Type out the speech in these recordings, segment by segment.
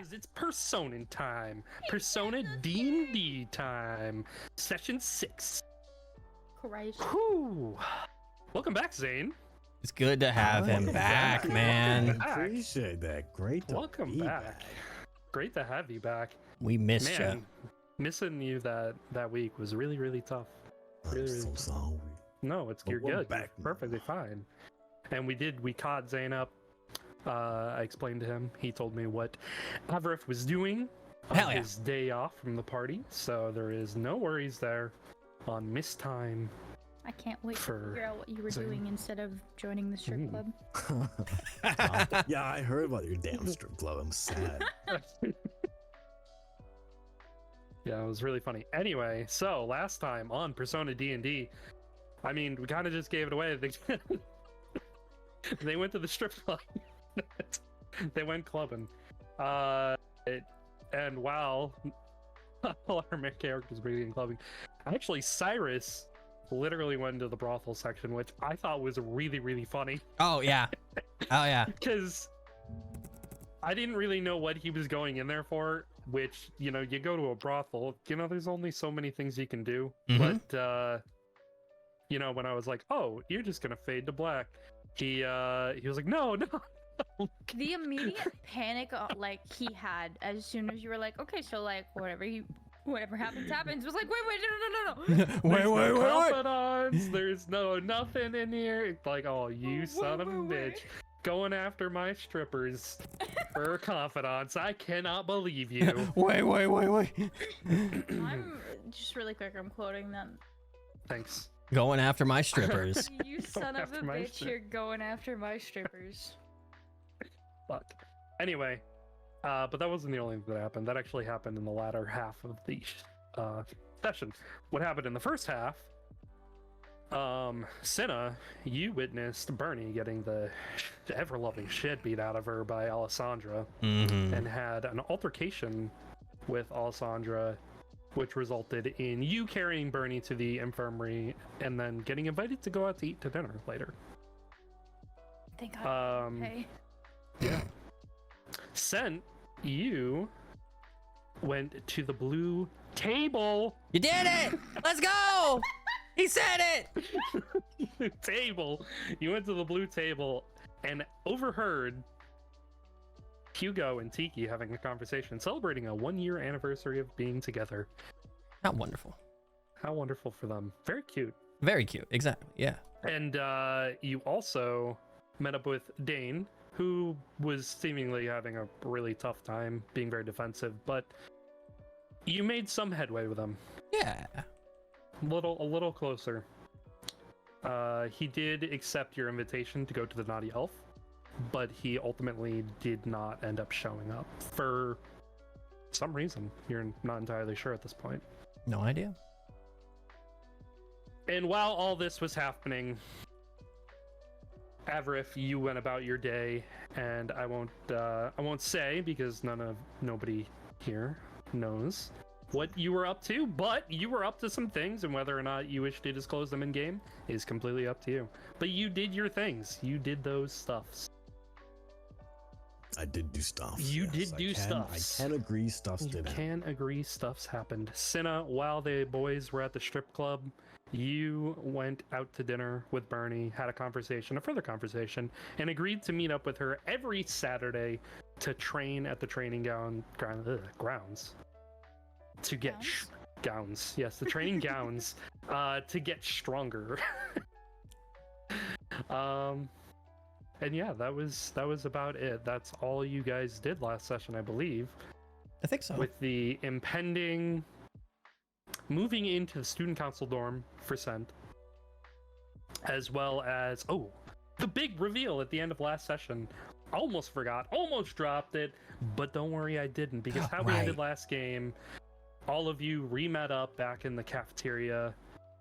because it's Persona time. Persona D&D time. Session 6. Christ. Whew. Welcome back, Zane. It's good to have him back, man. Back. Appreciate that. Great to Welcome be back. Great to have you back. We missed Man, you. missing you that week was really, really tough. I'm Really, so really sorry. No, it's But you're we're good. back You're perfectly fine. And we caught Zane up. I explained to him. He told me what Averif was doing on Hell yeah. his day off from the party. So there is no worries there on missed time. I can't wait to For figure out what you were Zane. doing instead of joining the strip club. Yeah, I heard about your damn strip club. I'm sad. Yeah, it was really funny. Anyway, so last time on Persona D&D, I mean, we kind of just gave it away. They went to the strip club. They went clubbing. And while all our main characters were getting clubbing, actually Cyrus literally went into the brothel section, which I thought was really, really funny. Oh yeah. Oh yeah. Because I didn't really know what he was going in there for, which, you know, you go to a brothel, you know, there's only so many things you can do. Mhm. But, you know, when I was like, oh, you're just going to fade to black, he was like, no. The immediate panic like he had as soon as you were like, okay, so like whatever happens was like, wait, no. wait. Confidants, there's nothing in here. It's like, oh, you son of a bitch. Going after my strippers for confidants. I cannot believe you. Wait. I'm just really quick, I'm quoting them. Thanks. Going after my strippers. You son of a after my bitch, you're going after my strippers. Fuck. Anyway, but that wasn't the only thing that happened. That actually happened in the latter half of the session. What happened in the first half? Cinna, you witnessed Bernie getting the ever-loving shit beat out of her by Alessandra, and had an altercation with Alessandra, which resulted in you carrying Bernie to the infirmary and then getting invited to go out to eat to dinner later. Thank God. Okay. Yeah. Sent, you went to the blue table. You did it! Let's go! He said it! Table. You went to the blue table and overheard Hugo and Tiki having a conversation celebrating a 1-year anniversary of being together. How wonderful. How wonderful for them. Very cute. Very cute. Exactly. Yeah. And you also met up with Dane, who was seemingly having a really tough time, being very defensive, but you made some headway with him. Yeah. A little closer. He did accept your invitation to go to the Naughty Elf, but he ultimately did not end up showing up for some reason. You're not entirely sure at this point. No idea. And while all this was happening, Averif, you went about your day, and I won't say because nobody here knows what you were up to, but you were up to some things, and whether or not you wish to disclose them in game is completely up to you. But you did your things. You did those stuffs. I did do stuff. You did do stuffs. I can agree stuffs You did happen. can agree stuff's happened. Cinna, while the boys were at the strip club, you went out to dinner with Bernie, had a further conversation, and agreed to meet up with her every Saturday to train at the training grounds. To get gowns. Yes, the training gowns to get stronger. And yeah, that was about it. That's all you guys did last session, I believe. I think so. With the impending moving into the student council dorm for Sent, as well as the big reveal at the end of last session. Almost forgot, almost dropped it, but don't worry, I didn't, because how we ended last game, all of you re-met up back in the cafeteria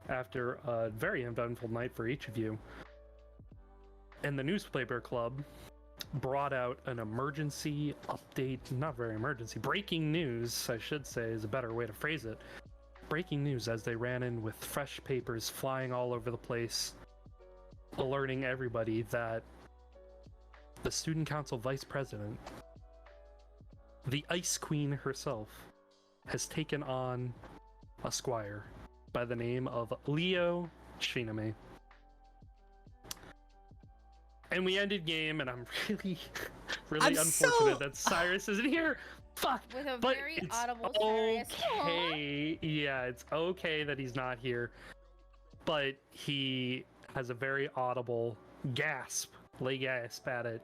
after a very eventful night for each of you. And the newspaper club brought out an emergency update, not very emergency, breaking news, I should say, is a better way to phrase it. Breaking news as they ran in with fresh papers flying all over the place, alerting everybody that the student council vice president the Ice Queen herself has taken on a squire by the name of Leo Shiname. And we ended game, and I'm really unfortunate that Cyrus isn't here. Fuck. With a But very it's audible Cyrus. okay. Yeah, it's okay that he's not here. But he has a very audible gasp, lay gasp at it.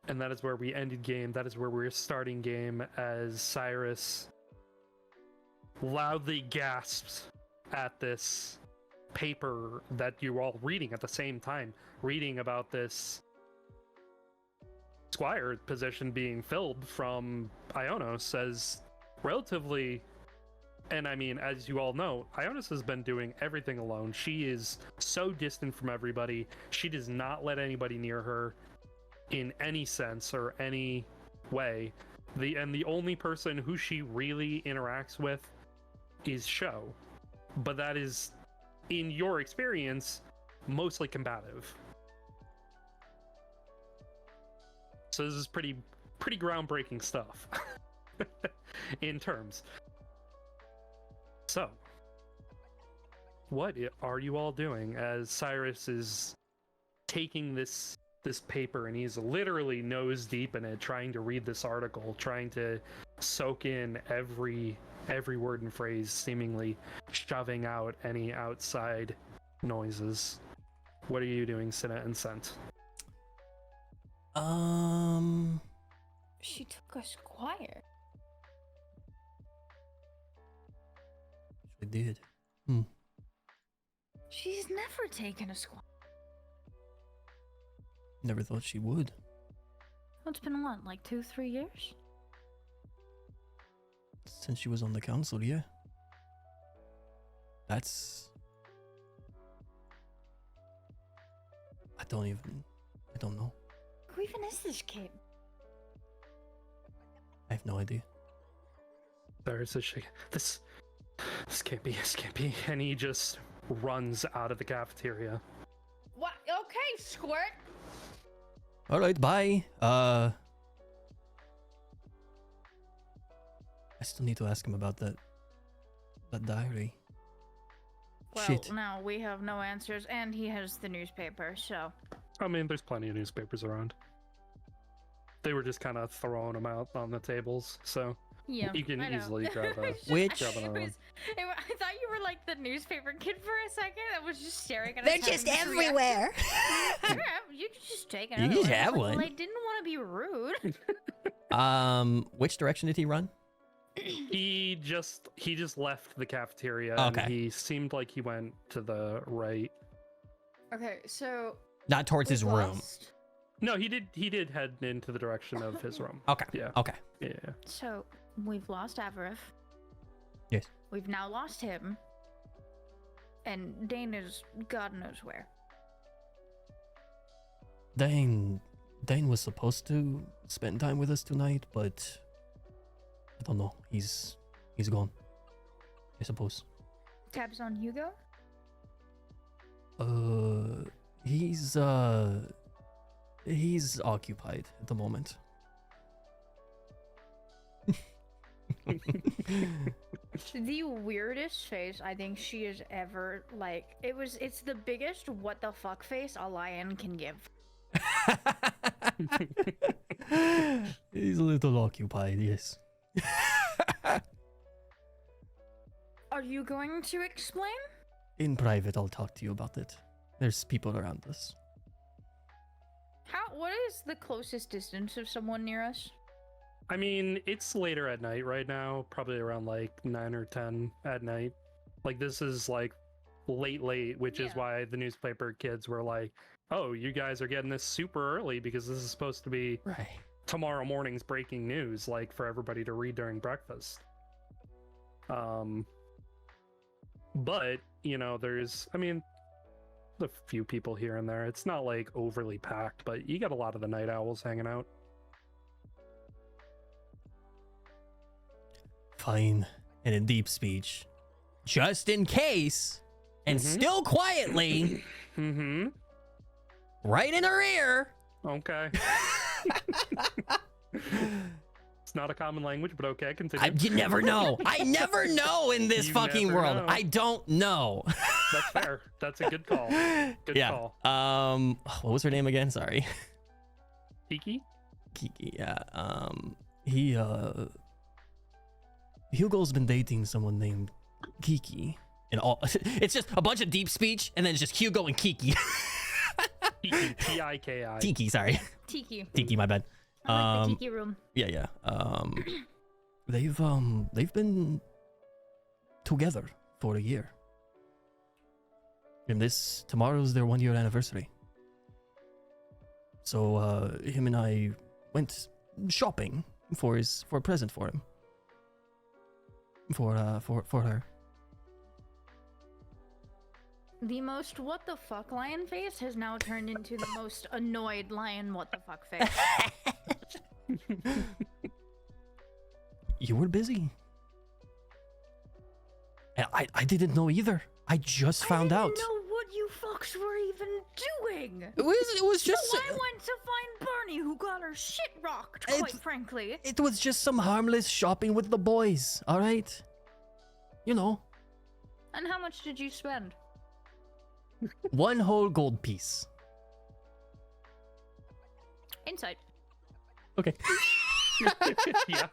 And that is where we ended game. That is where we're starting game as Cyrus loudly gasps at this paper that you're all reading at the same time. Reading about this squire position being filled from Ionos as relatively, and I mean, as you all know, Ionos has been doing everything alone. She is so distant from everybody. She does not let anybody near her in any sense or any way. The only person who she really interacts with is Sho. But that is, in your experience, mostly combative. So this is pretty groundbreaking stuff in terms. So, what are you all doing as Cyrus is taking this paper and he's literally nose deep in it, trying to read this article, trying to soak in every word and phrase, seemingly shoving out any outside noises? What are you doing, Sinnet and Scent? She took a squire. She did. She's never taken a squire. Never thought she would. It's been what, like 2-3 years? Since she was on the council, yeah. That's... I don't know. Who even is this kid? I have no idea. Cyrus is shaking. This can't be, and he just runs out of the cafeteria. What? Okay, Squirt. Alright, bye. I still need to ask him about that diary. Well, Shit. now we have no answers, and he has the newspaper, so... I mean, there's plenty of newspapers around. They were just kind of throwing them out on the tables, so Yeah, you can I know. easily grab a... Which- grab another one. I thought you were like the newspaper kid for a second. I was just staring at us. They're just having this reaction. everywhere. Yeah, you could just take You another just one. I was have like, one. Well, I didn't want to be rude. Which direction did he run? He just left the cafeteria, Okay. and he seemed like he went to the right. Okay, so... Not towards his we've room. lost- No, he did head into the direction of his room. Okay. Yeah. Okay. Yeah. So, we've lost Avarif. Yes. We've now lost him. And Dane is God knows where. Dane was supposed to spend time with us tonight, but I don't know. He's gone, I suppose. Tabs on Hugo? He's occupied at the moment. The weirdest face I think she has ever, like, it's the biggest what the fuck face a lion can give. He's a little occupied, yes. Are you going to explain? In private, I'll talk to you about it. There's people around us. What is the closest distance of someone near us? I mean, it's later at night right now, probably around like 9 or 10 at night. Like, this is like late, which is Yeah. why the newspaper kids were like, oh, you guys are getting this super early because this is supposed to be Right. tomorrow morning's breaking news, like for everybody to read during breakfast. But, you know, there's, I mean, a few people here and there. It's not like overly packed, but you got a lot of the night owls hanging out. Fine. And in deep speech, just in case, and Mhm. still quietly, Mm-hmm. right in her ear. Okay. It's not a common language, but okay, continue. You never know. I never know in this You fucking never world. know. I don't know. That's fair. That's a good call. Good Yeah. call. What was her name again? Sorry. Kiki? Kiki. Yeah. Hugo's been dating someone named Kiki. And all it's just a bunch of deep speech, and then it's just Hugo and Kiki. Kiki. T-I-K-I. Tiki, sorry. Tiki. Tiki, my bad. I like the tiki room. Yeah. They've been together for a year. And tomorrow's their 1 year anniversary. So him and I went shopping for a present for him. For her. The most what the fuck lion face has now turned into the most annoyed lion what the fuck face. You were busy. And I didn't know either. I just found out. I didn't know what you fucks were even doing. It was just So I went to find Barney, who got her shit rocked, quite frankly. it was just some harmless shopping with the boys, all right? You know, And how much did you spend? one whole gold piece. Insight. Okay. Yeah.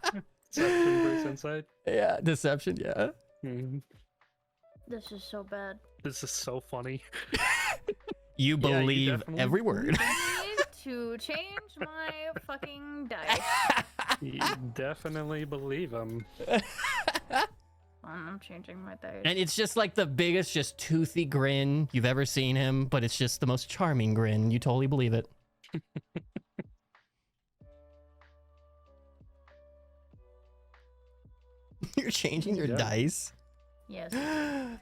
Deception versus insight. Yeah, deception, yeah. Mhm. This is so bad. This is so funny. You Yeah, you belig definitely- every word. I need to change my fucking dice. You definitely believe him. I'm changing my dice. And it's just like the biggest, just toothy grin you've ever seen him, but it's just the most charming grin. You totally believe it. You're changing your Yeah. dice? Yes. Everything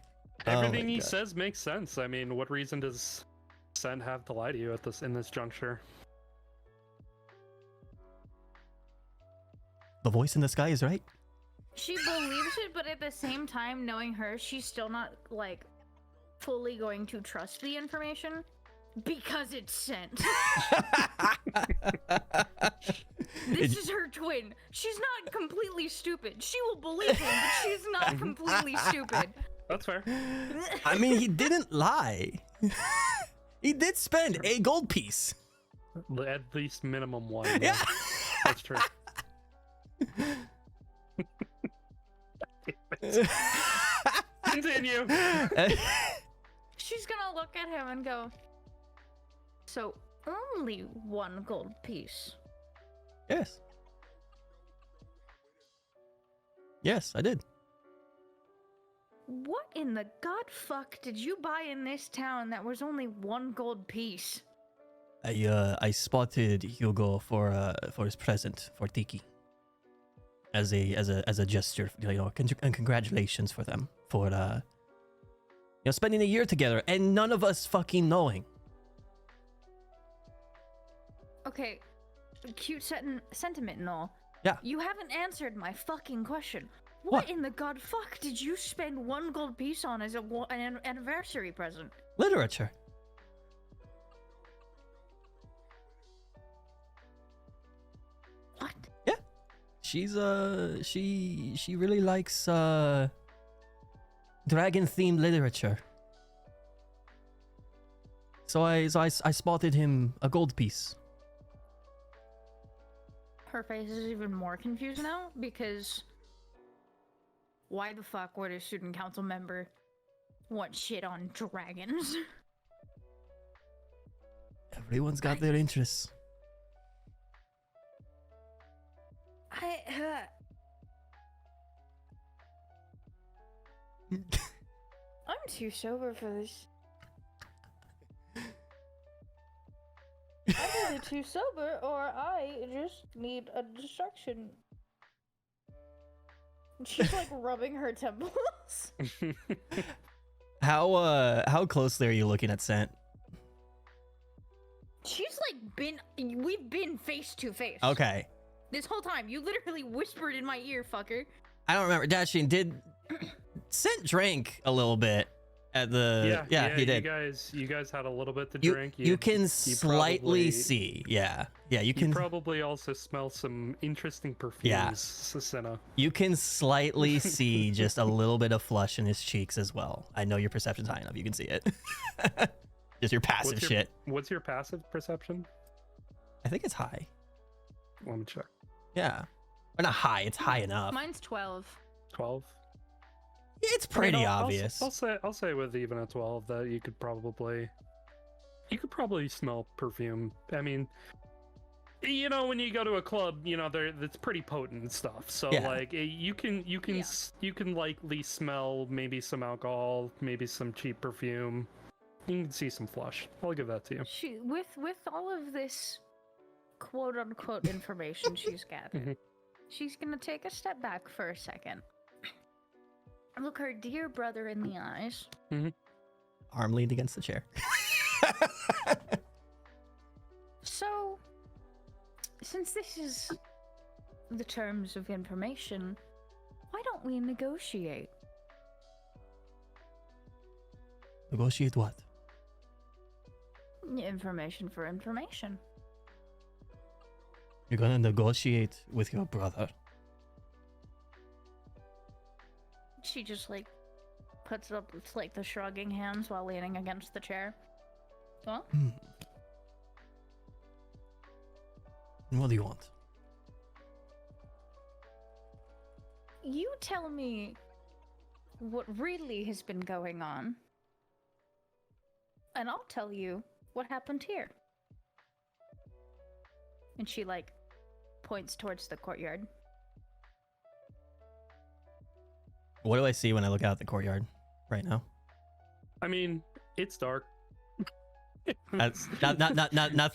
Oh my he God. says makes sense. I mean, what reason does Sen have to lie to you in this juncture? The voice in the sky is right. She believes it, but at the same time, knowing her, she's still not, like, fully going to trust the information because it's sent. This is her twin. She's not completely stupid. She will believe him, but she's not completely stupid. That's fair. I mean, he didn't lie. He did spend a gold piece. At least minimum one. Yeah. That's true. Continue. She's gonna look at him and go, so only one gold piece. Yes. Yes, I did. What in the god fuck did you buy in this town that was only one gold piece? I spotted Hugo for his present for Tiki. As a gesture, you know, and congratulations for them for spending a year together and none of us fucking knowing. Okay, cute sentiment and all. Yeah. You haven't answered my fucking question. What What? in the god fuck did you spend one gold piece on as an anniversary present? Literature. What? She's she really likes dragon themed literature. So I spotted him a gold piece. Her face is even more confused now because why the fuck would a student council member want shit on dragons? Everyone's got their interests. I'm too sober for this. I'm either too sober or I just need a distraction. She's like rubbing her temples. How closely are you looking at Sant? She's like we've been face to face. Okay. This whole time, you literally whispered in my ear, fucker. I don't remember. Dashin, did Sant drank a little bit At the he did. You guys had a little bit to You drink. you can slightly probably- see, yeah. You You can probably also smell some interesting perfumes, Yeah. Sasina. you can slightly see just a little bit of flush in his cheeks as well. I know your perception's high enough. You can see it. Just your passive shit. What's your passive perception? I think it's high. Let me check. Yeah, or not high. It's high enough. Mine's 12. 12. It's I mean, pretty I'll- obvious. I'll say with even a 12 that you could probably smell perfume. I mean, you know, when you go to a club, you know, it's pretty potent stuff. So Yeah. like you can likely smell maybe some alcohol, maybe some cheap perfume. You can see some flush. I'll give that to you. She with all of this quote unquote information she's gathered, Mhm. she's gonna take a step back for a second. Look her dear brother in the eyes. Arm leaned against the chair. So, since this is the terms of information, why don't we negotiate? Negotiate what? Information for information. You're gonna negotiate with your brother. She just like puts up like the shrugging hands while leaning against the chair. Well, Hmm. And what do you want? you tell me what really has been going on, and I'll tell you what happened here. And she like points towards the courtyard. What do I see when I look out at the courtyard right now? I mean, it's dark. That's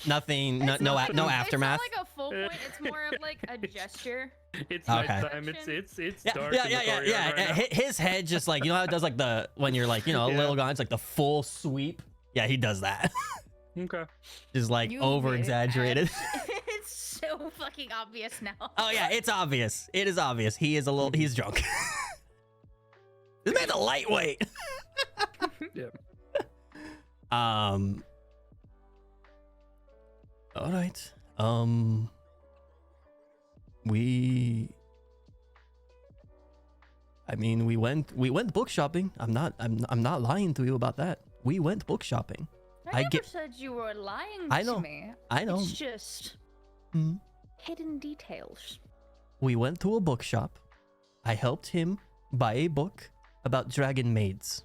nothing. No, It's no, not like no a- aftermath. It's not like a full point. It's more of like a gesture. It's Okay. nighttime. It's Yeah, dark. yeah, in yeah, the yeah, courtyard yeah. right now. His head just like, you know how it does like the when you're like, you know, a Yeah. little gone. It's like the full sweep. Yeah, he does that. Okay. Just like You over made it exaggerated. It's so fucking obvious now. Oh yeah, it's obvious. It is obvious. He is a little. He's drunk. This man's a lightweight. Yeah. All right. I mean, we went book shopping. I'm not lying to you about that. We went book shopping. I I never get- said you were lying I know. to me. I know. It's just Hmm. hidden details. We went to a bookshop. I helped him buy a book about dragon maids.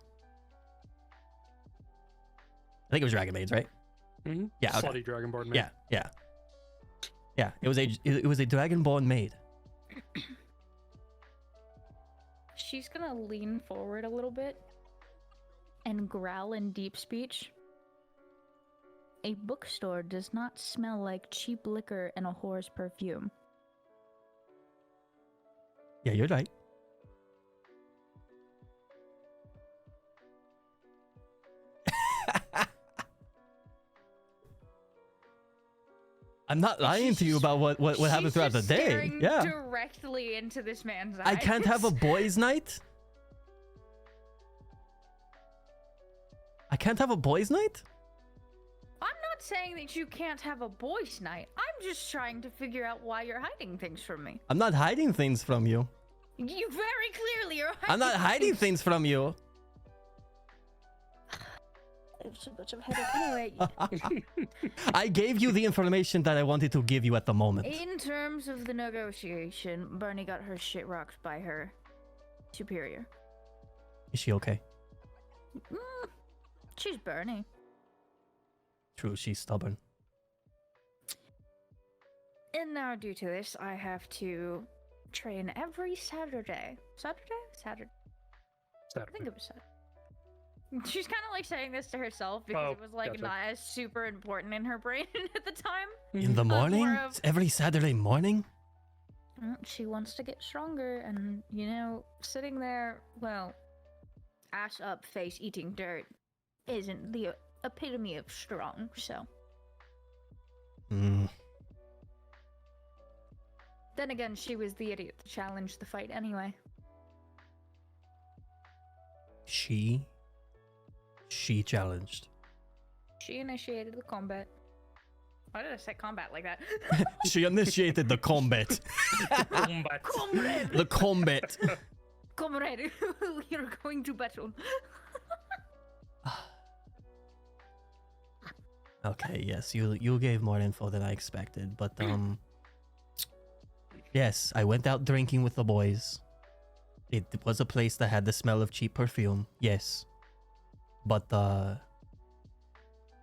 I think it was dragon maids, right? Mm-hmm. Yeah, okay. Slutty Dragonborn man. Yeah. It was a dragonborn maid. She's gonna lean forward a little bit and growl in deep speech. A bookstore does not smell like cheap liquor and a whore's perfume. Yeah, you're right. I'm not lying to you about what happened She's throughout the just day. staring Yeah. directly into this man's eyes. I can't have a boys' night? I can't have a boys' night? I'm not saying that you can't have a boys' night. I'm just trying to figure out why you're hiding things from me. I'm not hiding things from you. You very clearly are hiding I'm not hiding things from you. It's so much of a headache. Anyway, I gave you the information that I wanted to give you at the moment. in terms of the negotiation, Barney got her shit rocked by her superior. Is she okay? She's Barney. True, she's stubborn. And now, due to this, I have to train every Saturday. Saturday? I think it was Saturday. She's kind of like saying this to herself because Oh, it was like gotcha. not as super important in her brain at the time. In the more morning? of- It's every Saturday morning? Well, she wants to get stronger, and you know, sitting there, well, ass up, face eating dirt, isn't the epitome of strong. So Hmm. then again, she was the idiot to challenge the fight anyway. She? She challenged. She initiated the combat. Why did I say combat like that? She initiated the combat. Combat. Comrade! The combat. Comrade! We are going to battle. Okay, yes, you gave more info than I expected, but yes, I went out drinking with the boys. It was a place that had the smell of cheap perfume, yes. But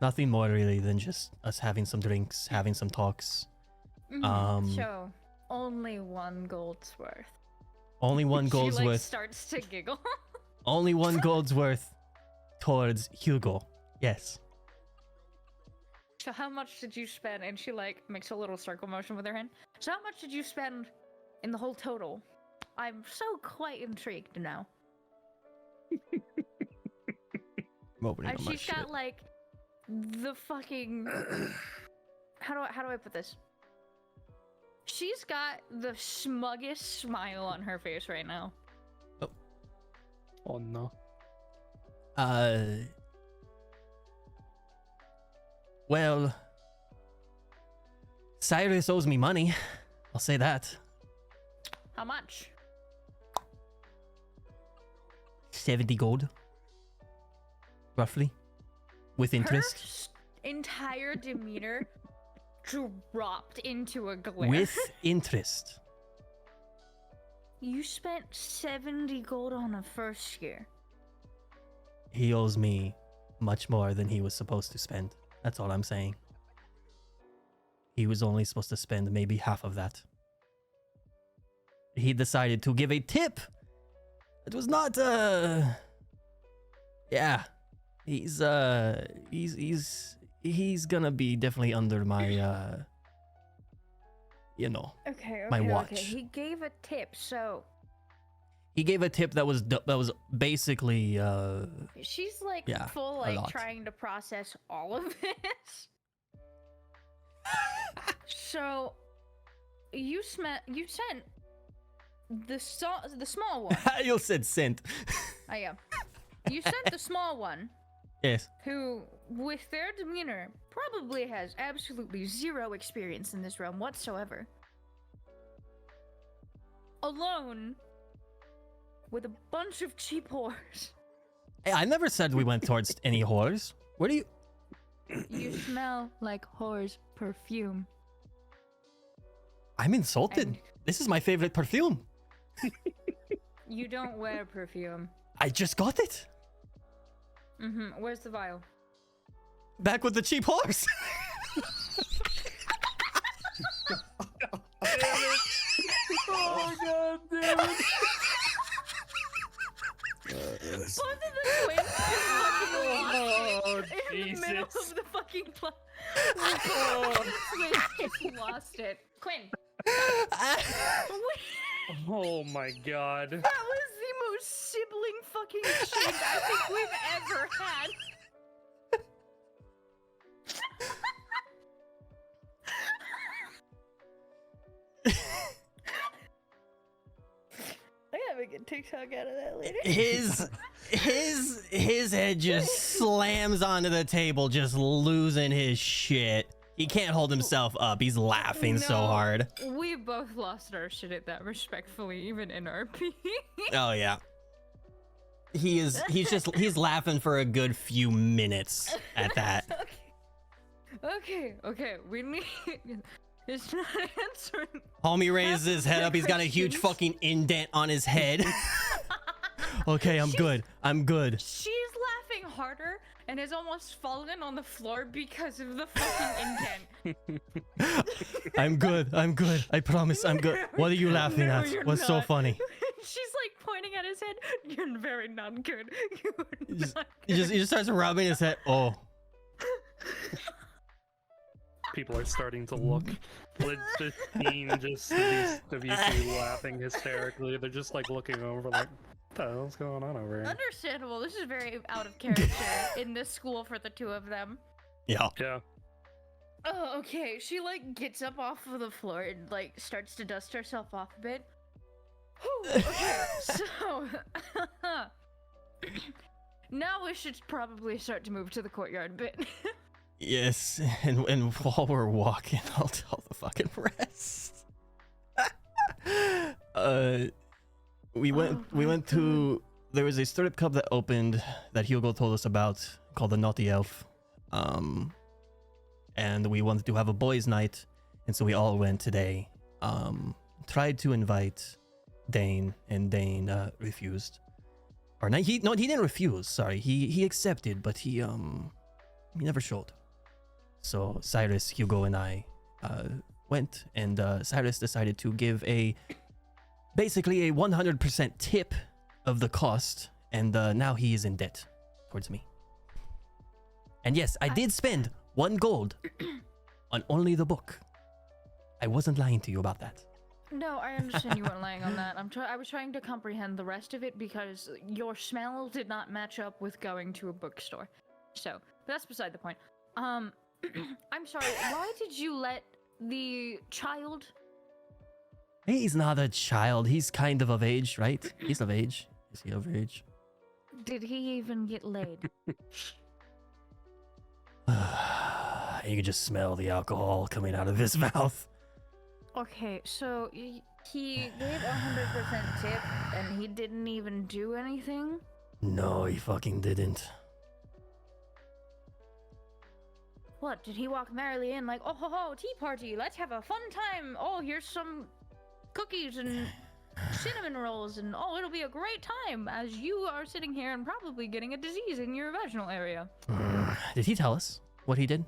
nothing more really than just us having some drinks, having some talks. So, only 1 gold's worth. Only 1 gold's she, like, worth. starts to giggle. Only 1 gold's worth towards Hugo. Yes. So how much did you spend? And she like makes a little circle motion with her hand. So how much did you spend in the whole total? I'm so quite intrigued now. Opening And my she's shit. got like the fucking how do I put this? She's got the smuggest smile on her face right now. Oh no. Well, Cyrus owes me money. I'll say that. How much? 70 gold. Roughly. With interest. Her entire demeanor dropped into a glare. With interest. You spent 70 gold on a first year. He owes me much more than he was supposed to spend. That's all I'm saying. He was only supposed to spend maybe half of that. He decided to give a tip. It was not yeah. He's gonna be definitely under my you know, Okay, my okay. watch. He gave a tip, so He gave a tip that was basically she's like Yeah, full a like lot. trying to process all of this. So you sent the small one. you said sent. I am. You sent the small one, Yes. who, with their demeanor, probably has absolutely zero experience in this realm whatsoever. Alone with a bunch of cheap whores. Hey, I never said we went towards any whores. Where do you? You smell like whore's perfume. I'm insulted. And- This is my favorite perfume. You don't wear perfume. I just got it. Where's the vial? Back with the cheap horse. Oh god damn it. Both of the twins just fucking lost Oh, it in the middle Jesus. of the fucking plot. Both of the twins just lost it. Quinn. Oh my god. That was the most sibling fucking shit I think we've ever had. I gotta make a TikTok out of that later. His head just slams onto the table, just losing his shit. He can't hold himself up. He's laughing so No, hard. We both lost our shit at that, respectfully, even in RP. Oh yeah. He's laughing for a good few minutes at that. Okay. We need. It's not answering. Homie raises his head up. He's got a huge Questions. fucking indent on his head. Okay, I'm good. She's laughing harder and has almost fallen on the floor because of the fucking indent. I'm good. I promise I'm good. What are you laughing No, at? you're What's so not. funny? She's like pointing at his head. You're very not good. You're not He just starts rubbing his head. Oh. People are starting to look. It's just seeing just these of you two laughing hysterically. They're just like looking over like, what the hell's going on over here? Understandable. This is very out of character in this school for the two of them. Yeah. Yeah. Oh, okay. She like gets up off of the floor and like starts to dust herself off a bit. Whew, okay, so Now we should probably start to move to the courtyard a bit. Yes, and while we're walking, I'll tell the fucking rest. We went to, there was a strip club that opened that Hugo told us about called the Naughty Elf. And we wanted to have a boys' night, and so we all went today. Tried to invite Dane, and Dane refused. Or no, he didn't refuse. Sorry, he accepted, but he never showed. So Cyrus, Hugo, and I went, and Cyrus decided to give basically a 100% tip of the cost, and now he is in debt towards me. And yes, I did spend 1 gold on only the book. I wasn't lying to you about that. No, I understand you weren't lying on that. I was trying to comprehend the rest of it because your smell did not match up with going to a bookstore. So, but that's beside the point. I'm sorry, why did you let the child... He's not a child. He's kind of age, right? He's of age. Is he of age? Did he even get laid? You can just smell the alcohol coming out of his mouth. Okay, so he gave 100% tip and he didn't even do anything? No, he fucking didn't. What, did he walk merrily in like, oh ho ho, tea party, let's have a fun time. Oh, here's some cookies and cinnamon rolls and oh, it'll be a great time as you are sitting here and probably getting a disease in your vaginal area. Did he tell us what he did?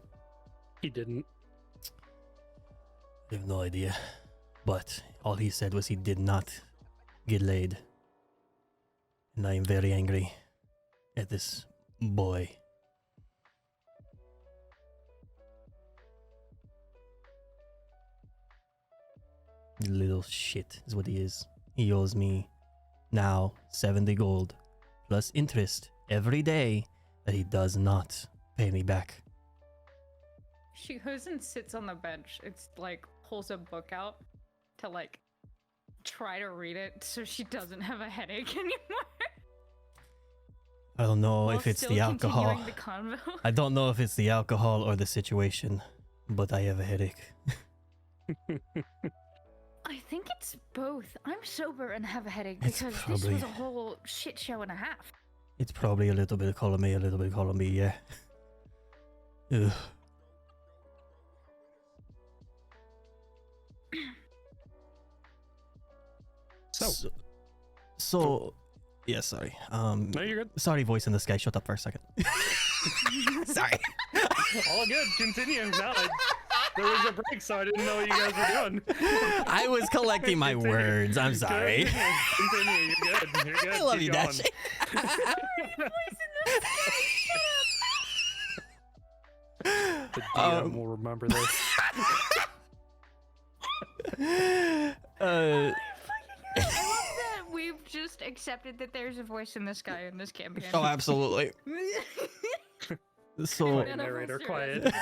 He didn't. I have no idea. But all he said was he did not get laid. And I am very angry at this boy. Little shit is what he is. He owes me now 70 gold plus interest every day that he does not pay me back. She goes and sits on the bench. It's like pulls a book out to like try to read it so she doesn't have a headache anymore. I don't know While if it's still the alcohol. continuing the convo. I don't know if it's the alcohol or the situation, but I have a headache. I think it's both. I'm sober and have a headache It's because this probably- was a whole shit show and a half. It's probably a little bit of column A, a little bit of column B, yeah. Ugh. So, yeah, sorry. No, you're good. Sorry, voice in the sky. Shut up for a second. Sorry. All good. Continue. No, there was a break, so I didn't know what you guys were doing. I was collecting my Continue. words. I'm sorry. Continue. You're good. You're good. I love Keep you, going. Dash. The DM will remember this. I love that we've just accepted that there's a voice in the sky in this campaign. Oh, absolutely. So, Quiet, narrator, quiet.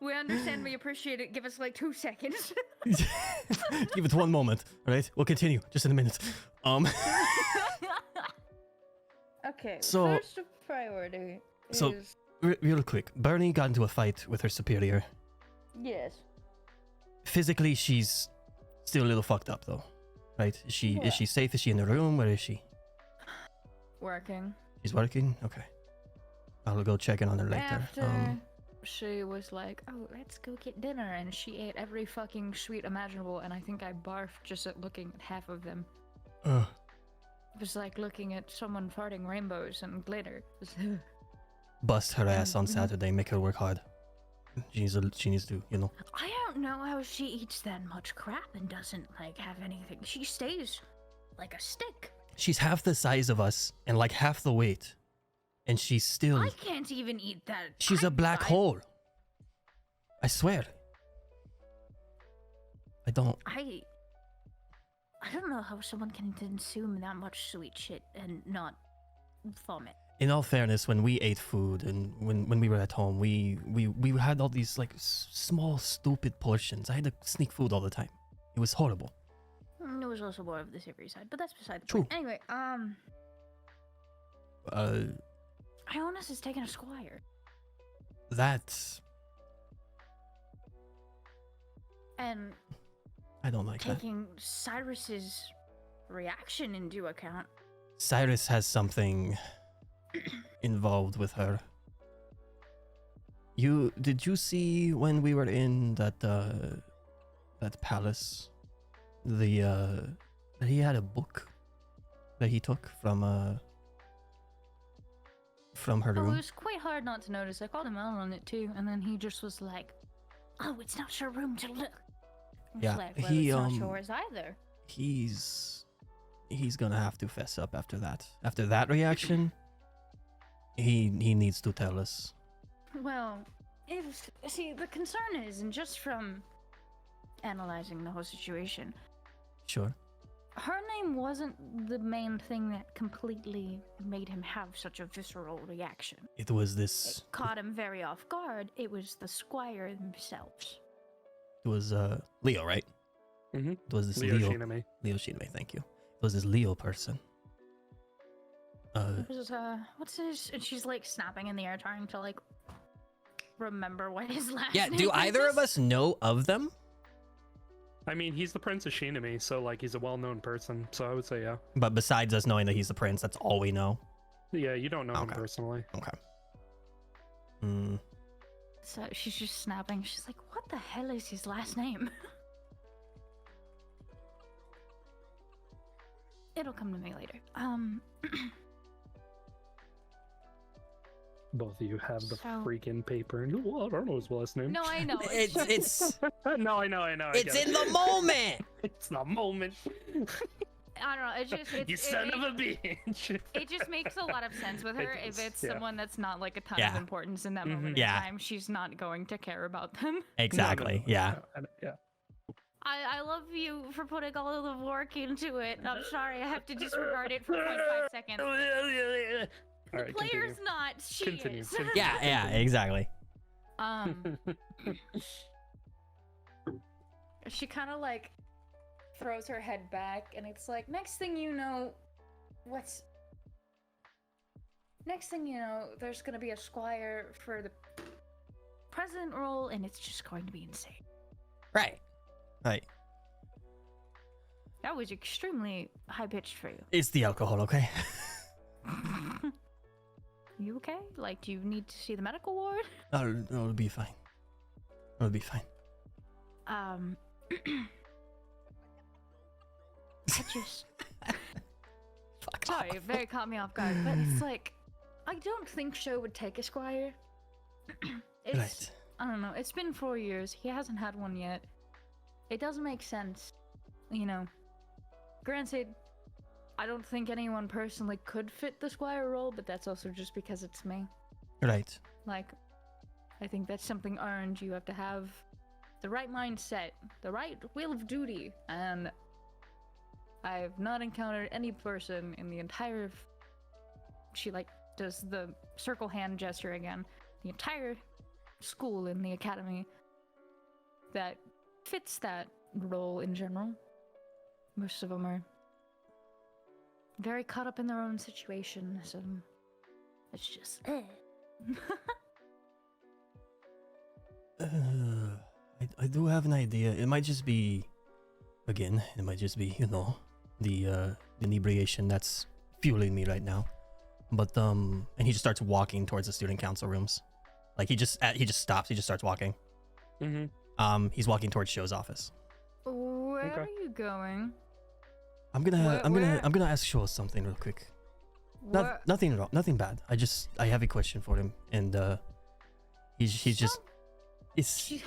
We understand, we appreciate it. Give us like 2 seconds. give it 1 moment. All right, we'll continue just in a minute. Okay, So- first priority so- is... Real quick, Bernie got into a fight with her superior. Yes. Physically, she's still a little fucked up, though, right? Is she safe? Is she in the room? Where is she? Working. She's working. Okay, I'll go check in on her later. After she was like, oh, let's go get dinner, and she ate every fucking sweet imaginable, and I think I barfed just at looking at half of them. Ugh. It was like looking at someone farting rainbows and glitter. It was, Bust her ass on Saturday. Make her work hard. She needs to, you know. I don't know how she eats that much crap and doesn't like have anything. She stays like a stick. She's half the size of us and like half the weight, and she's still. I can't even eat that. She's a black hole. I swear. I don't know how someone can consume that much sweet shit and not vomit. In all fairness, when we ate food and when we were at home, we had all these like small stupid portions. I had to sneak food all the time. It was horrible. It was also more of the savory side, but that's beside the True. point. Anyway, Ionis is taking a squire. That And I don't like that. taking Cyrus's reaction into account. Cyrus has something involved with her. Did you see when we were in that palace? That he had a book that he took from her Oh, it room. was quite hard not to notice. I called him out on it too, and then he just was like, "Oh, it's not your room to look." I was Yeah, like, well, he, it's not yours either. He's gonna have to fess up after that. After that reaction, he needs to tell us. Well, see, the concern is, and just from analyzing the whole situation, Sure. her name wasn't the main thing that completely made him have such a visceral reaction. It was this. It caught him very off guard. It was the squire themselves. It was Leo, right? Mm-hmm. It was this Leo Leo. Shiname. Leo Shinmei, thank you. It was this Leo person. It was, what's his? And she's like snapping in the air, trying to like remember what his last Yeah, name do either is. of us know of them? I mean, he's the Prince of Shinami, so like he's a well-known person. So I would say yeah. But besides us knowing that he's the prince, that's all we know. Yeah, you don't know him Okay. personally. Okay. Mm. So she's just snapping. She's like, "What the hell is his last name?" It'll come to me later. Both of you have the So- freaking paper. Oh, I don't know his last name. No, I know. It's No, I know. I it's get in it. the moment. It's the moment. I don't know. It's just You son of a bitch. It just makes a lot of sense with her. It If does, it's yeah. someone that's not like a ton Yeah. of importance in that Mhm. moment Yeah. in time, she's not going to care about them. Exactly. Yeah. Yeah. I love you for putting all of the work into it. I'm sorry, I have to disregard it for 0.5 seconds. All The right, player's not. She Continue, is. continue. Yeah. Yeah. Exactly. She kind of like throws her head back, and it's like, next thing you know, there's gonna be a squire for the president role, and it's just going to be insane. Right. Right. That was extremely high pitched for you. It's the alcohol, okay? You okay? Like, do you need to see the medical ward? It'll be fine. It'll be fine. I just Fuck sorry, off. it very caught me off guard. But it's like, I don't think Sho would take a squire. It's Right. I don't know. It's been 4 years. He hasn't had one yet. It doesn't make sense, you know. Granted, I don't think anyone personally could fit the squire role, but that's also just because it's me. Right. Like, I think that's something earned. You have to have the right mindset, the right will of duty, and I've not encountered any person in the entire. She like does the circle hand gesture again. The entire school in the academy that fits that role in general. Most of them are very caught up in their own situation, so it's just. I do have an idea. It might just be, again, it might just be, you know, the inebriation that's fueling me right now. But and he just starts walking towards the student council rooms. Like he just stops. He just starts walking. Mm-hmm. He's walking towards Sho's office. Where Okay. are you going? I'm gonna Where- ask Sho something real quick. Where- Nothing wrong, nothing bad. I have a question for him, and he's just it's She,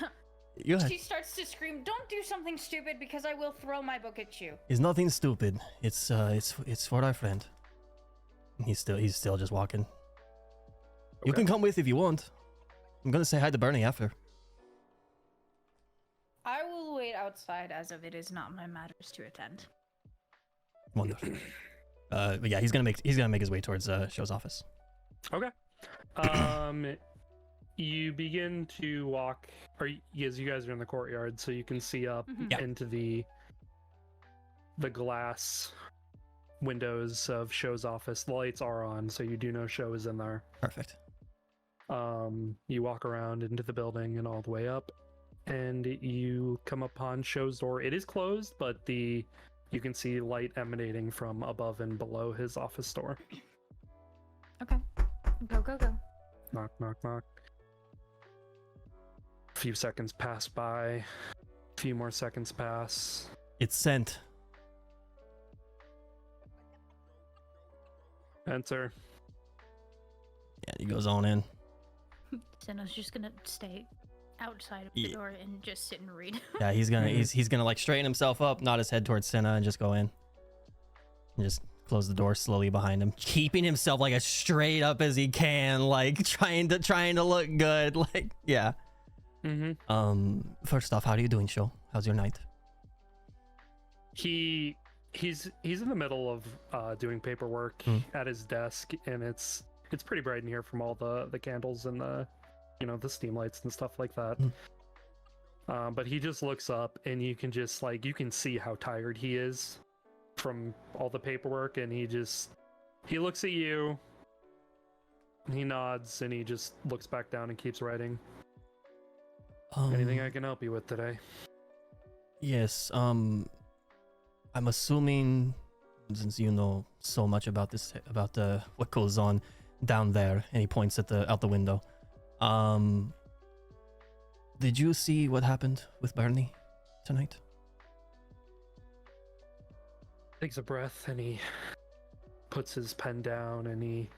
go ahead. she starts to scream, "Don't do something stupid because I will throw my book at you." It's nothing stupid. It's for our friend. And he's still just walking. You Okay. can come with if you want. I'm gonna say hi to Bernie after. I will wait outside as if it is not my matters to attend. Wonderful. But yeah, he's gonna make his way towards Sho's office. Okay. You begin to walk, yes, you guys are in the courtyard, so you can see up Mhm. Yeah. into the glass windows of Show's office. The lights are on, so you do know Show is in there. Perfect. You walk around into the building and all the way up, and you come upon Show's door. It is closed, but you can see light emanating from above and below his office door. Okay. Go, go, go. Knock, knock, knock. A few seconds pass by. A few more seconds pass. It's sent. Enter. Yeah, he goes on in. Senna's just gonna stay outside of the Yeah. door and just sit and read. Yeah, he's gonna he's gonna like straighten himself up, nod his head towards Senna, and just go in. And just close the door slowly behind him, keeping himself like as straight up as he can, like trying to look good. Like, yeah. First off, how are you doing, Sho? How's your night? He's in the middle of doing paperwork at his desk, and it's pretty bright in here from all the candles and the the steam lights and stuff like that. But he just looks up, and you can just you can see how tired he is from all the paperwork, and he looks at you, and he nods, and he just looks back down and keeps writing. Anything I can help you with today? Yes. I'm assuming, since you know so much about this, about what goes on down there, and he points at out the window. Did you see what happened with Bernie tonight? Takes a breath, and he puts his pen down, and he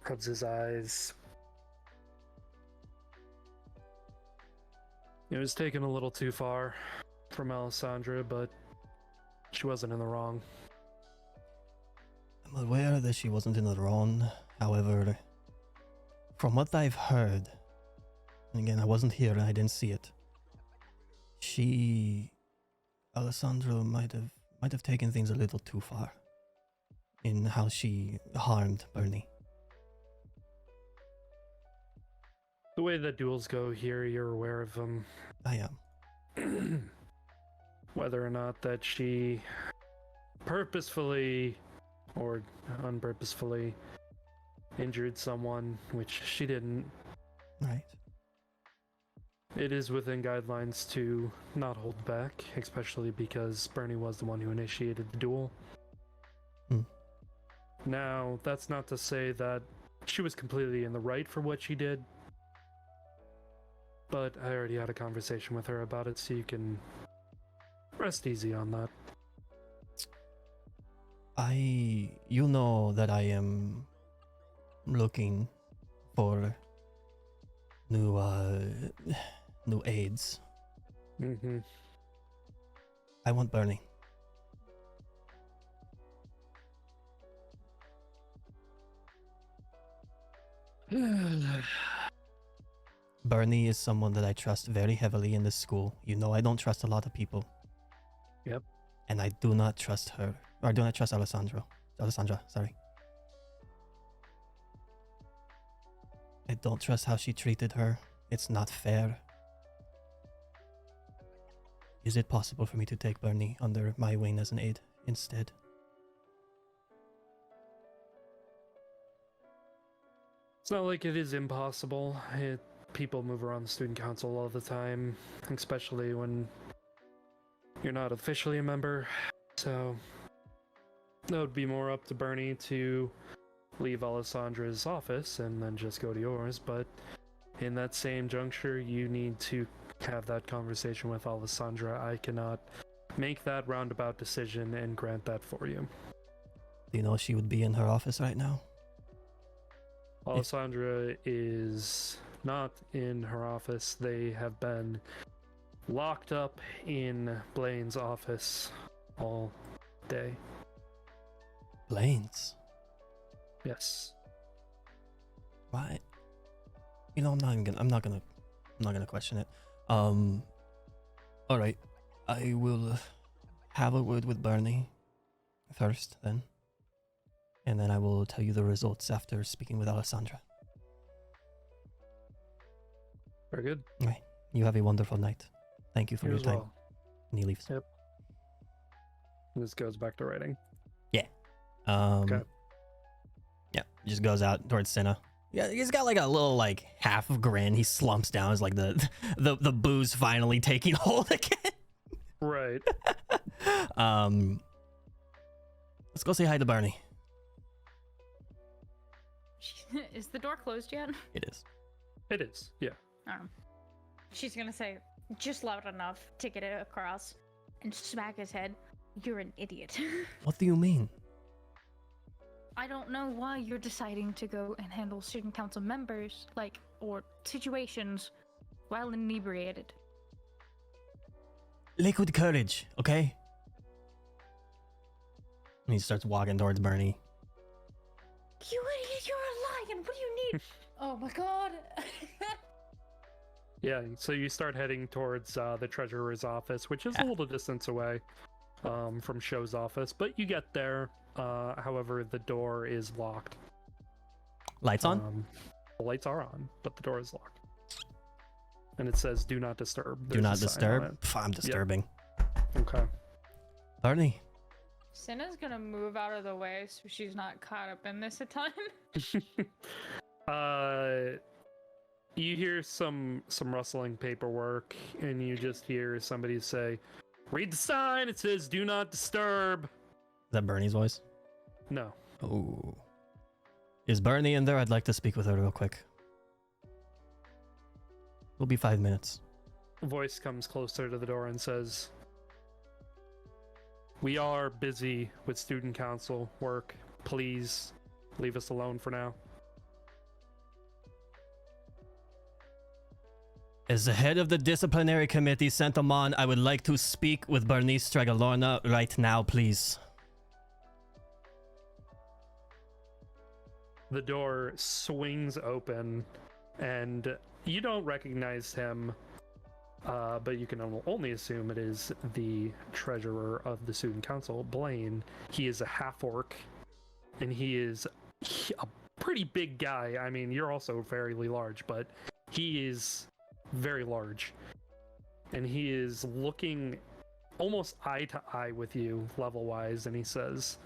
rubs his eyes. It was taken a little too far from Alessandra, but she wasn't in the wrong. I'm aware that she wasn't in the wrong. However, from what I've heard, and again, I wasn't here and I didn't see it, Alessandra might have taken things a little too far in how she harmed Bernie. The way that duels go here, you're aware of them. I am. Whether or not that she purposefully or unpurposefully injured someone, which she didn't. Right. It is within guidelines to not hold back, especially because Bernie was the one who initiated the duel. Now, that's not to say that she was completely in the right for what she did, but I already had a conversation with her about it, so you can rest easy on that. You know that I am looking for new aides. I want Bernie. Bernie is someone that I trust very heavily in this school. You know I don't trust a lot of people. Yep. And I do not trust her. Or I do not trust Alessandra, sorry. I don't trust how she treated her. It's not fair. Is it possible for me to take Bernie under my wing as an aide instead? It's not like it is impossible. People move around the student council all the time, especially when you're not officially a member. So that would be more up to Bernie to leave Alessandra's office and then just go to yours. But in that same juncture, you need to have that conversation with Alessandra. I cannot make that roundabout decision and grant that for you. Do you know she would be in her office right now? Alessandra is not in her office. They have been locked up in Blaine's office all day. Blaine's? Yes. Why? You know, I'm not gonna question it. All right. I will have a word with Bernie first, then. And then I will tell you the results after speaking with Alessandra. Very good. Okay. You have a wonderful night. Thank you for You your as time. well. And he leaves. Yep. This goes back to writing. Okay. Yeah, just goes out towards Cinna. Yeah, he's got like a little like half grin. He slumps down as like the booze finally taking hold again. Right. Let's go say hi to Barney. Is the door closed yet? It is. It is. Yeah. She's gonna say just loud enough to get it across and smack his head. You're an idiot. What do you mean? I don't know why you're deciding to go and handle student council members, or situations while inebriated. Liquid courage, okay? And he starts walking towards Bernie. You idiot, you're a lion! What do you need? Oh my god! Yeah, so you start heading towards the treasurer's office, which is a little distance away from Show's office, but you get there. However, the door is locked. Lights on? The lights are on, but the door is locked. And it says, do not disturb. Do There's not a sign on disturb? it. Pff, I'm disturbing. Okay. Barney, Cinna's gonna move out of the way so she's not caught up in this a ton. You hear some rustling paperwork, and you just hear somebody say, read the sign. It says, do not disturb. is that Bernie's voice? No. Oh. Is Bernie in there? I'd like to speak with her real quick. It'll be 5 minutes. A voice comes closer to the door and says, we are busy with student council work. Please leave us alone for now. As the head of the disciplinary committee, Santamon, I would like to speak with Bernice Stragalorna right now, please. The door swings open, and you don't recognize him, but you can only assume it is the treasurer of the student council, Blaine. He is a half-orc, and he is a pretty big guy. I mean, you're also fairly large, but he is very large. And he is looking almost eye to eye with you, level-wise, and he says,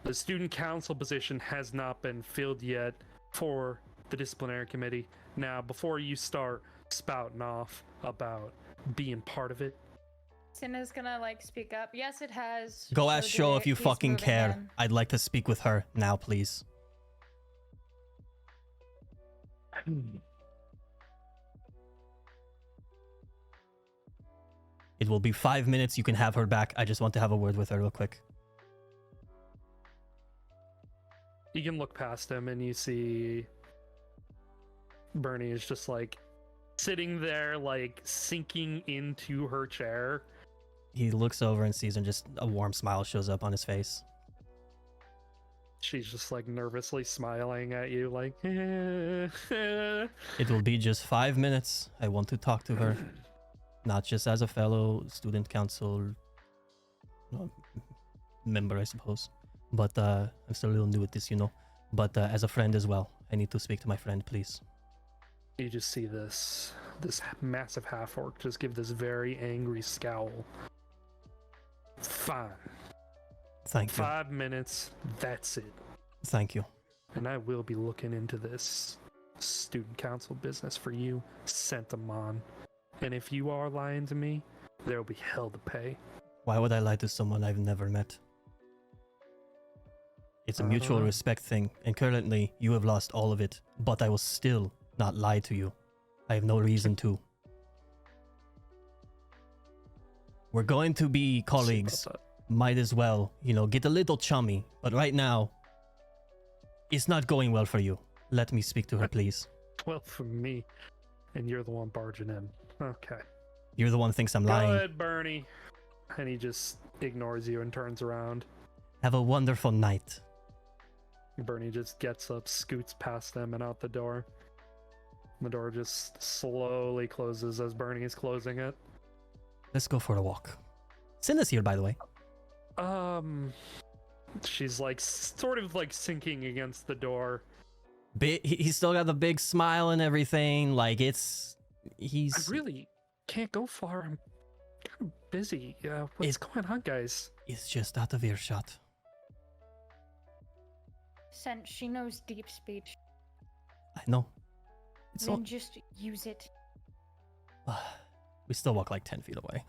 the student council position has not been filled yet for the disciplinary committee. Now, before you start spouting off about being part of it, Cinna's gonna speak up. Yes, it has. Go ask Show if you He's fucking moving care. in. I'd like to speak with her now, please. It will be 5 minutes. You can have her back. I just want to have a word with her real quick. you can look past him and you see Bernie is just sitting there, sinking into her chair. He looks over and sees, and just a warm smile shows up on his face. She's just nervously smiling at you, It will be just 5 minutes. I want to talk to her, not just as a fellow student council member, I suppose, but I'm still a little new at this, but as a friend as well. I need to speak to my friend, please. You just see this massive half-orc just give this very angry scowl. Fine. Thank you. 5 minutes, that's it. Thank you. And I will be looking into this student council business for you, Sentamon. And if you are lying to me, there will be hell to pay. Why would I lie to someone I've never met? It's a mutual respect thing, and currently you have lost all of it, but I will still not lie to you. I have no reason to. We're going to be colleagues. Might as well, get a little chummy. But right now, it's not going well for you. Let me speak to her, please. Well, for me, and you're the one barging in. Okay. You're the one who thinks I'm lying. Go ahead, Bernie. And he just ignores you and turns around. Have a wonderful night. Bernie just gets up, scoots past them and out the door. The door just slowly closes as Bernie is closing it. Let's go for a walk. Cinna's here, by the way. She's sort of sinking against the door. He's still got the big smile and everything. I really can't go far. busy. What's going on, guys? It's just out of earshot. Since she knows deep speech, I know. It's then all... just use it. We still walk like 10 feet away.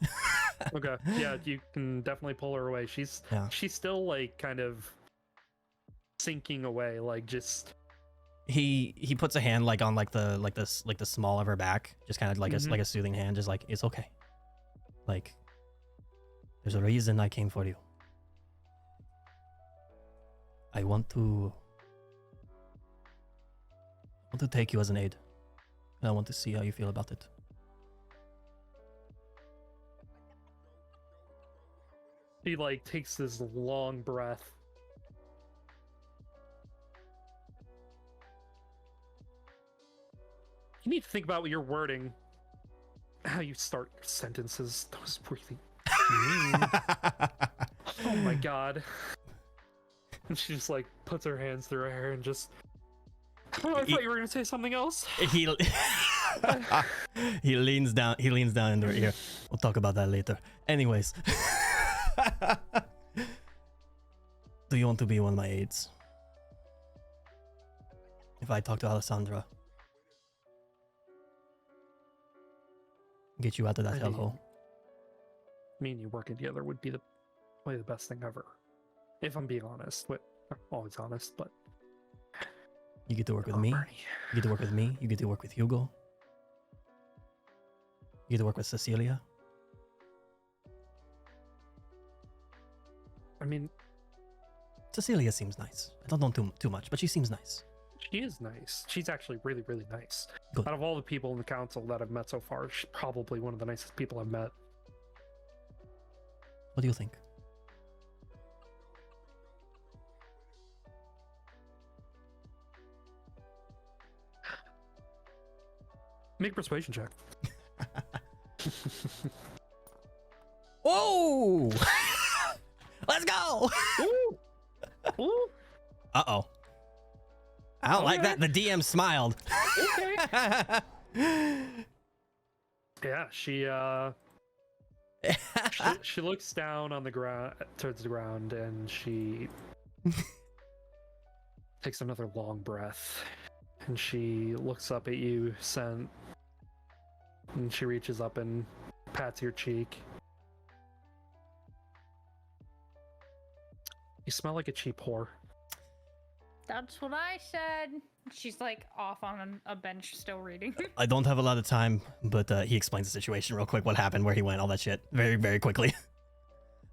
Okay, yeah, you can definitely pull her away. She's still like kind of sinking away, like just. He puts a hand like on like the small of her back, just kind of like a soothing hand, just like it's okay. Like there's a reason I came for you. I want to take you as an aide. And I want to see how you feel about it. He like takes this long breath. You need to think about your wording, how you start your sentences. That was really mean. Oh my god. And she just like puts her hands through her hair and just. Oh, I thought you were gonna say something else. He leans down in her ear. We'll talk about that later. Anyways. Do you want to be one of my aides? If I talk to Alessandra, get you out of that hellhole. Me and you working together would be probably the best thing ever. If I'm being honest. I'm always honest, but you get to work with me. Bernie. You get to work with me. You get to work with Hugo. You get to work with Cecilia. I mean, Cecilia seems nice. I don't know too much, but she seems nice. she is nice. She's actually really, really nice. Good. Out of all the people in the council that I've met so far, she's probably one of the nicest people I've met. What do you think? Make a persuasion check. Whoa! Let's go! Ooh. Ooh. Uh-oh. I don't like that. The DM smiled. Okay. Yeah, she looks down on the ground, towards the ground, and she takes another long breath, and she looks up at you, Sent, and she reaches up and pats your cheek. You smell like a cheap whore. That's what I said. She's like off on a bench still reading. I don't have a lot of time, but he explains the situation real quick, what happened, where he went, all that shit, very, very quickly.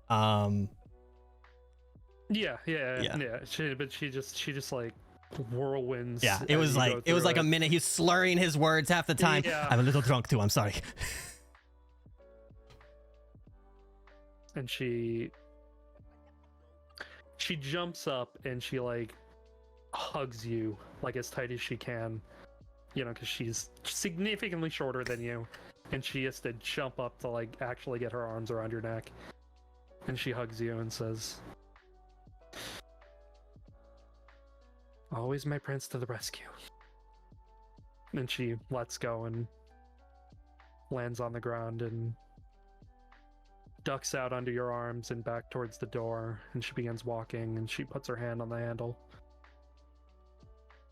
Yeah. She just like whirlwinds. Yeah, it was like a minute. He's slurring his words half the time. Yeah. I'm a little drunk too. I'm sorry. And she jumps up and she like hugs you like as tight as she can, you know, because she's significantly shorter than you, and she has to jump up to like actually get her arms around your neck, and she hugs you and says, "Always my prince to the rescue." And she lets go and lands on the ground and ducks out under your arms and back towards the door, and she begins walking, and she puts her hand on the handle.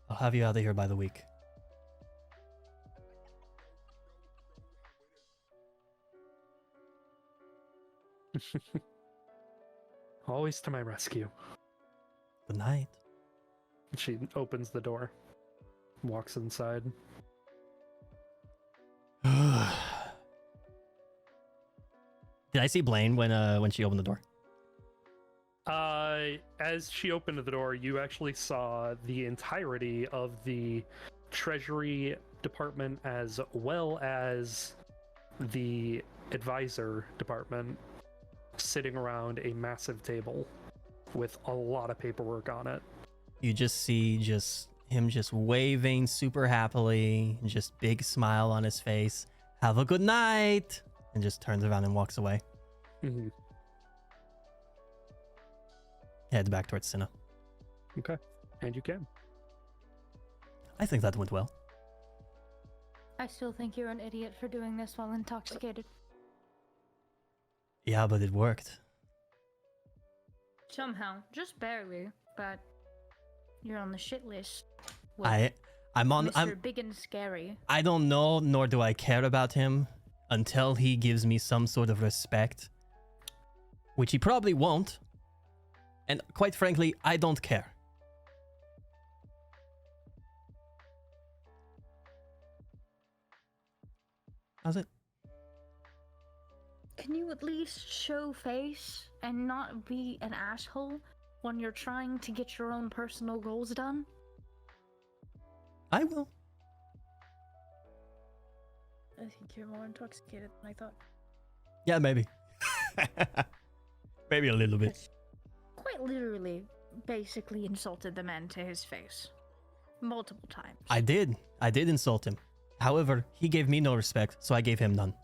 I'll have you out of here by the week. Always to my rescue. Good night. She opens the door, walks inside. Did I see Blaine when she opened the door? As she opened the door, you actually saw the entirety of the Treasury Department as well as the Advisor Department sitting around a massive table with a lot of paperwork on it. You just see him waving super happily, just big smile on his face. Have a good night, and just turns around and walks away. Mm-hmm. Heads back towards Cinna. Okay, and you can. I think that went well. I still think you're an idiot for doing this while intoxicated. Yeah, but it worked. Somehow, just barely, but you're on the shit list. with I'm on. Mr. Big and Scary. I don't know, nor do I care about him until he gives me some sort of respect, which he probably won't. And quite frankly, I don't care. How's it? Can you at least show face and not be an asshole when you're trying to get your own personal goals done? I will. I think you're more intoxicated than I thought. Yeah, maybe. Maybe a little bit. Quite literally, basically insulted the man to his face. Multiple times. I did insult him. However, he gave me no respect, so I gave him none.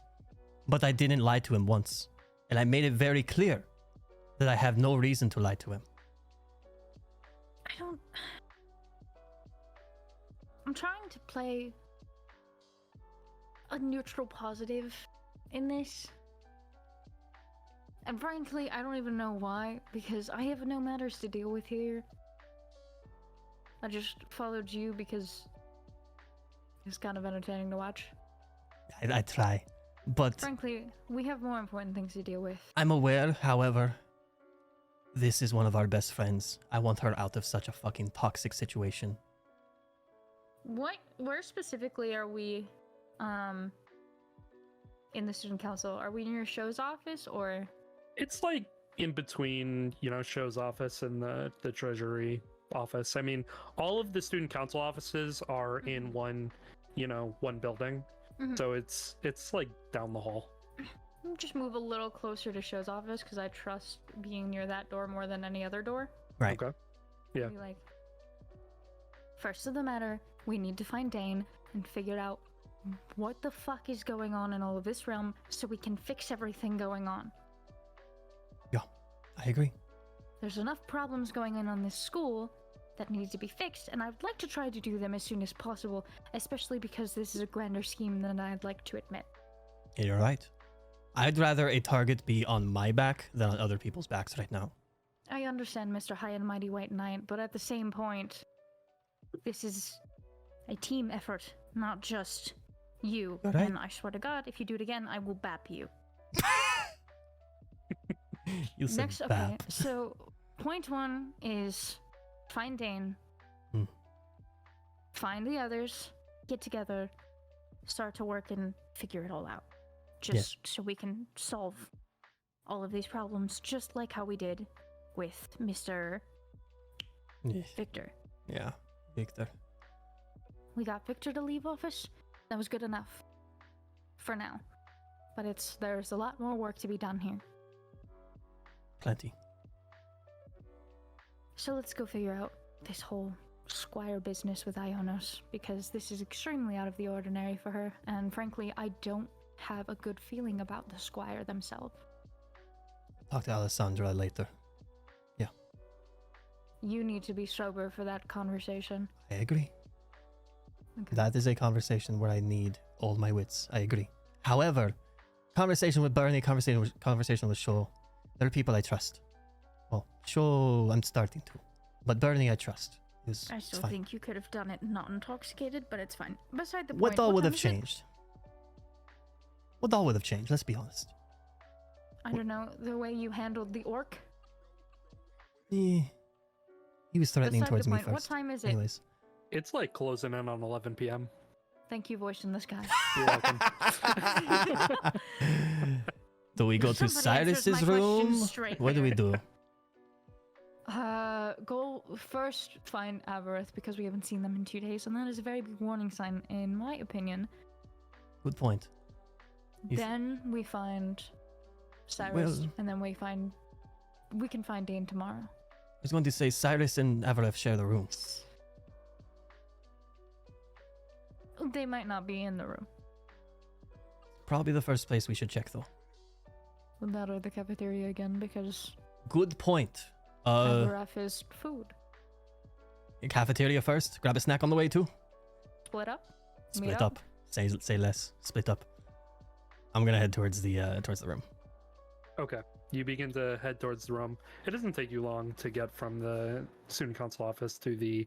But I didn't lie to him once. And I made it very clear that I have no reason to lie to him. I'm trying to play a neutral positive in this. And frankly, I don't even know why, because I have no matters to deal with here. I just followed you because it's kind of entertaining to watch. I try. But Frankly, we have more important things to deal with. I'm aware, however, this is one of our best friends. I want her out of such a fucking toxic situation. Where specifically are we, in the student council? Are we near Show's office, or? It's like in between, Show's office and the treasury office. I mean, all of the student council offices are in one building. Mhm. So it's like down the hall. Just move a little closer to Show's office, because I trust being near that door more than any other door. Right. Okay. Yeah. Be like, first of the matter, we need to find Dane and figure out what the fuck is going on in all of this realm so we can fix everything going on. Yeah, I agree. There's enough problems going on this school that need to be fixed, and I'd like to try to do them as soon as possible, especially because this is a grander scheme than I'd like to admit. You're right. I'd rather a target be on my back than on other people's backs right now. I understand, Mr. High and Mighty White Knight, but at the same point, this is a team effort, not just you. All right. And I swear to God, if you do it again, I will bap you. You said Next, okay, bap. so point one is find Dane, find the others, get together, start to work and figure it all out. Just so we can solve all of these problems, just like how we did with Mr. Yeah. Victor. Yeah, Victor. We got Victor to leave office. That was good enough. For now. But there's a lot more work to be done here. Plenty. So let's go figure out this whole Squire business with Ionos, because this is extremely out of the ordinary for her, and frankly, I don't have a good feeling about the Squire themselves. Talk to Alessandra later. Yeah, You need to be sober for that conversation. I agree. Okay. That is a conversation where I need all my wits. I agree. However, conversation with Bernie, conversation with Shaw, there are people I trust. Well, Shaw, I'm starting to. But Bernie, I trust. I still fine. think you could have done it not intoxicated, but it's fine. Beside the point, What all would time have is it? changed? What all would have changed? Let's be honest. I don't know, the way you handled the orc? He was threatening Beside towards the me point, first. what time is it? Anyways. It's like closing in on 11 p.m. Thank you, voice in the sky. You're welcome. Do we go to Somebody answers my Cyrus's question room? straight What do we there. do? Go first find Avarith, because we haven't seen them in 2 days, and that is a very big warning sign, in my opinion. Good point. You th- Then we find Cyrus, Well- and then we can find Dane tomorrow. I was going to say Cyrus and Avaref share the room. They might not be in the room. Probably the first place we should check, though. That or the cafeteria again, because Good point. Avarith is food. Cafeteria first. Grab a snack on the way too. Split up? Meet Split up. Say less. Split up. I'm gonna head towards the room. Okay. You begin to head towards the room. It doesn't take you long to get from the student council office to the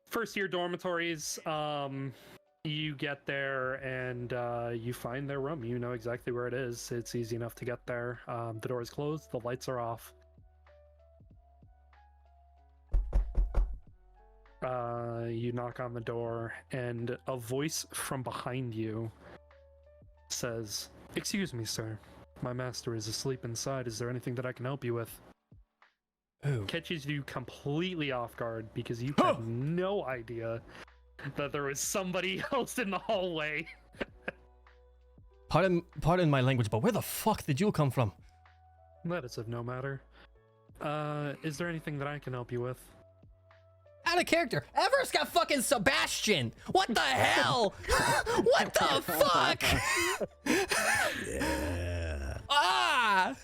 first year dormitories. You get there and you find their room. You know exactly where it is. It's easy enough to get there. The door is closed. The lights are off. You knock on the door, and a voice from behind you says, "Excuse me, sir. My master is asleep inside. Is there anything that I can help you with?" Oh. Catches you completely off guard because you had no idea that there was somebody else in the hallway. Pardon my language, but where the fuck did you come from? That is of no matter. Is there anything that I can help you with? Out of character. Everest got fucking Sebastian. What the hell? What the fuck? Yeah. Ah!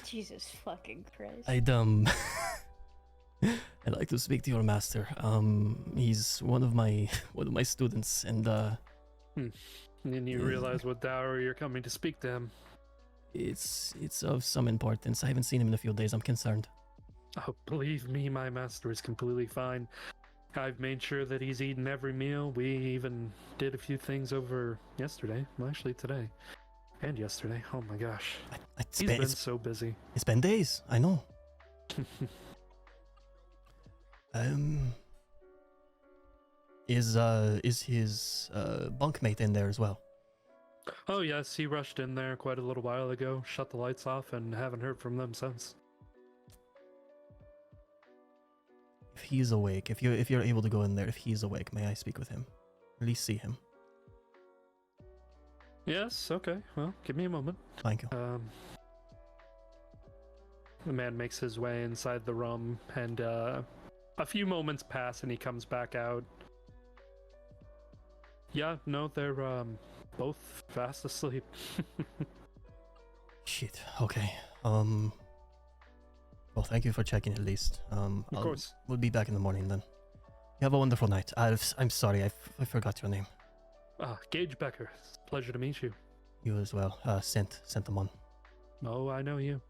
Jesus fucking Christ. I'd like to speak to your master. He's one of my students, and And you realize what hour you're coming to speak to him. it's of some importance. I haven't seen him in a few days. I'm concerned. Oh, believe me, my master is completely fine. I've made sure that he's eaten every meal. We even did a few things over yesterday. Well, actually today. And yesterday. Oh my gosh. He's been so busy. It's been days. I know. Is his bunkmate in there as well? Oh yes, he rushed in there quite a little while ago, shut the lights off, and haven't heard from them since. If he's awake, if you're able to go in there, if he's awake, may I speak with him? At least see him. Yes, okay. Well, give me a moment. Thank you. The man makes his way inside the room, and a few moments pass, and he comes back out. Yeah, no, they're both fast asleep. Shit. Okay. Well, thank you for checking at least. Of course. We'll be back in the morning then. You have a wonderful night. I'm sorry, I forgot your name. Gage Becker. It's a pleasure to meet you. You as well. Sent them on. Oh, I know you.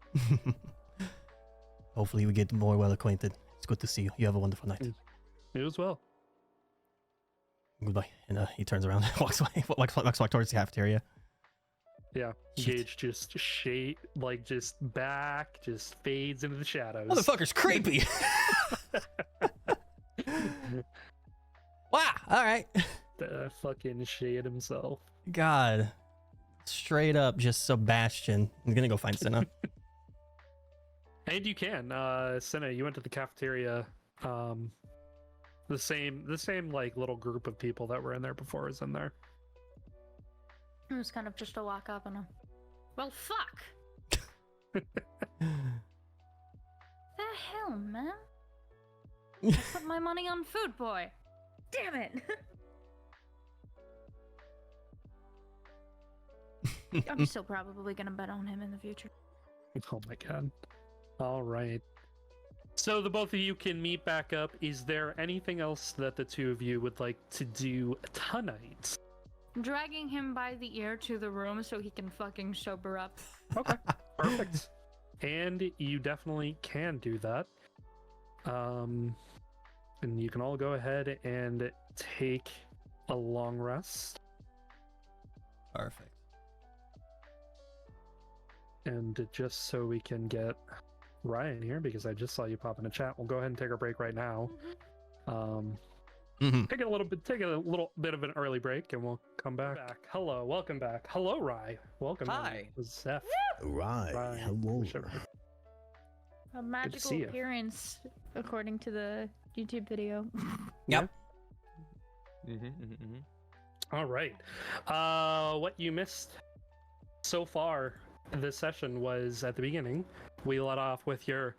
Hopefully we get more well acquainted. It's good to see you. You have a wonderful night. You as well. Goodbye. And he turns around, walks towards the cafeteria. Yeah, Shit. Gage just fades into the shadows. Motherfucker's creepy. Wow. All right. Fucking shade himself. God. Straight up, just Sebastian. I'm gonna go find Senna. And you can, Senna. You went to the cafeteria. The same like little group of people that were in there before is in there. It was kind of just a walk up and a, well, fuck. The hell, man? I put my money on Food Boy. Damn it. I'm still probably gonna bet on him in the future. Oh my god. All right. So the both of you can meet back up. Is there anything else that the two of you would like to do tonight? Dragging him by the ear to the room so he can fucking sober up. Okay, perfect. And you definitely can do that. And you can all go ahead and take a long rest. Perfect. And just so we can get Ryan here, because I just saw you pop in a chat, we'll go ahead and take our break right now. Take a little bit of an early break, and we'll come back. Hello, welcome back. Hello, Rye. Welcome. Hi. Zeph. Right. Rye, Hello. whichever. A magical see you. appearance, according to the YouTube video. Yep. All right. What you missed so far this session was at the beginning. We let off with your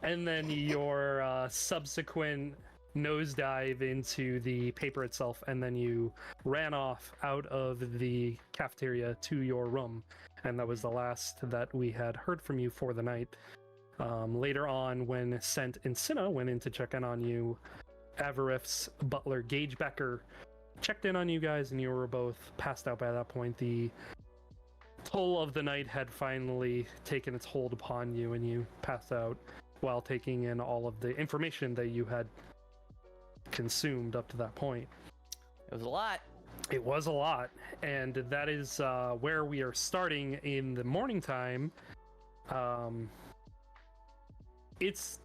and then your subsequent nosedive into the paper itself, and then you ran off out of the cafeteria to your room, and that was the last that we had heard from you for the night. Later on, when Sent and Cinna went in to check in on you, Avarif's butler Gage Becker checked in on you guys, and you were both passed out by that point. The toll of the night had finally taken its hold upon you, and you passed out while taking in all of the information that you had consumed up to that point. It was a lot. It was a lot, and that is where we are starting in the morning time. It's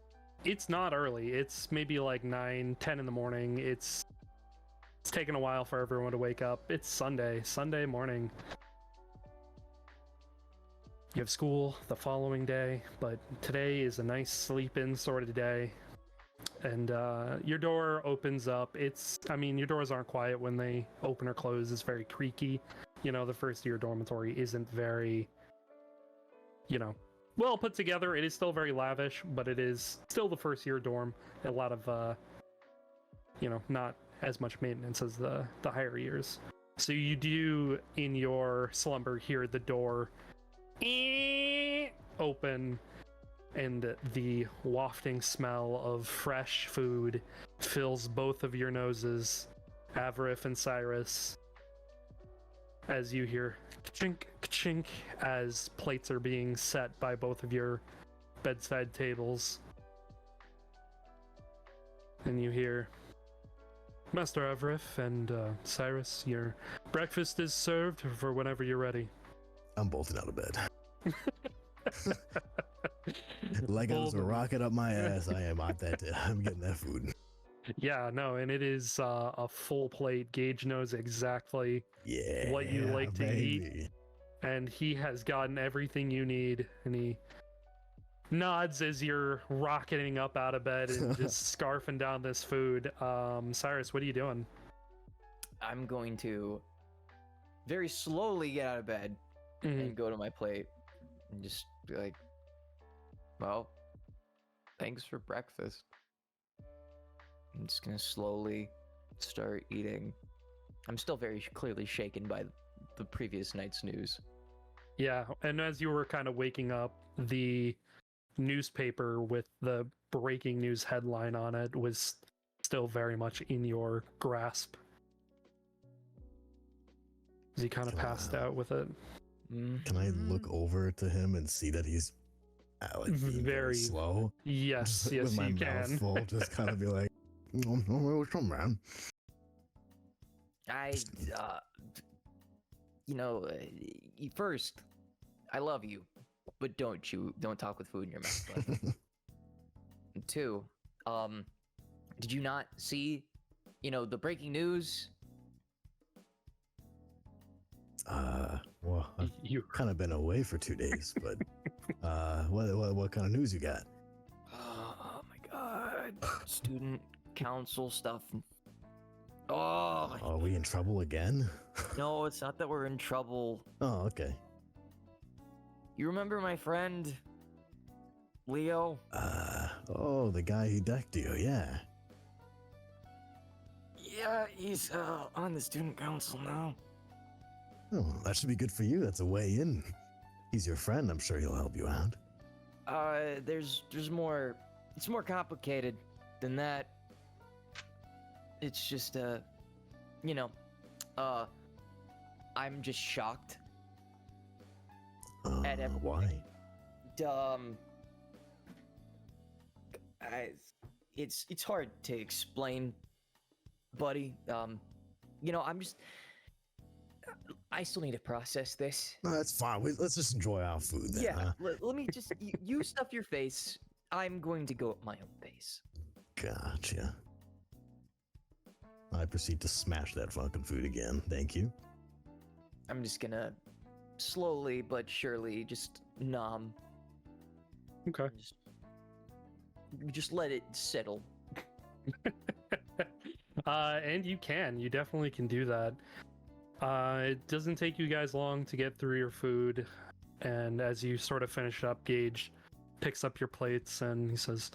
not early. It's maybe like 9-10 in the morning. It's taken a while for everyone to wake up. It's Sunday morning. You have school the following day, but today is a nice sleep-in sort of day. And your door opens up. Your doors aren't quiet when they open or close. It's very creaky. The first year dormitory isn't very, well put together. It is still very lavish, but it is still the first year dorm. A lot of, not as much maintenance as the higher years. So you do, in your slumber, hear the door open, and the wafting smell of fresh food fills both of your noses, Avarif and Cyrus, as you hear chink chink as plates are being set by both of your bedside tables. And you hear, Master Avarif and Cyrus, your breakfast is served for whenever you're ready. I'm bolting out of bed. Like I was a rocket up my ass. I am out that. I'm getting that food. Yeah, no, and it is a full plate. Gage knows exactly what you like to eat, and he has gotten everything you need. And he nods as you're rocketing up out of bed and just scarfing down this food. Cyrus, what are you doing? I'm going to very slowly get out of bed and go to my plate and just be like, well, thanks for breakfast. I'm just gonna slowly start eating. I'm still very clearly shaken by the previous night's news. Yeah, and as you were kind of waking up, the newspaper with the breaking news headline on it was still very much in your grasp. As he kind of passed out with it. Can I look over to him and see that he's being very slow? Yes, yes, with my you mouth can. full, just kind of be like, what's wrong, man? First, I love you, but don't talk with food in your mouth. Bud. And two, did you not see, the breaking news? Well, I've kind of been away for 2 days, but what kind of news you got? Oh my god, student council stuff. Oh, Are we in trouble again? no, it's not that we're in trouble. Oh, okay. You remember my friend, Leo? The guy who decked you, yeah. Yeah, he's on the student council now. Oh, that should be good for you. That's a way in. He's your friend. I'm sure he'll help you out. There's more. It's more complicated than that. It's just, I'm just shocked at everything. Why? It's hard to explain, buddy. I still need to process this. No, that's fine. Let's just enjoy our food then. Yeah, Huh? let me just, you stuff your face. I'm going to go at my own pace. Gotcha. I proceed to smash that fucking food again. Thank you. I'm just gonna slowly but surely just nom. Okay. Just let it settle. And you definitely can do that. It doesn't take you guys long to get through your food, and as you sort of finish up, Gage picks up your plates and he says,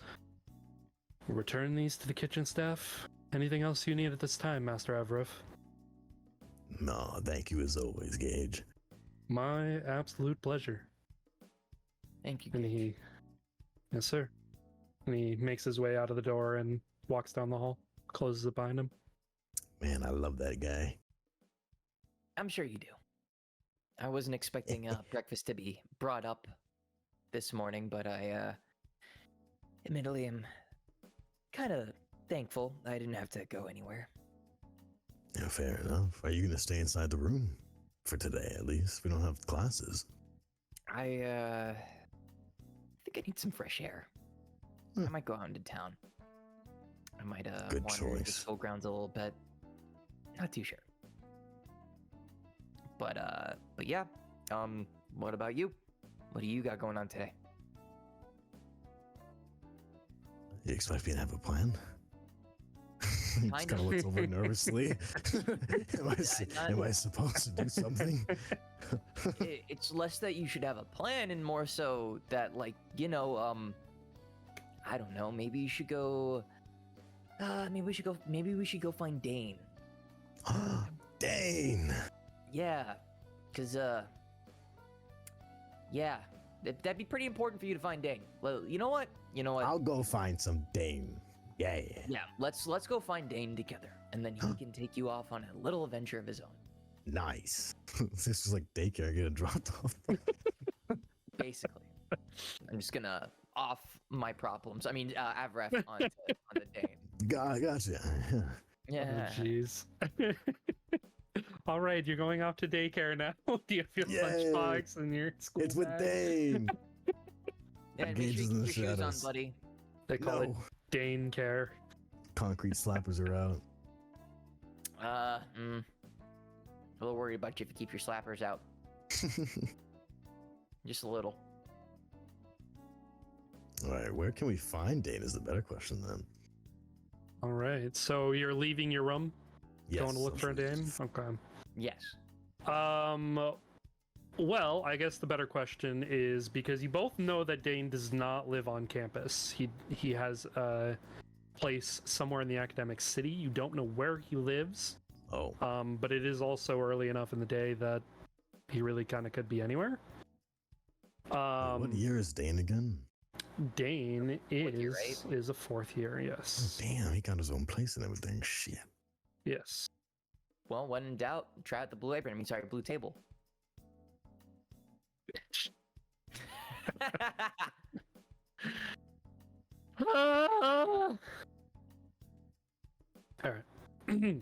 return these to the kitchen staff. Anything else you need at this time, Master Avarif? No, thank you as always, Gage. My absolute pleasure. Thank you. And yes, sir. And he makes his way out of the door and walks down the hall, closes it behind him. Man, I love that guy. I'm sure you do. I wasn't expecting breakfast to be brought up this morning, but I admittedly am kind of thankful I didn't have to go anywhere. Yeah, fair enough. Are you gonna stay inside the room for today at least? We don't have classes. I think I need some fresh air. I might go out into town. I might Good wander the choice. school grounds a little bit. Not too sure. But yeah. What about you? What do you got going on today? You expect me to have a plan? He just kind of looks over nervously. Am I supposed to do something? It's less that you should have a plan and more so that, like, I don't know, maybe you should go maybe we should go find Dane. Dane. Yeah, because that'd be pretty important for you to find Dane. Well, you know what? I'll go find some Dane. Yeah. Yeah, let's go find Dane together, and then he can take you off on a little adventure of his own. Nice. This is like daycare getting dropped off. Basically, I'm just gonna off my problems. I mean, Avref onto the Dane. Gotcha. Yeah. Oh, jeez. All right, you're going off to daycare now. Do you have your Yay. lunchbox and your school It's with bag? Dane. Yeah, make sure you Gauges in keep the your shoes on, shadows. buddy. They call it No. Dane care. Concrete slappers are out. A little worried about you if you keep your slappers out. Just a little. All right, where can we find Dane is the better question then. All right, so you're leaving your room, Yes, going to look for a Dane? essentially. Okay. Yes. Well, I guess the better question is because you both know that Dane does not live on campus. He has a place somewhere in the academic city. You don't know where he lives. Oh, But it is also early enough in the day that he really kind of could be anywhere. what year is Dane again? Dane Fourth year, is a fourth year, Oh, yes. damn, he got his own place and everything. Shit. Yes. Well, when in doubt, try out the blue apron. Blue table. All right.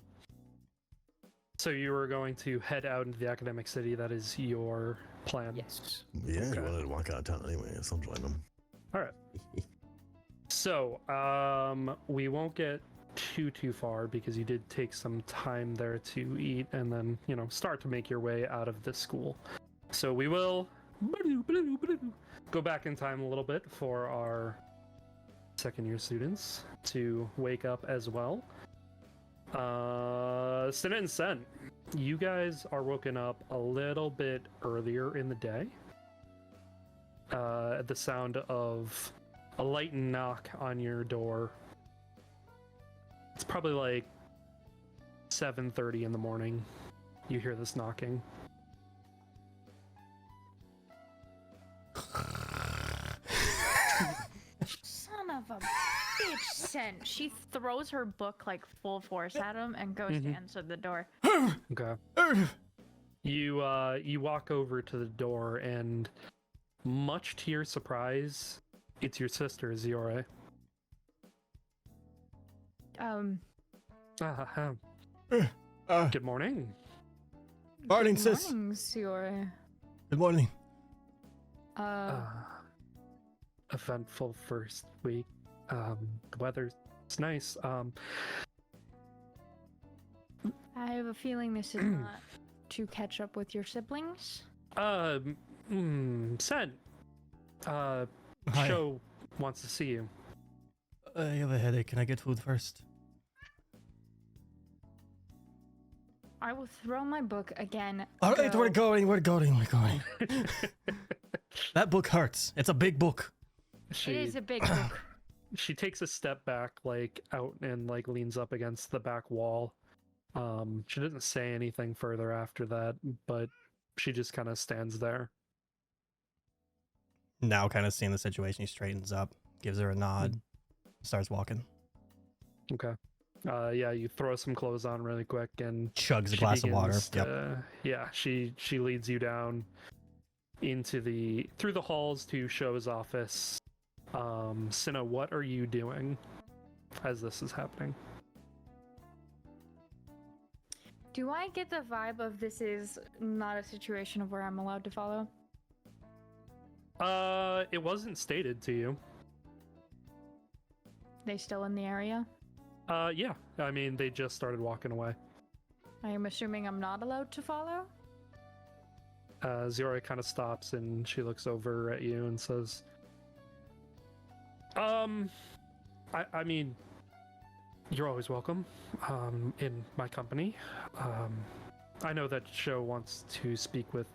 So you were going to head out into the academic city. That is your plan. Yes. Yeah, he Okay. wanted to walk out of town anyway, so I'm joining him. All right. So we won't get too far because you did take some time there to eat and then start to make your way out of the school. So we will go back in time a little bit for our second year students to wake up as well. Sinet and Sen, you guys are woken up a little bit earlier in the day at the sound of a light knock on your door. It's probably like 7:30 in the morning. You hear this knocking. Son of a bitch, Sen. She throws her book like full force at him and goes to answer the door. Okay. You walk over to the door and, much to your surprise, it's your sister, Ziore. Good morning. Morning, Good sis. morning, Siore. Good morning. Eventful first week. The weather's nice. I have a feeling this is not to catch up with your siblings. Sen. Hi. Show wants to see you. I have a headache. Can I get food first? I will throw my book again. All right, go- we're going. That book hurts. It's a big book. She, It is a big book. she takes a step back, like out and like leans up against the back wall. She doesn't say anything further after that, but she just kind of stands there. Now, kind of seeing the situation, he straightens up, gives her a nod, starts walking. Okay. Yeah, you throw some clothes on really quick and Chugs a she glass of water. begins Yep. Yeah, she leads you down through the halls to Show's office. Cinna, what are you doing as this is happening? Do I get the vibe of this is not a situation of where I'm allowed to follow? It wasn't stated to you. They still in the area? Yeah. I mean, they just started walking away. I am assuming I'm not allowed to follow? Zora kind of stops and she looks over at you and says, I mean, you're always welcome, in my company. I know that Show wants to speak with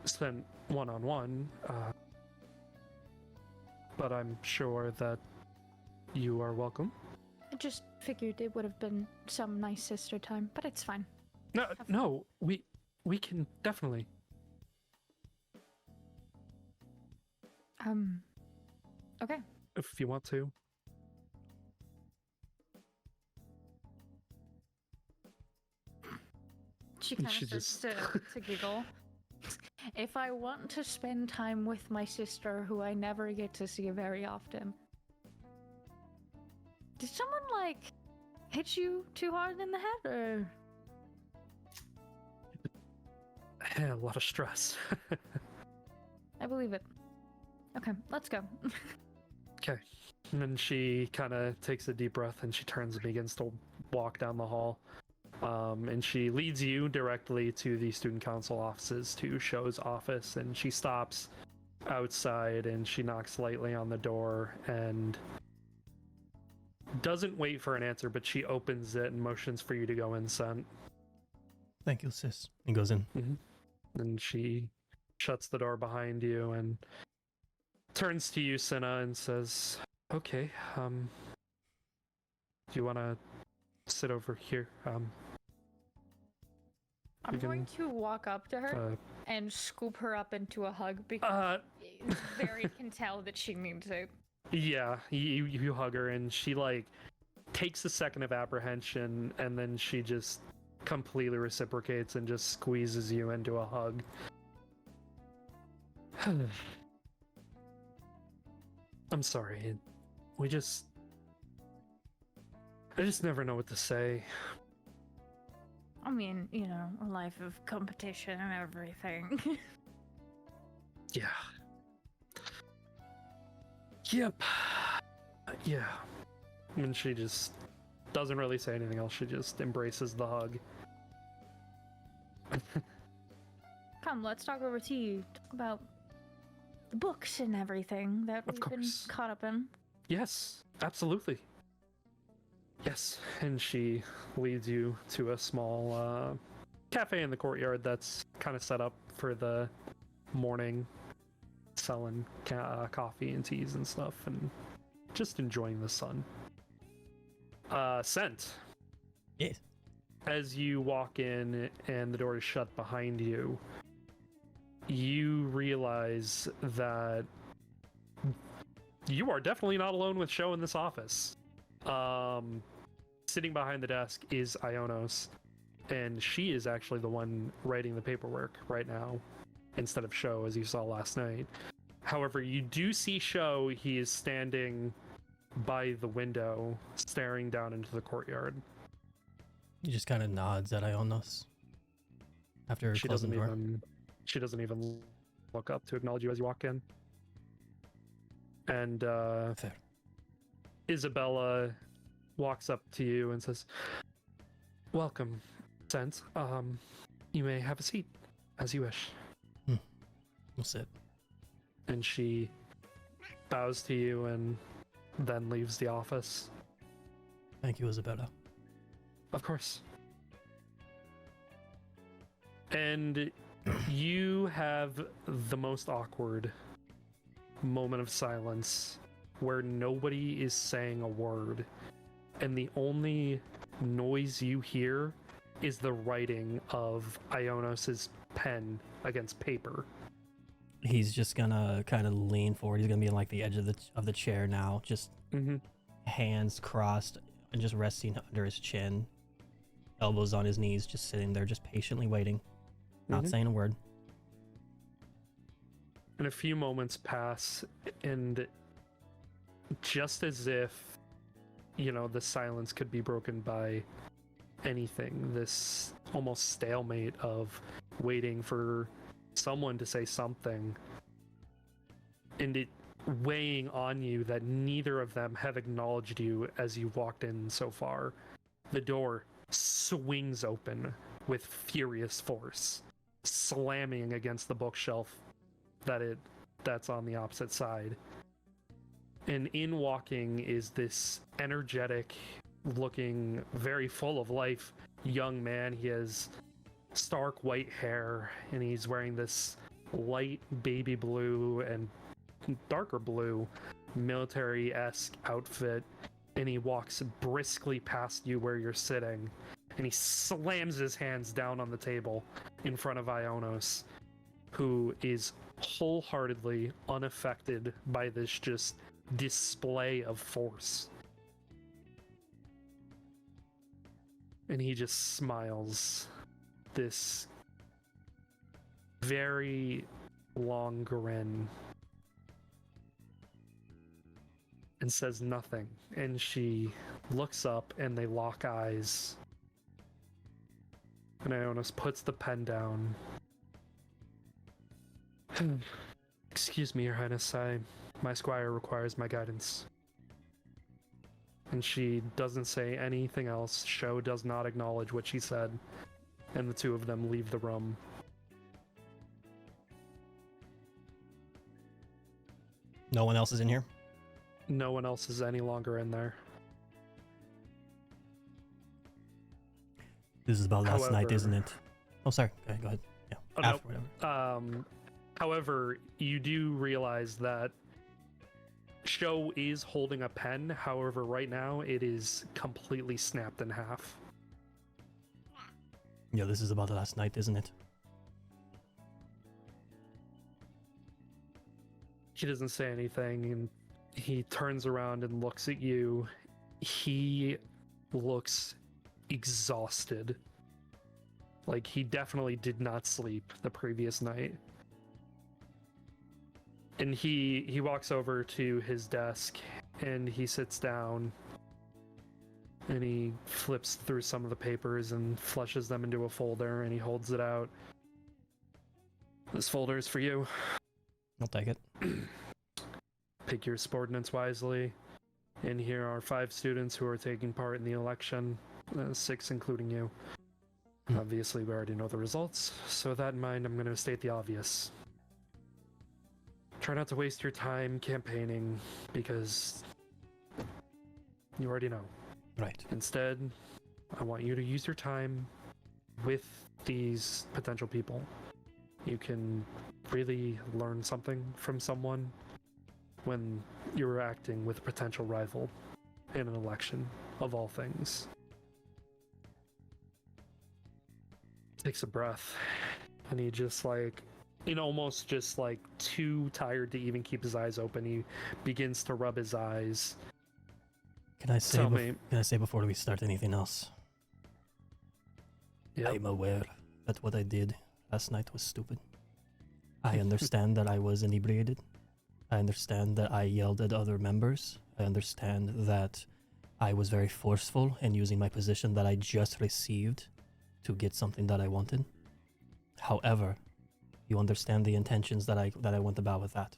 Sven one-on-one, but I'm sure that you are welcome. I just figured it would have been some nice sister time, but it's fine. No, we can definitely. Okay. If you want to. She kind of She starts just- to giggle. If I want to spend time with my sister, who I never get to see very often, did someone, like, hit you too hard in the head, or...? Yeah, a lot of stress. I believe it. Okay, let's go. Okay. And then she kind of takes a deep breath and she turns and begins to walk down the hall. And she leads you directly to the student council offices, to Show's office, and she stops outside and she knocks lightly on the door and doesn't wait for an answer, but she opens it and motions for you to go in, Sen. Thank you, sis. He goes in. And she shuts the door behind you and turns to you, Cinna, and says, okay, do you want to sit over here? I'm going to walk up to her and scoop her up into a hug because Barry can tell that she needs it. Yeah, you hug her and she, like, takes a second of apprehension and then she just completely reciprocates and just squeezes you into a hug. I'm sorry. I just never know what to say. I mean, you know, a life of competition and everything. Yeah. Yep. Yeah. And she just doesn't really say anything else. She just embraces the hug. Come, let's talk over tea. Talk about the books and everything that Of we've been course. caught up in. Yes, absolutely. Yes, and she leads you to a small cafe in the courtyard that's kind of set up for the morning, selling coffee and teas and stuff, and just enjoying the sun. Scent. Yes. As you walk in and the door is shut behind you, you realize that you are definitely not alone with Show in this office. Sitting behind the desk is Ionos, and she is actually the one writing the paperwork right now, instead of Show, as you saw last night. However, you do see Show. He is standing by the window, staring down into the courtyard. He just kind of nods at Ionos after closing the door. She doesn't even look up to acknowledge you as you walk in. And Fair. Isabella walks up to you and says, "Welcome, Sense. You may have a seat, as you wish." We'll sit. And she bows to you and then leaves the office. Thank you, Isabella. Of course. And you have the most awkward moment of silence where nobody is saying a word, and the only noise you hear is the writing of Ionos's pen against paper. He's just gonna kind of lean forward. He's gonna be on like the edge of the chair now, just hands crossed and just resting under his chin, elbows on his knees, just sitting there, just patiently waiting, not saying a word. And a few moments pass, and just as if, you know, the silence could be broken by anything, this almost stalemate of waiting for someone to say something, and it weighing on you that neither of them have acknowledged you as you walked in so far. The door swings open with furious force, slamming against the bookshelf that's on the opposite side. And in walking is this energetic looking, very full of life young man. He has stark white hair, and he's wearing this light baby blue and darker blue military-esque outfit, and he walks briskly past you where you're sitting, and he slams his hands down on the table in front of Ionos, who is wholeheartedly unaffected by this just display of force. And he just smiles this very long grin and says nothing. And she looks up and they lock eyes. And Ionis puts the pen down. Excuse me, Your Highness, my squire requires my guidance. And she doesn't say anything else. Sho does not acknowledge what she said. And the two of them leave the room. No one else is in here? No one else is any longer in there. This is about last night, isn't it? Oh, sorry. Okay, go ahead. Yeah. Oh, after, no. whatever. However, you do realize that Sho is holding a pen. However, right now it is completely snapped in half. Yeah, this is about last night, isn't it? He doesn't say anything, and he turns around and looks at you. He looks exhausted. Like, he definitely did not sleep the previous night. And he walks over to his desk, and he sits down, and he flips through some of the papers and flushes them into a folder, and he holds it out. This folder is for you. I'll take it. Pick your subordinates wisely. And here are 5 students who are taking part in the election, 6 including you. Obviously, we already know the results, so with that in mind, I'm going to state the obvious. Try not to waste your time campaigning, because you already know. Right. Instead, I want you to use your time with these potential people. You can really learn something from someone when you're acting with a potential rival in an election, of all things. Takes a breath, and he just almost just too tired to even keep his eyes open, he begins to rub his eyes. Can I say before we start anything else? Yep. I'm aware that what I did last night was stupid. I understand that I was inebriated. I understand that I yelled at other members. I understand that I was very forceful in using my position that I just received to get something that I wanted. However, you understand the intentions that I went about with that.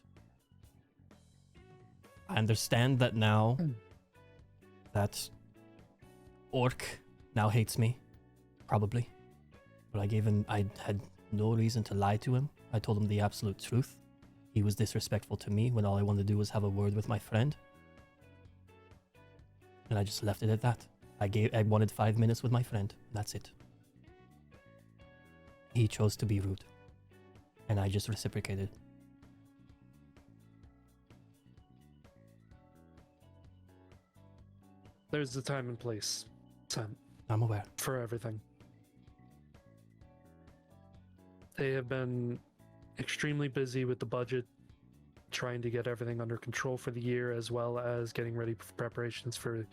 I understand that now that Orc now hates me, probably. But I had no reason to lie to him. I told him the absolute truth. He was disrespectful to me when all I wanted to do was have a word with my friend. And I just left it at that. I wanted 5 minutes with my friend. That's it. He chose to be rude. And I just reciprocated. There's a time and place, Sam, I'm aware. for everything. They have been extremely busy with the budget, trying to get everything under control for the year, as well as getting ready for preparations for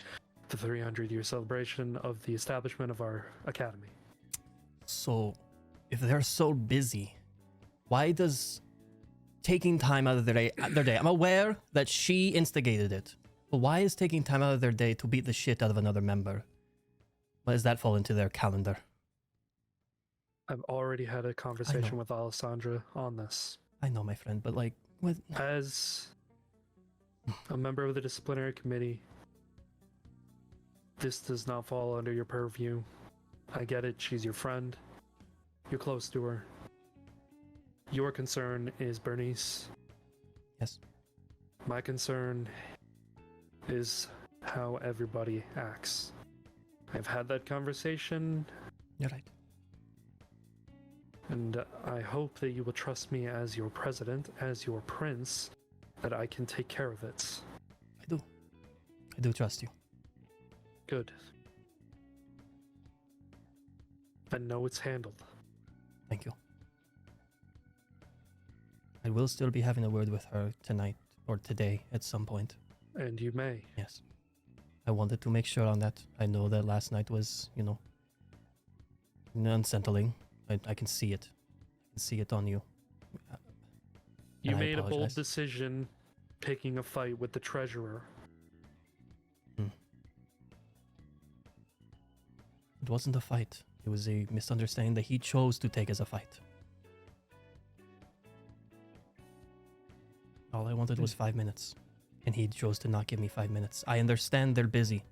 the 300-year celebration of the establishment of our academy. So, if they're so busy, why does taking time out of their day, I'm aware that she instigated it, but why is taking time out of their day to beat the shit out of another member? Why does that fall into their calendar? I've already had a conversation with Alessandra on this. I know, my friend, but like, what? As a member of the disciplinary committee, this does not fall under your purview. I get it, she's your friend. You're close to her. Your concern is Bernice. Yes. My concern is how everybody acts. I've had that conversation. You're right. And I hope that you will trust me as your president, as your prince, that I can take care of it. I do. I do trust you. Good. I know it's handled. Thank you. I will still be having a word with her tonight or today at some point. And you may. Yes. I wanted to make sure on that. I know that last night was, unsettling. I can see it. I can see it on you. You I made a bold apologize. decision picking a fight with the treasurer. It wasn't a fight. It was a misunderstanding that he chose to take as a fight. All I wanted was 5 minutes, and he chose to not give me 5 minutes. I understand they're busy.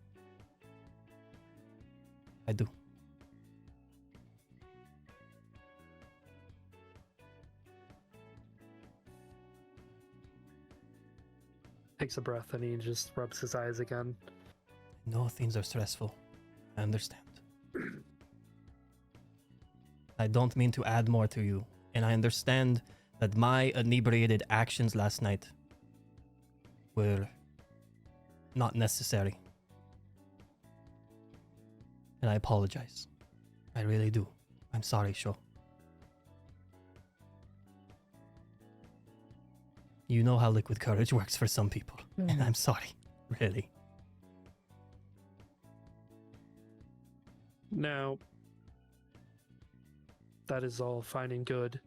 I do. Takes a breath and he just rubs his eyes again. No, things are stressful. I understand. I don't mean to add more to you, and I understand that my inebriated actions last night were not necessary. And I apologize. I really do. I'm sorry, Sho. You know how liquid courage works for some people, and I'm sorry, really. Now, that is all fine and good.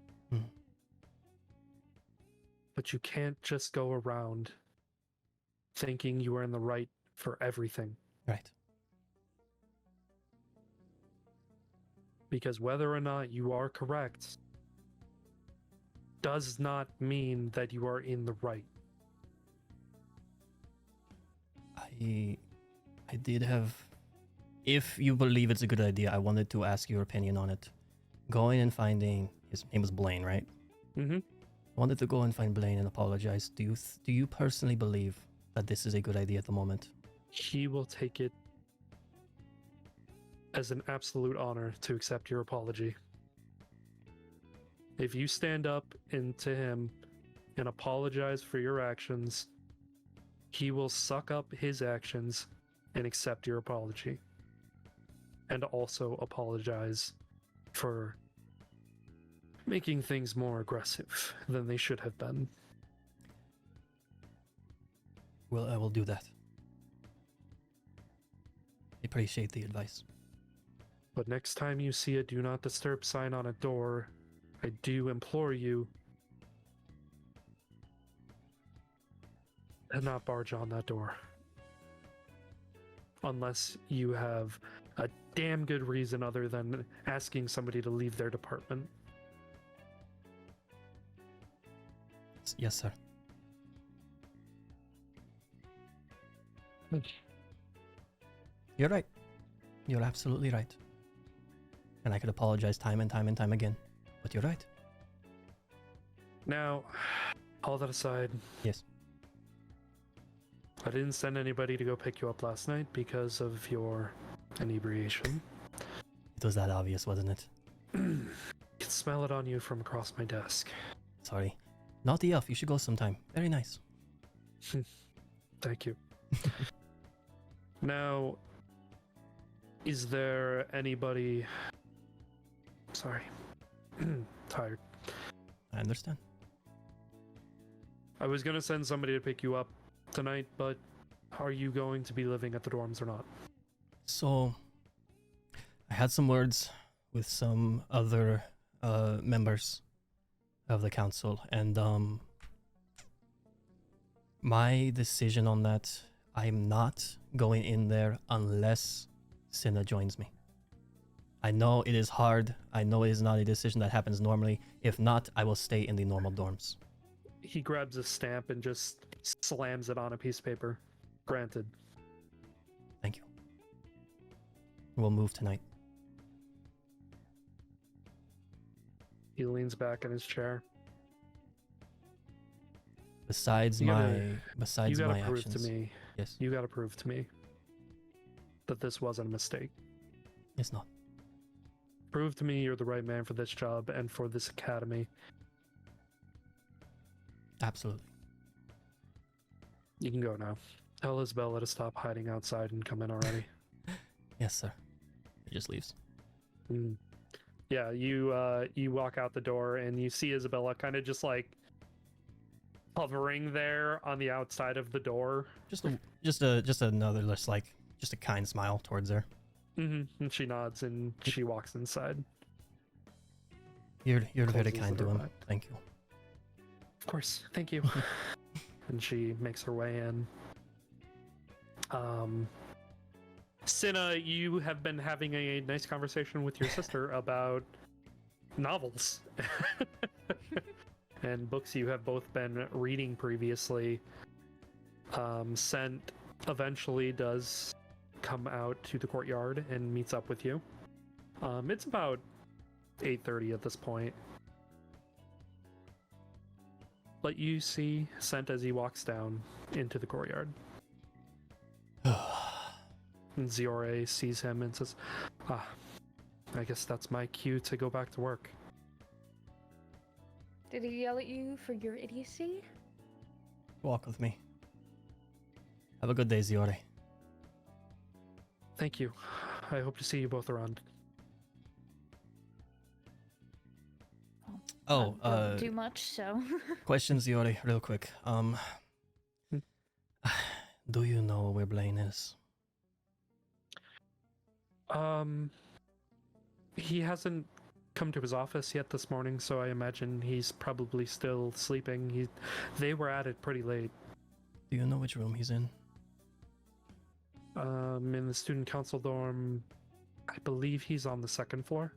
But you can't just go around thinking you are in the right for everything. Right. Because whether or not you are correct does not mean that you are in the right. I did have... If you believe it's a good idea, I wanted to ask your opinion on it. Going and finding... His name was Blaine, right? Mm-hmm. I wanted to go and find Blaine and apologize. Do you personally believe that this is a good idea at the moment? He will take it as an absolute honor to accept your apology. If you stand up to him and apologize for your actions, he will suck up his actions and accept your apology. And also apologize for making things more aggressive than they should have been. Well, I will do that. I appreciate the advice. But next time you see a do not disturb sign on a door, I do implore you to not barge on that door. Unless you have a damn good reason other than asking somebody to leave their department. Yes, sir. You're right. You're absolutely right. And I could apologize time and time and time again. But you're right. Now, all that aside. Yes. I didn't send anybody to go pick you up last night because of your inebriation. It was that obvious, wasn't it? I can smell it on you from across my desk. Sorry. Naughty elf, you should go sometime. Very nice. Thank you. Now, is there anybody... Sorry. Tired. I understand. I was gonna send somebody to pick you up tonight, but Are you going to be living at the dorms or not? So, I had some words with some other members of the council, and my decision on that, I'm not going in there unless Cinna joins me. I know it is hard. I know it is not a decision that happens normally. If not, I will stay in the normal dorms. He grabs a stamp and just slams it on a piece of paper. Granted. Thank you. We'll move tonight. He leans back in his chair. Besides You gotta- my besides You gotta my prove actions. to me. Yes. You gotta prove to me that this wasn't a mistake. It's not. Prove to me you're the right man for this job and for this academy. Absolutely. You can go now. Tell Isabella to stop hiding outside and come in already. Yes, sir. He just leaves. Mm. Yeah, you walk out the door and you see Isabella kind of just like hovering there on the outside of the door. Just another just a kind smile towards her. And she nods and she walks inside. You're very Closes kind the to door him. behind. Thank you. Of course, thank you. And she makes her way in. Cinna, you have been having a nice conversation with your sister about novels and books you have both been reading previously. Scent eventually does come out to the courtyard and meets up with you. It's about 8:30 at this point. But you see Scent as he walks down into the courtyard. And Ziore sees him and says, I guess that's my cue to go back to work. Did he yell at you for your idiocy? Walk with me. Have a good day, Ziore. Thank you. I hope to see you both around. Oh, Don't do much, so. question, Ziore, real quick. Do you know where Blaine is? He hasn't come to his office yet this morning, so I imagine he's probably still sleeping. They were at it pretty late. Do you know which room he's in? In the student council dorm, I believe he's on the second floor.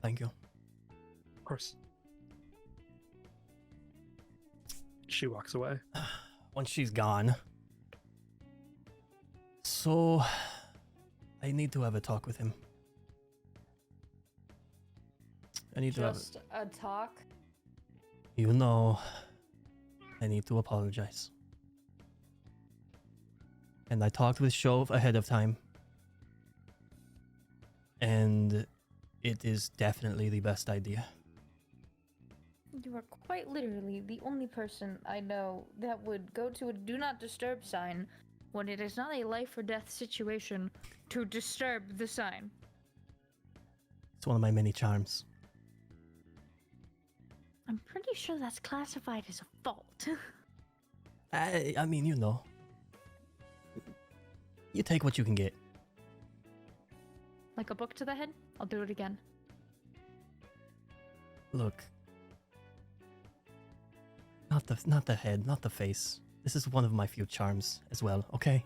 Thank you. Of course. She walks away. Once she's gone. So, I need to have a talk with him. I need to have. Just a talk? You know, I need to apologize. And I talked with Shove ahead of time. And it is definitely the best idea. You are quite literally the only person I know that would go to a do not disturb sign when it is not a life or death situation to disturb the sign. It's one of my many charms. I'm pretty sure that's classified as a fault. I mean, you know. You take what you can get. Like a book to the head? I'll do it again. Look. Not the head, not the face. This is one of my few charms as well, okay?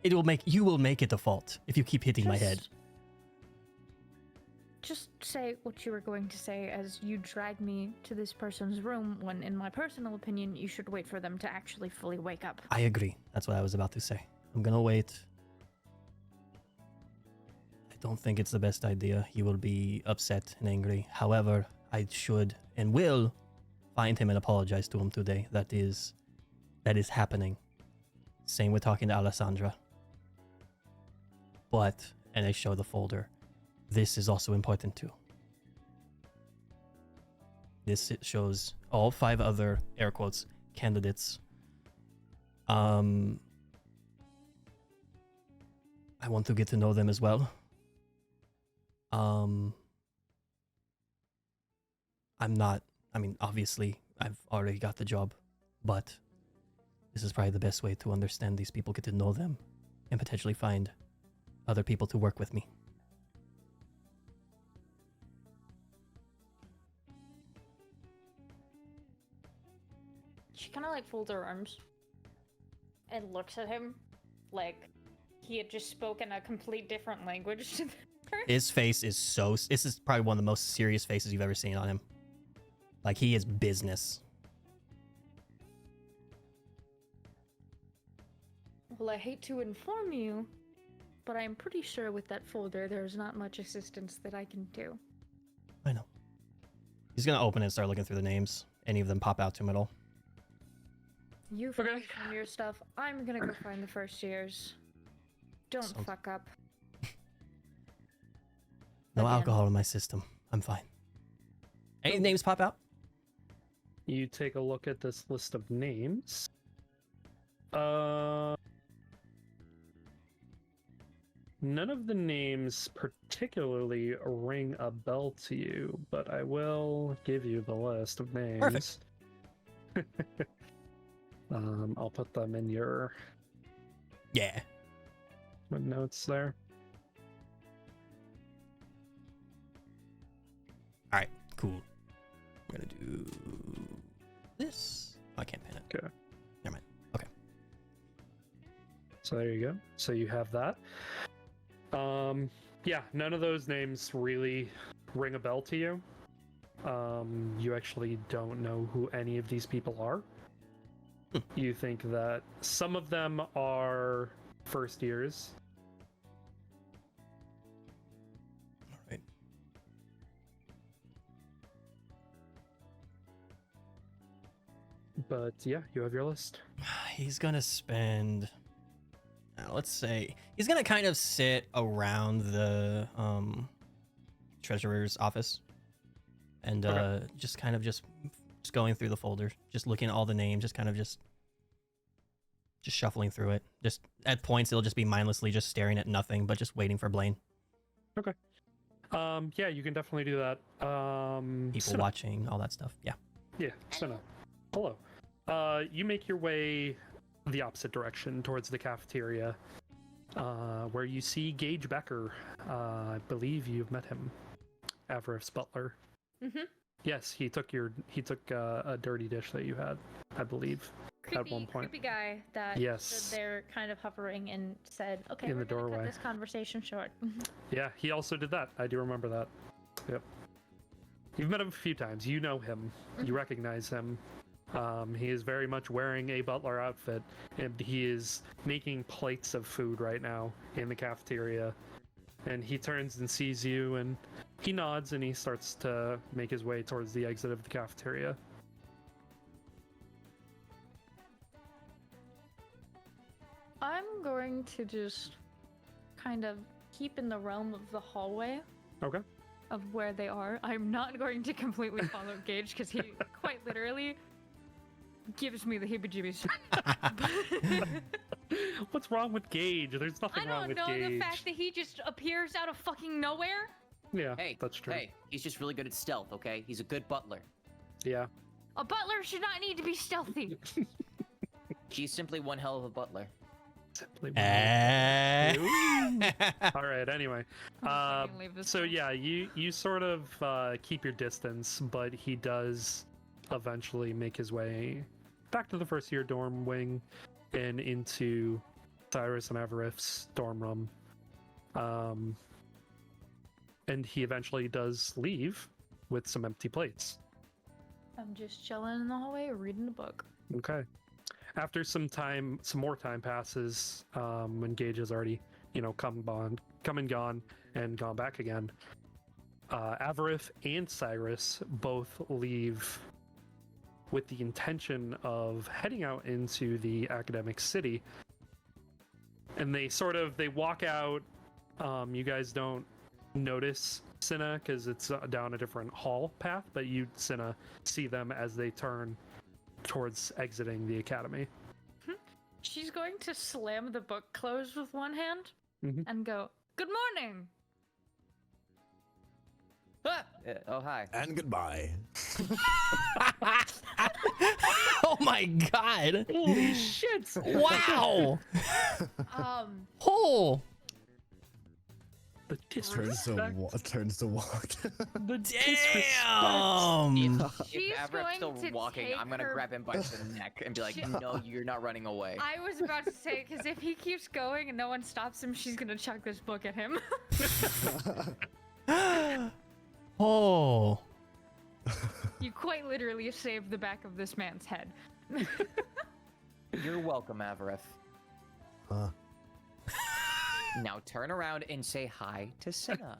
You will make it a fault if you keep hitting my head. Just say what you were going to say as you drag me to this person's room when, in my personal opinion, you should wait for them to actually fully wake up. I agree. That's what I was about to say. I'm gonna wait. I don't think it's the best idea. He will be upset and angry. However, I should and will find him and apologize to him today. That is happening. Same with talking to Alessandra. But, and I show the folder, this is also important too. This shows all 5 other, air quotes, candidates. I want to get to know them as well. Obviously, I've already got the job, but This is probably the best way to understand these people, get to know them, and potentially find other people to work with me. She kind of like folds her arms and looks at him like he had just spoken a complete different language to her. His face is so... This is probably one of the most serious faces you've ever seen on him. Like, he is business. Well, I hate to inform you, but I'm pretty sure with that folder there's not much assistance that I can do. I know. He's gonna open it and start looking through the names. Any of them pop out to him at all? You focus on your stuff. I'm gonna go find the first years. Don't fuck up. No Again. alcohol in my system. I'm fine. Any names pop out? You take a look at this list of names. None of the names particularly ring a bell to you, but I will give you the list of names. Perfect. I'll put them in your Yeah. notes there. Alright, cool. I'm gonna do this. Oh, I can't pin it. Okay. Never mind. Okay. So there you go. So you have that. Yeah, none of those names really ring a bell to you. You actually don't know who any of these people are. You think that some of them are first years. Alright. But yeah, you have your list. He's gonna spend... let's say... He's gonna kind of sit around the treasurer's office. And Okay. just kind of just going through the folder. Just looking at all the names. Just kind of just shuffling through it. Just at points, it'll just be mindlessly just staring at nothing, but just waiting for Blaine. Yeah, you can definitely do that. People Sina. watching, all that stuff. Yeah. Yeah, Sina. Hello. You make your way the opposite direction towards the cafeteria, where you see Gage Becker. I believe you've met him, Avarice Butler. Mm-hmm. Yes, he took a dirty dish that you had, I believe, at one point. Creepy guy that Yes. stood there kind of hovering and said, okay, In we're the gonna cut doorway. this conversation short. Yeah, he also did that. I do remember that. Yep. You've met him a few times. You know him. You recognize him. He is very much wearing a butler outfit, and he is making plates of food right now in the cafeteria. And he turns and sees you, and he nods, and he starts to make his way towards the exit of the cafeteria. I'm going to just kind of keep in the realm of the hallway Okay. of where they are. I'm not going to completely follow Gage because he quite literally gives me the heebie-jeebies. What's wrong with Gage? There's nothing I wrong don't with know Gage. the fact that he just appears out of fucking nowhere. Yeah, Hey, that's true. hey, he's just really good at stealth, okay? He's a good butler. Yeah. A butler should not need to be stealthy. She's simply one hell of a butler. Simply Eh. All right. Anyway, I'm just gonna leave this so one. yeah, you sort of keep your distance, but he does eventually make his way back to the first year dorm wing and into Cyrus and Everif's dorm room. And he eventually does leave with some empty plates. I'm just chilling in the hallway reading a book. Okay. After some more time passes, when Gage has already, come and gone and gone back again, Avarith and Cyrus both leave with the intention of heading out into the academic city. And they walk out. You guys don't notice Cinna because it's down a different hall path, but you, Cinna, see them as they turn towards exiting the academy. She's going to slam the book closed with one hand Mhm. and go, "Good morning." Oh, hi. And goodbye. Oh my my god! Holy shit! Wow! Oh! The turns to disrespect. turns to walk. The disrespect. Damn! She's If Avrop's going still to walking, take I'm gonna her- grab him by the neck and be like, She- "No, you're not running away." I was about to say, because if he keeps going and no one stops him, she's gonna chuck this book at him. Oh. You quite literally saved the back of this man's head. You're welcome, Avaref. Huh. Now turn around and say hi to Senna.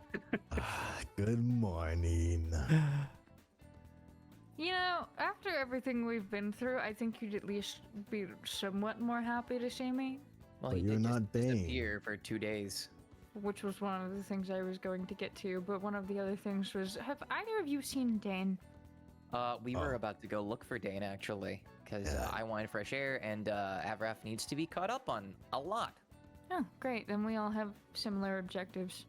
Good morning. You know, after everything we've been through, I think you'd at least be somewhat more happy to see me. Well, But he you're did not just Dane. disappear for 2 days. Which was one of the things I was going to get to, but one of the other things was, have either of you seen Dane? We were Oh. about to go look for Dane, actually, because Yeah. I wanted fresh air, and Avaref needs to be caught up on a lot. Oh, great. Then we all have similar objectives.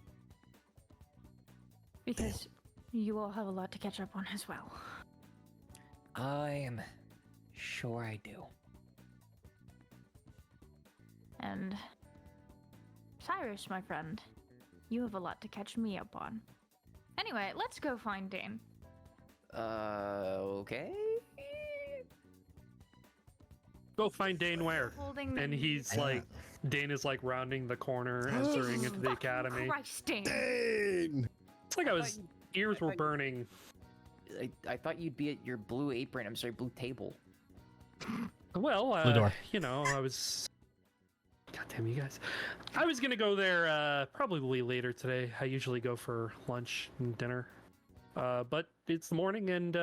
Because you all have a lot to catch up on as well. I'm sure I do. And Cyrus, my friend, you have a lot to catch me up on. Anyway, let's go find Dane. Okay. Go find Dane where? Holding And the- he's Yeah. like, Dane is like rounding the corner, entering into the Fucking academy. Christ, Dane. Dane! It's like his ears I were thought you- burning. I thought you'd be at your blue apron. I'm sorry, blue table. Well, Blue door. you know, I was. God damn you guys! I was gonna go there probably later today. I usually go for lunch and dinner, but it's the morning, and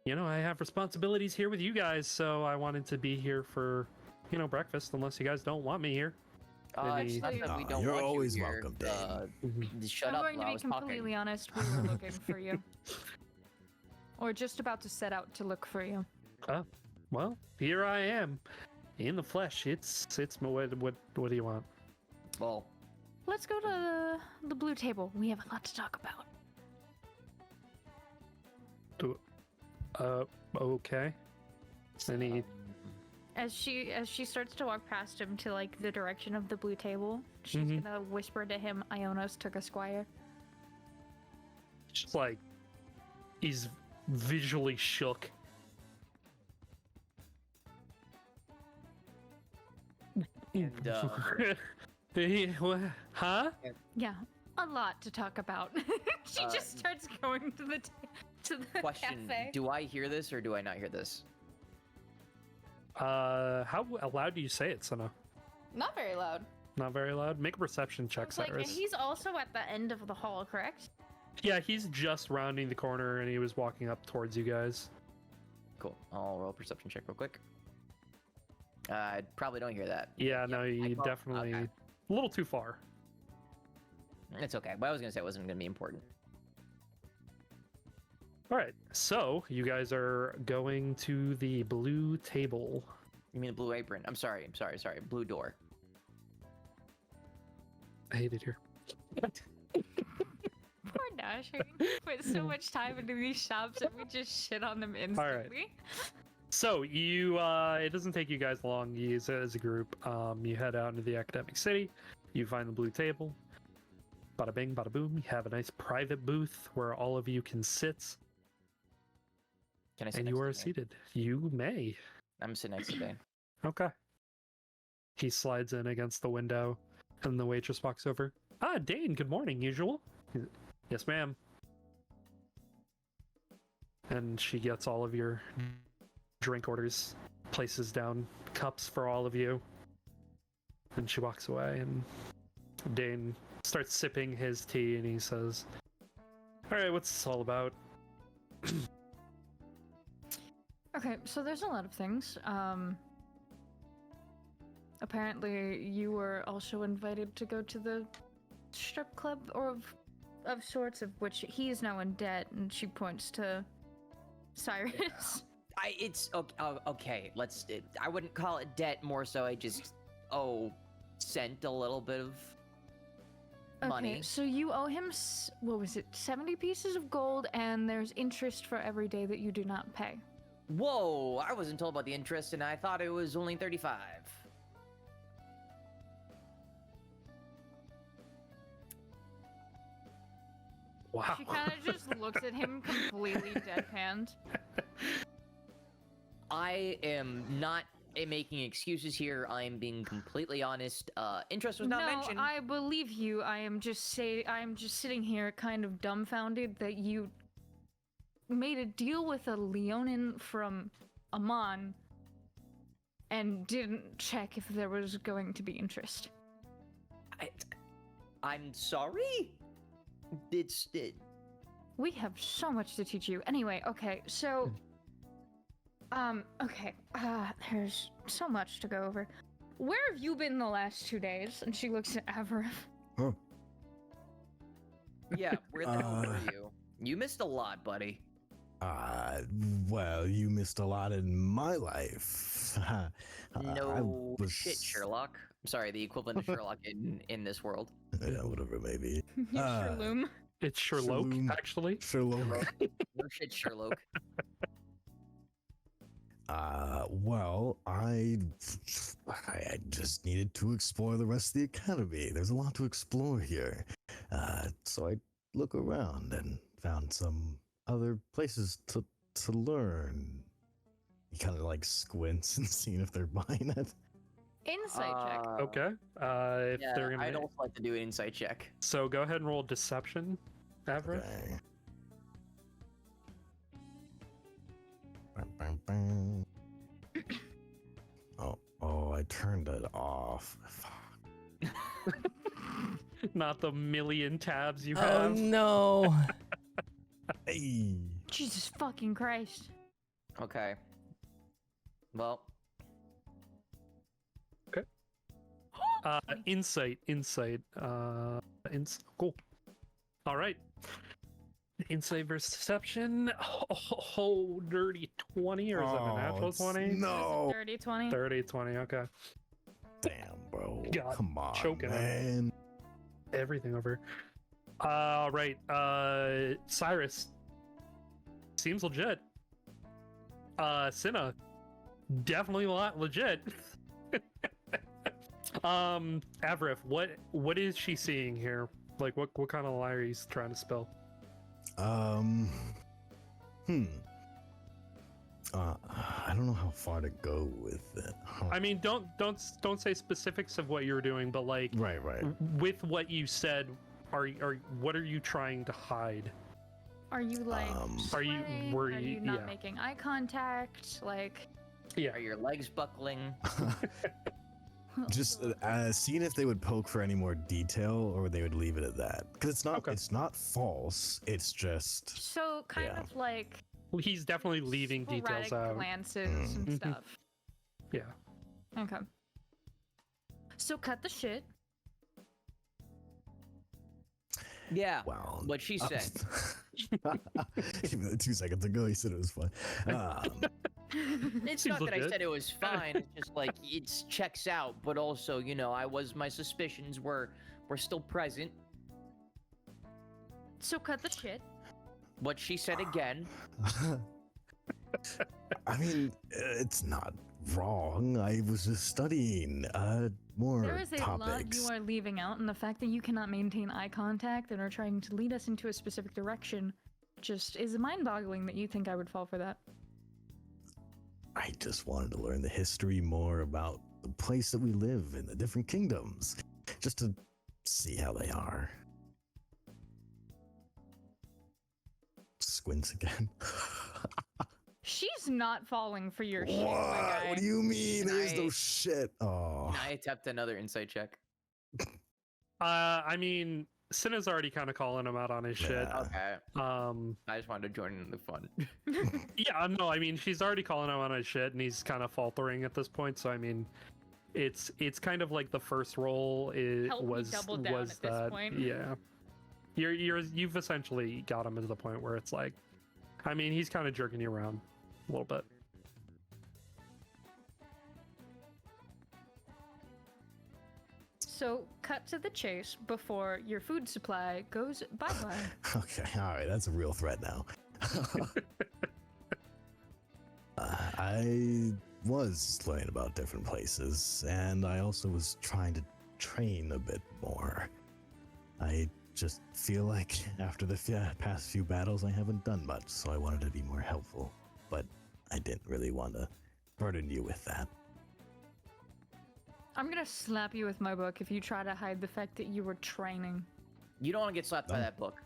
you know I have responsibilities here with you guys, so I wanted to be here for breakfast. Unless you guys don't want me here. It's not Maybe- that we Aw, don't you're want always you here. welcome, Dane. Shut I'm up. going to I be was completely talking. honest, we were looking for you. Or just about to set out to look for you. Well, here I am, in the flesh. It's what do you want? Well, Let's go to the blue table. We have a lot to talk about. Okay. Any As she starts to walk past him to like the direction of the blue table, she's Mhm. gonna whisper to him, Ionos took a squire. just like he's visually shook. And, huh? Yeah, a lot to talk about. She just starts going to the question: cafe. do I hear this or do I not hear this? How loud do you say it, Sana? Not very loud. Not very loud. Make a perception check, It's like, and Cyrus. he's also at the end of the hall, correct? Yeah, he's just rounding the corner and he was walking up towards you guys. Cool. I'll roll a perception check real quick. I probably don't hear that. Yeah, no, I you call- definitely okay. a little too far. It's okay. What I was gonna say wasn't gonna be important. All right, so you guys are going to the blue table. You mean the blue apron? I'm sorry. Blue door. I hate it here. Poor Dasher. We put so much time into these shops and we just shit on them instantly. So you, it doesn't take you guys long. You, as a group, you head out into the academic city. You find the blue table. Bada bing, bada boom. You have a nice private booth where all of you can sit, Can I sit and next you to are Dane? seated. You may. I'm sitting next to Dane. Okay. He slides in against the window, and the waitress walks over. Ah, Dane. Good morning. Usual. Yes, ma'am. And she gets all of your drink orders, places down cups for all of you, and she walks away. And Dane starts sipping his tea, and he says, "All right, what's this all about?" Okay, so there's a lot of things. Apparently you were also invited to go to the strip club or of sorts, of which he is now in debt, and she points to Cyrus. It's okay. I wouldn't call it debt. More so, I just sent a little bit of money. Okay, so you owe him, what was it, 70 pieces of gold, and there's interest for every day that you do not pay. Whoa, I wasn't told about the interest, and I thought it was only 35. Wow. She kind of just looks at him completely deadpanned. I am not making excuses here. I am being completely honest. Interest was not mentioned. I believe you. I am just sitting here kind of dumbfounded that you made a deal with a Leonin from Amon and didn't check if there was going to be interest. I'm sorry? We have so much to teach you. Anyway, okay, so... okay, there's so much to go over. Where have you been the last 2 days? And she looks at Avarif. Huh. Yeah, where the hell were you? You missed a lot, buddy. Well, you missed a lot in my life. No shit, Sherlock. I'm sorry, the equivalent of Sherlock in this world. Yeah, whatever it may be. You Sherloom. It's Sherlock, Sherlock. actually. Sherlock. No shit, Sherlock. Well, I just needed to explore the rest of the academy. There's a lot to explore here. So I look around and found some other places to learn. He kind of like squints and seeing if they're buying it. Insight check. Okay. If Yeah, they're gonna, I'd also like to do an insight check. so go ahead and roll deception, Average. Okay. Bang, bang, bang. Oh, I turned it off. Fuck. Not the million tabs you Oh have. no. Hey. Jesus fucking Christ. Okay. Well, Insight. Cool. All right. Insight versus deception. Oh, dirty 20, or is it a natural 20? No. Dirty 20. 30, 20, okay. Damn, bro. God, Come on, choking on it. man. Everything over. All right. Cyrus. Seems legit. Cinna. Definitely legit. Avrif, what is she seeing here? Like, what kind of lie are you trying to spill? I don't know how far to go with it. Huh. I mean, don't say specifics of what you're doing, but like, Right. with what you said, what are you trying to hide? Are you like Are you sweating? worried? Are you not Yeah. making eye contact? Like, Yeah. are your legs buckling? Just seeing if they would poke for any more detail, or they would leave it at that. Because it's not. Okay. It's not false. It's just. so kind Yeah. of like Well, he's definitely leaving details sporadic out. glances and Mhm. stuff. Yeah. Okay. So cut the shit. Yeah. Wow. What she said. 2 seconds ago, he said it was fun. It's Seems not that I legit. said it was fine. It's just like it checks out, but also, my suspicions were still present. So cut the shit. What she said again. I mean, it's not wrong. I was just studying more There is a lot topics. you are leaving out, and the fact that you cannot maintain eye contact and are trying to lead us into a specific direction just is mind-boggling that you think I would fall for that. I just wanted to learn the history more about the place that we live in, the different kingdoms, just to see how they are. Squints again. She's not falling for your shit, my What? guy. What do you mean? Can There's no I- shit. Oh. Can I attempt another insight check? I mean, Cinna's already kind of calling him out on his shit. Yeah. Okay. I just wanted to join in the fun. Yeah, no, I mean, she's already calling him on his shit, and he's kind of faltering at this point. So I mean, it's kind of like the first roll Help me was double down was at this that point. yeah. You've essentially got him to the point where it's like, I mean, he's kind of jerking you around a little bit. So, cut to the chase before your food supply goes bye-bye. Okay, all right, that's a real threat now. I was learning about different places, and I also was trying to train a bit more. I just feel like after the past few battles, I haven't done much, so I wanted to be more helpful. But I didn't really want to burden you with that. I'm gonna slap you with my book if you try to hide the fact that you were training. You don't want to get slapped by that book.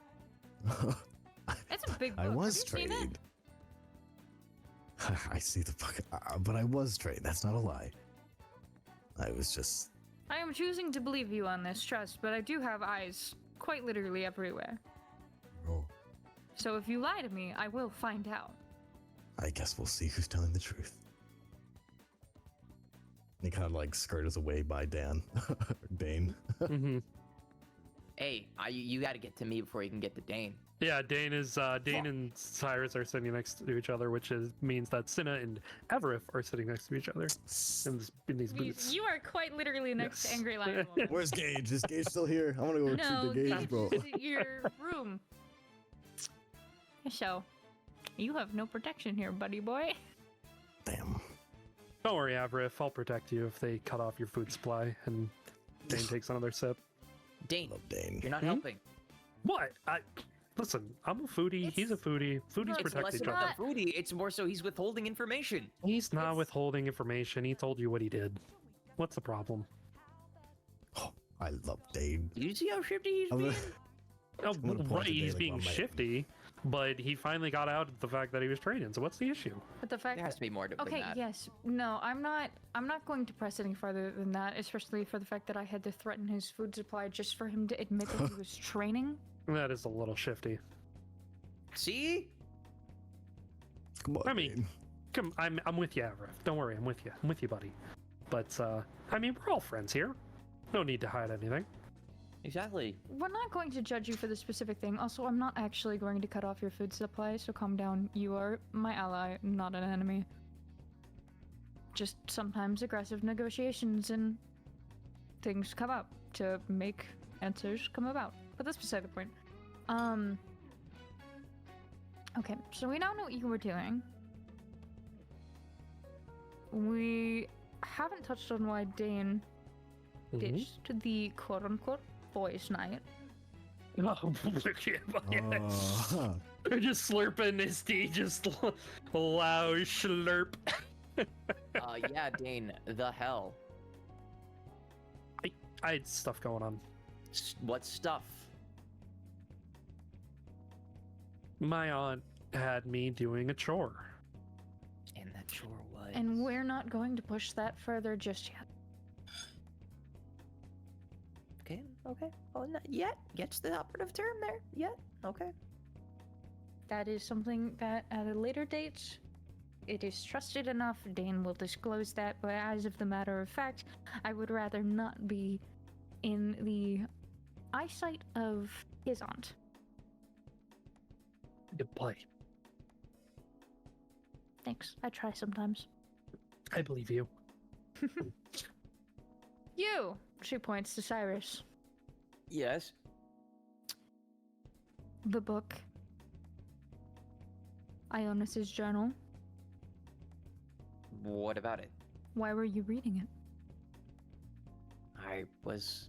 It's a big book. I was Have you seen trained. I see the book, but I was trained. That's not a lie. I was just. I am choosing to believe you on this, trust, but I do have eyes quite literally everywhere. Oh, So if you lie to me, I will find out. I guess we'll see who's telling the truth. He kind of like skirts away by Dane. Mm-hmm. Hey, you got to get to me before you can get to Dane. Yeah, Dane and Cyrus are sitting next to each other, which means that Cinna and Everif are sitting next to each other in these booths. You are quite literally next to Yes. Angry Lion Woman. Where's Gage? Is Gage still here? I want to go No, shoot the Gage, bro. Gage is at your room. So, you have no protection here, buddy boy. Damn. Don't worry, Everif. I'll protect you if they cut off your food supply and Dane takes another sip. Dane, Love Dane. you're not Hmm? helping. What? Listen, I'm a foodie. He's a foodie. Foodies It's It's protect less each about other. the foodie. It's more so he's withholding information. He's not It's- withholding information. He told you what he did. What's the problem? Oh, I love Dane. Do you see how shifty he's I'm being? gonna- Oh, I'm gonna point right, to he's Dane being like, "Well, shifty, but he finally got out the fact that he was training. So what's the issue? But the fact There has to be more to Okay, that. yes. No, I'm not going to press any further than that, especially for the fact that I had to threaten his food supply just for him to admit that he was training. That is a little shifty. See? Come on, I mean- Dane. Come, I'm with you, Everif. Don't worry, I'm with you, buddy. But I mean, we're all friends here. No need to hide anything. Exactly. We're not going to judge you for the specific thing. Also, I'm not actually going to cut off your food supply, so calm down. You are my ally, not an enemy. Just sometimes aggressive negotiations and things come up to make answers come about. But that's beside the point. Okay, so we now know what you were doing. We haven't touched on why Dane Mhm. ditched the quote-unquote boys' night. Oh, yeah. Huh. They're just slurping his tea, just loud slurp. Yeah, Dane, the hell. I had stuff going on. What stuff? My aunt had me doing a chore. And that sure was. And we're not going to push that further just yet. Okay. Oh, not yet. Yet's the operative term there. Yet. Okay. That is something that at a later date, it is trusted enough. Dane will disclose that, but as of the matter of fact, I would rather not be in the eyesight of his aunt. Good play. Thanks. I try sometimes. I believe you. You! She points to Cyrus. Yes. The book. Ionis's journal. What about it? Why were you reading it? I was.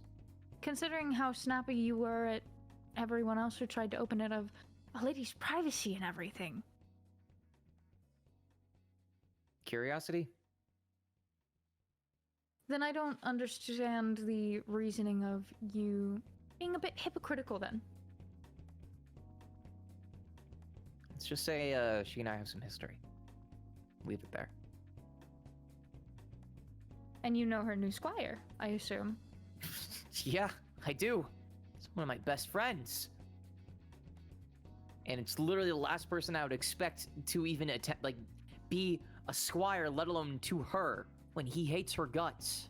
Considering how snappy you were at everyone else who tried to open it of a lady's privacy and everything. Curiosity? Then I don't understand the reasoning of you being a bit hypocritical then. Let's just say she and I have some history. Leave it there. And you know her new squire, I assume. Yeah, I do. It's one of my best friends. And it's literally the last person I would expect to even attempt, like, be a squire, let alone to her, when he hates her guts.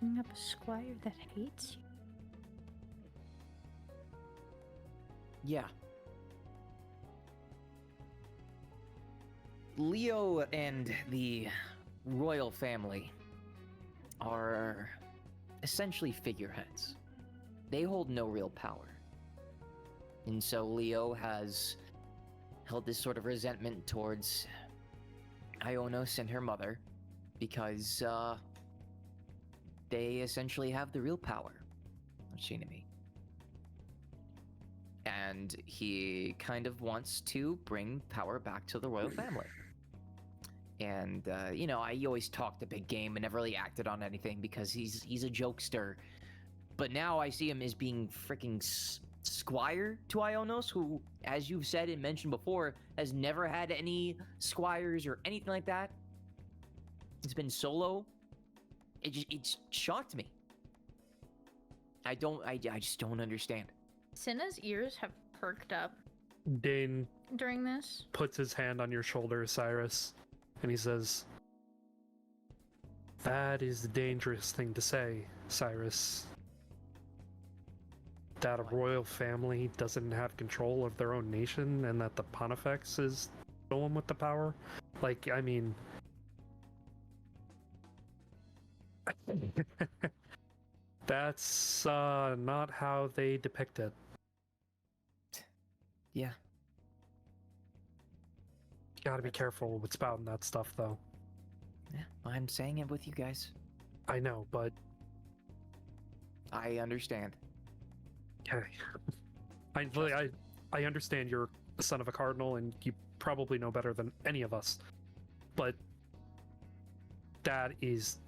You have a squire that hates you? Yeah. Leo and the royal family are essentially figureheads. They hold no real power. And so Leo has held this sort of resentment towards Ionos and her mother because they essentially have the real power of Shinami. And he kind of wants to bring power back to the royal family. And, you know, he always talked a big game and never really acted on anything because he's a jokester. But now I see him as being freaking squire to Ionos, who, as you've said and mentioned before, has never had any squires or anything like that. It's been solo. It's shocked me. I just don't understand. Cinna's ears have perked up Dane during this. puts his hand on your shoulder, Cyrus, and he says, "That is the dangerous thing to say, Cyrus. That a royal family doesn't have control of their own nation and that the Pontifex is the one with the power. Like, I mean..." That's not how they depict it. Yeah. You gotta be careful with spouting that stuff, though. Yeah, I'm saying it with you guys. I know, but... I understand. Okay. I understand you're the son of a cardinal, and you probably know better than any of us. But... that is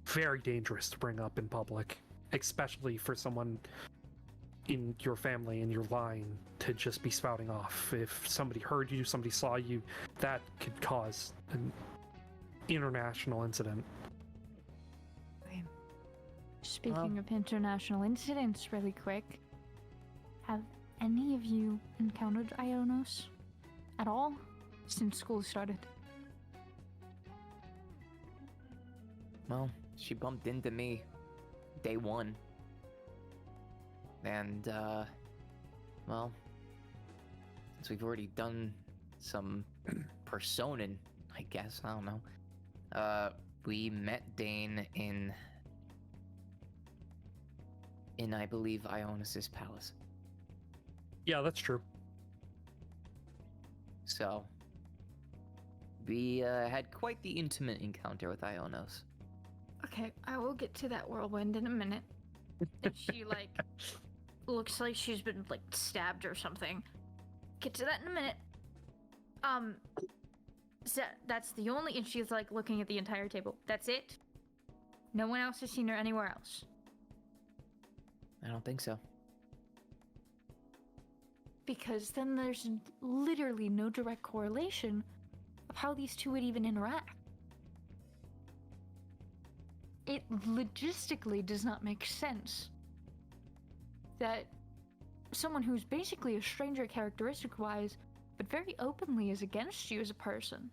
very dangerous to bring up in public. Especially for someone in your family, in your line, to just be spouting off. If somebody heard you, somebody saw you, that could cause an international incident. Speaking of international incidents, really quick, have any of you encountered Ionos at all since school started? Well, she bumped into me day one. And, well, since we've already done some personing, I guess, I don't know. We met Dane in I believe, Ionis's palace. Yeah, that's true. So, we had quite the intimate encounter with Ionos. Okay, I will get to that whirlwind in a minute. And she, like, looks like she's been, like, stabbed or something. Get to that in a minute. So that's the only, and she's, like, looking at the entire table. That's it? No one else has seen her anywhere else? I don't think so. Because then there's literally no direct correlation of how these two would even interact. It logistically does not make sense that someone who's basically a stranger characteristic-wise, but very openly is against you as a person,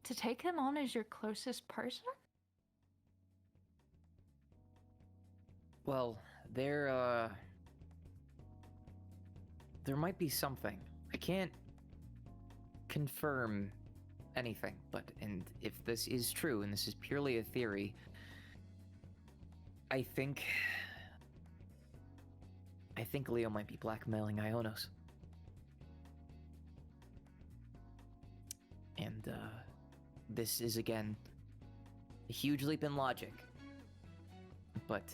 to take them on as your closest person? Well, there might be something. I can't confirm anything, but and if this is true and this is purely a theory, I think Leo might be blackmailing Ionos. And this is again a huge leap in logic. But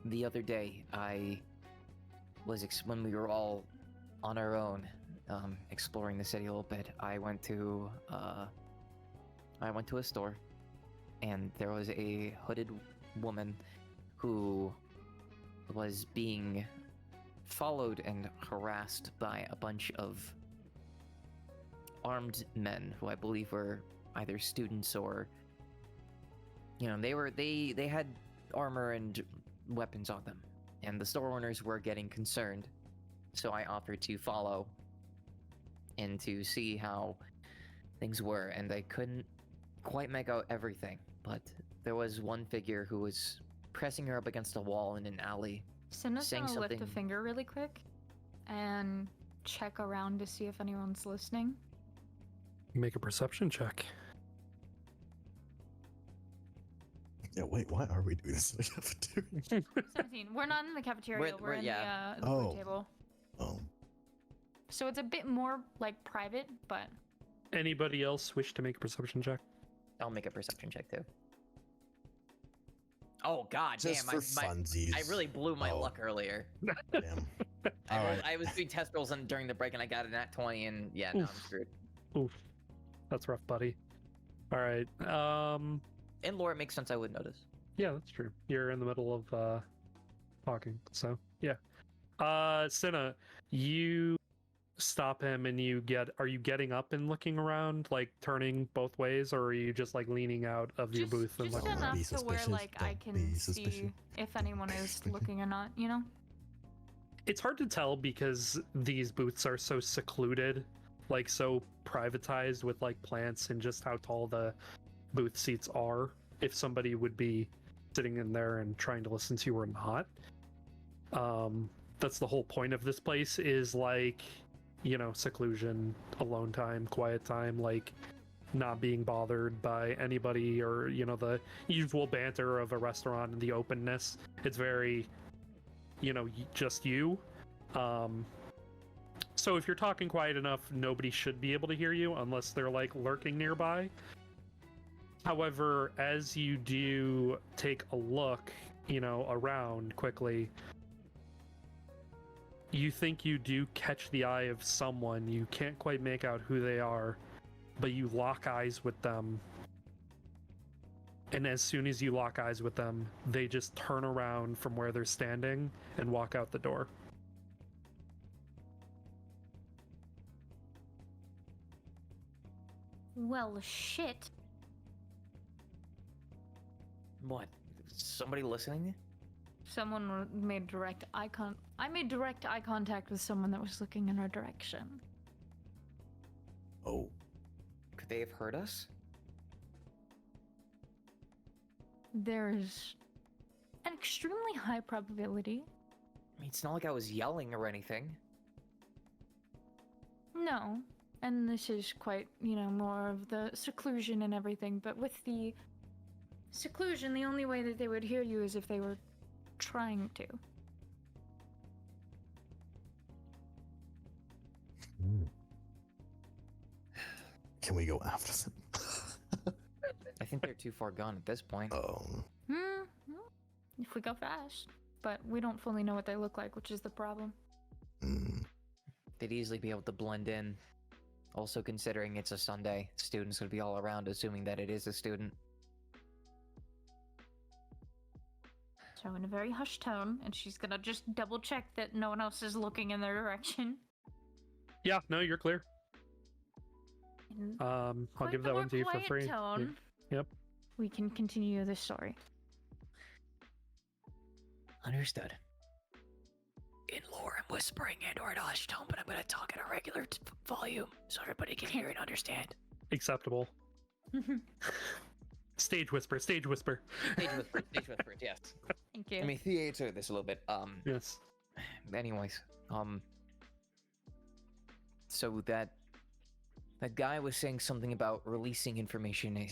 the other day I was when we were all on our own exploring the city a little bit, I went to a store, and there was a hooded woman who was being followed and harassed by a bunch of armed men who I believe were either students or, you know, they had armor and weapons on them, and the store owners were getting concerned, so I offered to follow and to see how things were, and I couldn't quite make out everything, but there was one figure who was pressing her up against a wall in an alley. Cinna's saying gonna lift a something- finger really quick and check around to see if anyone's listening. Make a perception check. Yeah, wait, why are we doing this in the cafeteria? 17. We're not in the cafeteria. We're in the Oh. food table. Oh, So it's a bit more like private, but Anybody else wish to make a perception check? I'll make a perception check too. Oh god, just damn! for funsies. I really blew my Oh. luck earlier. Damn. All right. I was doing test rolls during the break and I got an nat 20 and yeah, now I'm Oof. screwed. Oof, that's rough, buddy. All right. In lore, it makes sense I would notice. Yeah, that's true. You're in the middle of talking, so yeah. Cinna, you stop him and are you getting up and looking around, like turning both ways, or are you just like leaning out of your booth and just looking enough around? Be to where suspicious, like I don't can be see suspicious. if anyone is looking or not, you know? It's hard to tell because these booths are so secluded, like so privatized with like plants and just how tall the booth seats are, if somebody would be sitting in there and trying to listen to you or not. That's the whole point of this place, is like, you know, seclusion, alone time, quiet time, like not being bothered by anybody, or, you know, the usual banter of a restaurant and the openness. It's very, you know, just you. So if you're talking quiet enough, nobody should be able to hear you unless they're like lurking nearby. However, as you do take a look, you know, around quickly, you think you do catch the eye of someone. You can't quite make out who they are, but you lock eyes with them. And as soon as you lock eyes with them, they just turn around from where they're standing and walk out the door. Well, shit. What? Somebody listening? Someone made direct eye I made direct eye contact with someone that was looking in our direction. Oh, Could they have heard us? There's an extremely high probability. I mean, it's not like I was yelling or anything. No. And this is quite, you know, more of the seclusion and everything, but with the seclusion, the only way that they would hear you is if they were trying to. can we go after them? I think they're too far gone at this point. If we go fast. But we don't fully know what they look like, which is the problem. They'd easily be able to blend in. Also, considering it's a Sunday, students would be all around, assuming that it is a student. So in a very hushed tone, and she's gonna just double check that no one else is looking in their direction. Yeah, no, you're clear. In I'll quite give the that more one to you for quiet free. Tone, Yep. we can continue the story. Understood. In lore, I'm whispering and/or in a hushed tone, but I'm gonna talk at a regular volume so everybody can hear and understand. Acceptable. Stage whisper, stage whisper. Stage whisper, yes. Thank you. Let me theater this a little bit. Yes. Anyways, so that guy was saying something about releasing information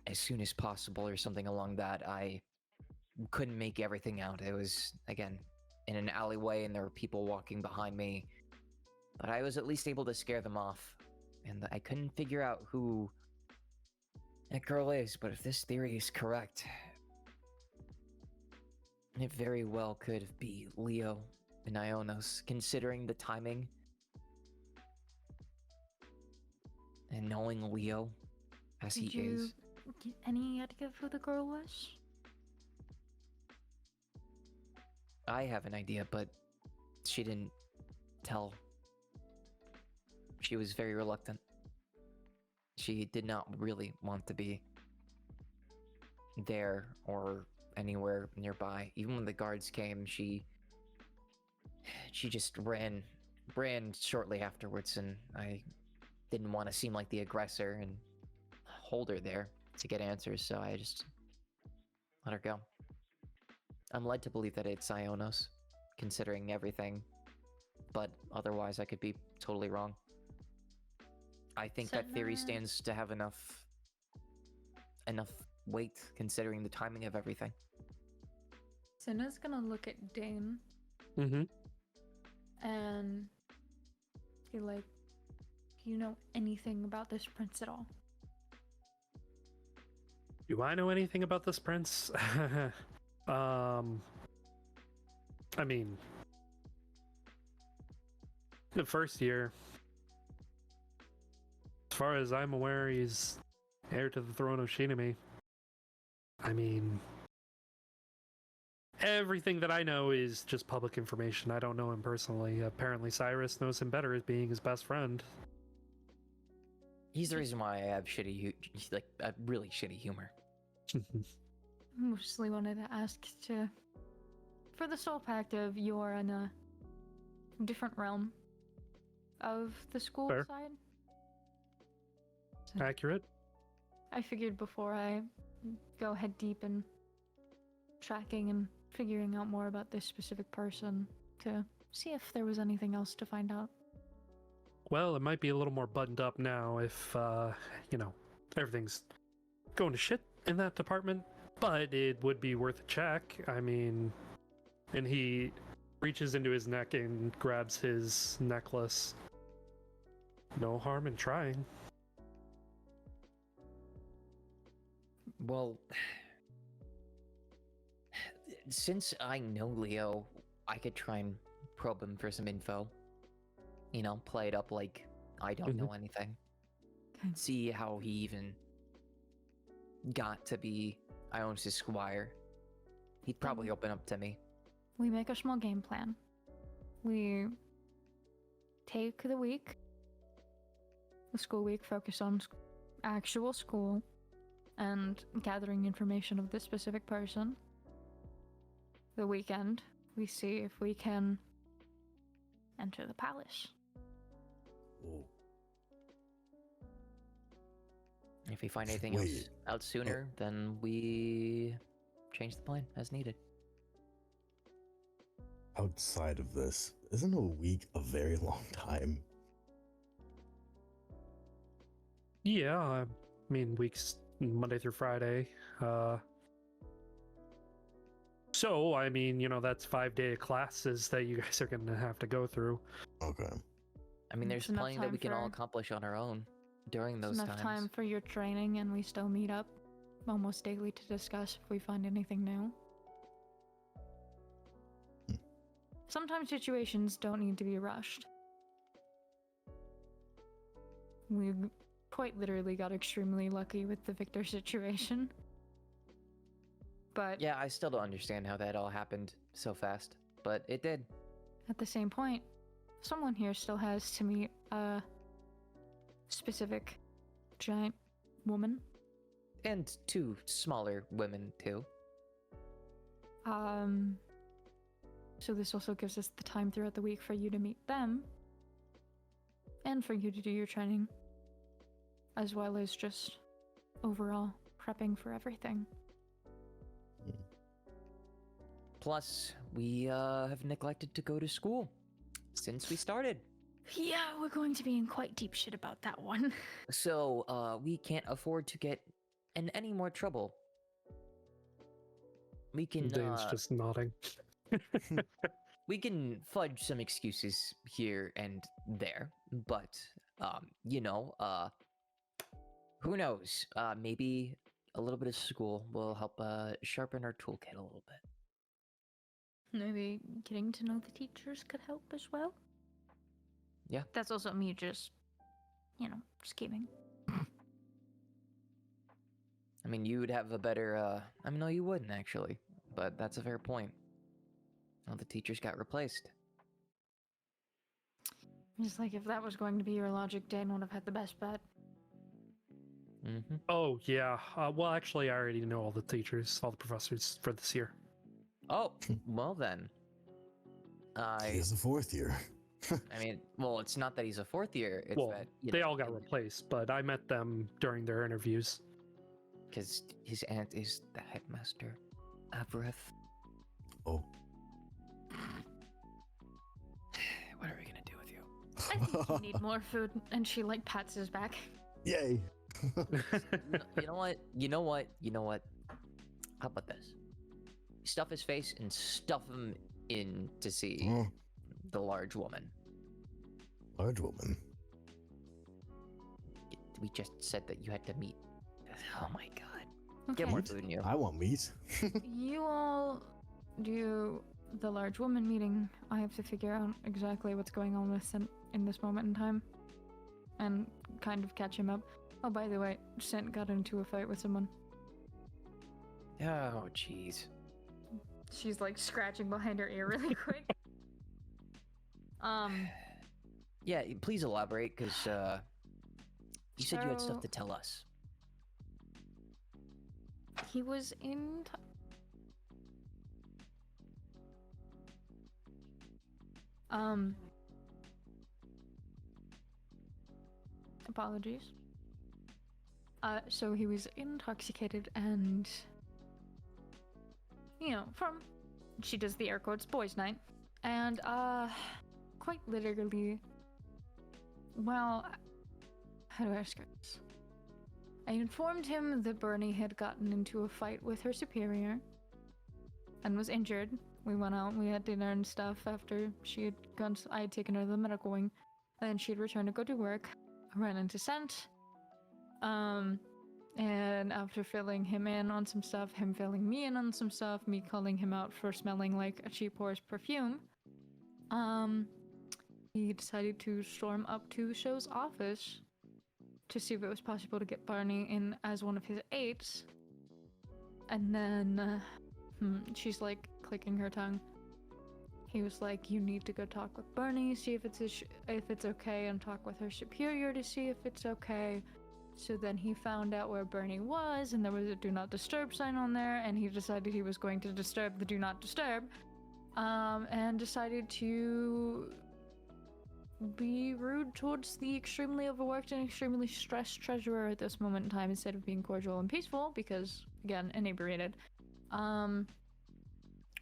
as soon as possible or something along that. I couldn't make everything out. It was, again, in an alleyway and there were people walking behind me, but I was at least able to scare them off, and I couldn't figure out who that girl is. But if this theory is correct, it very well could be Leo and Ionos, considering the timing and knowing Leo as Did he you is. get any idea of who the girl was? I have an idea, but she didn't tell. She was very reluctant. She did not really want to be there or anywhere nearby. Even when the guards came, she just ran shortly afterwards, and I didn't want to seem like the aggressor and hold her there to get answers, so I just let her go. I'm led to believe that it's Ionos, considering everything, but otherwise I could be totally wrong. I think that theory Senna. stands to have enough wait, considering the timing of everything. Cinna's gonna look at Dane Mm-hmm. and be like, "Do you know anything about this prince at all?" Do I know anything about this prince? I mean, the first year, as far as I'm aware, he's heir to the throne of Shinami. I mean, everything that I know is just public information. I don't know him personally. Apparently, Cyrus knows him better as being his best friend. He's the reason why I have like a really shitty humor. Mostly wanted to ask for the sole fact of you're in a different realm of the school Fair. side. Accurate? I figured before I go head deep in tracking and figuring out more about this specific person to see if there was anything else to find out. Well, it might be a little more buttoned up now if, everything's going to shit in that department, but it would be worth a check. I mean, and he reaches into his neck and grabs his necklace. No harm in trying. Well, since I know Leo, I could try and probe him for some info. You know, play it up like I don't know anything. Okay. See how he even got to be Ionis' squire. He'd probably open up to me. We make a small game plan. We take the school week, focus on actual school and gathering information of this specific person. The weekend, we see if we can enter the palace. Whoa. If we find anything Wait. else out sooner, then we change the plan as needed. Outside of this, isn't a week a very long time? Yeah, I mean, weeks Monday through Friday. So, I mean, that's 5-day classes that you guys are going to have to go through. Okay. I mean, there's It's enough plenty that time we can all for- accomplish on our own during those Enough times. time for your training, and we still meet up almost daily to discuss if we find anything new. Sometimes situations don't need to be rushed. We quite literally got extremely lucky with the Victor situation. But Yeah, I still don't understand how that all happened so fast, but it did. at the same point, someone here still has to meet a specific giant woman. And 2 smaller women, too. So this also gives us the time throughout the week for you to meet them and for you to do your training, as well as just overall prepping for everything. Plus, we have neglected to go to school since we started. Yeah, we're going to be in quite deep shit about that one. So, we can't afford to get in any more trouble. We can, Dane's just nodding. we can fudge some excuses here and there, but, who knows? Maybe a little bit of school will help sharpen our toolkit a little bit. Maybe getting to know the teachers could help as well. Yeah. That's also me just, scheming. I mean, you would have a better, no, you wouldn't actually, but that's a fair point. Well, the teachers got replaced. Just like if that was going to be your logic, Dane would have had the best bet. Mm-hmm. Oh, yeah. Well, actually, I already know all the teachers, all the professors for this year. Oh, well then. He is the 4th year. I mean, well, it's not that he's a 4th year, it's Well, that, they all got replaced, but I met them during their interviews. because his aunt is the headmaster. Avrith. Oh. What are we gonna do with you? I think you need more food. And she pats his back. Yay. You know what? You know what? You know what? How about this? Stuff his face and stuff him in to see Oh, the large woman. large woman. We just said that you had to meet. Oh my god. Okay. Get more food in you. I want meat. You all do the large woman meeting. I have to figure out exactly what's going on with Sent in this moment in time and kind of catch him up. Oh, by the way, Sent got into a fight with someone. Oh, jeez. She's like scratching behind her ear really quick. Yeah, please elaborate, because you said you had stuff So- to tell us. He was in. Apologies. So he was intoxicated and, from, she does the air quotes, boys' night, and quite literally, well, how do I describe this? I informed him that Bernie had gotten into a fight with her superior and was injured. We went out and we had dinner and stuff after she had gone. I had taken her to the medical wing. Then she had returned to go to work. I ran into Scent. And after filling him in on some stuff, him filling me in on some stuff, me calling him out for smelling like a cheap horse perfume, he decided to storm up to Show's office to see if it was possible to get Barney in as one of his aides. And then, she's like clicking her tongue. He was like, "You need to go talk with Barney, see if it's okay, and talk with her superior to see if it's okay." So then he found out where Bernie was, and there was a do not disturb sign on there, and he decided he was going to disturb the do not disturb, and decided to be rude towards the extremely overworked and extremely stressed treasurer at this moment in time instead of being cordial and peaceful because, again, inebriated.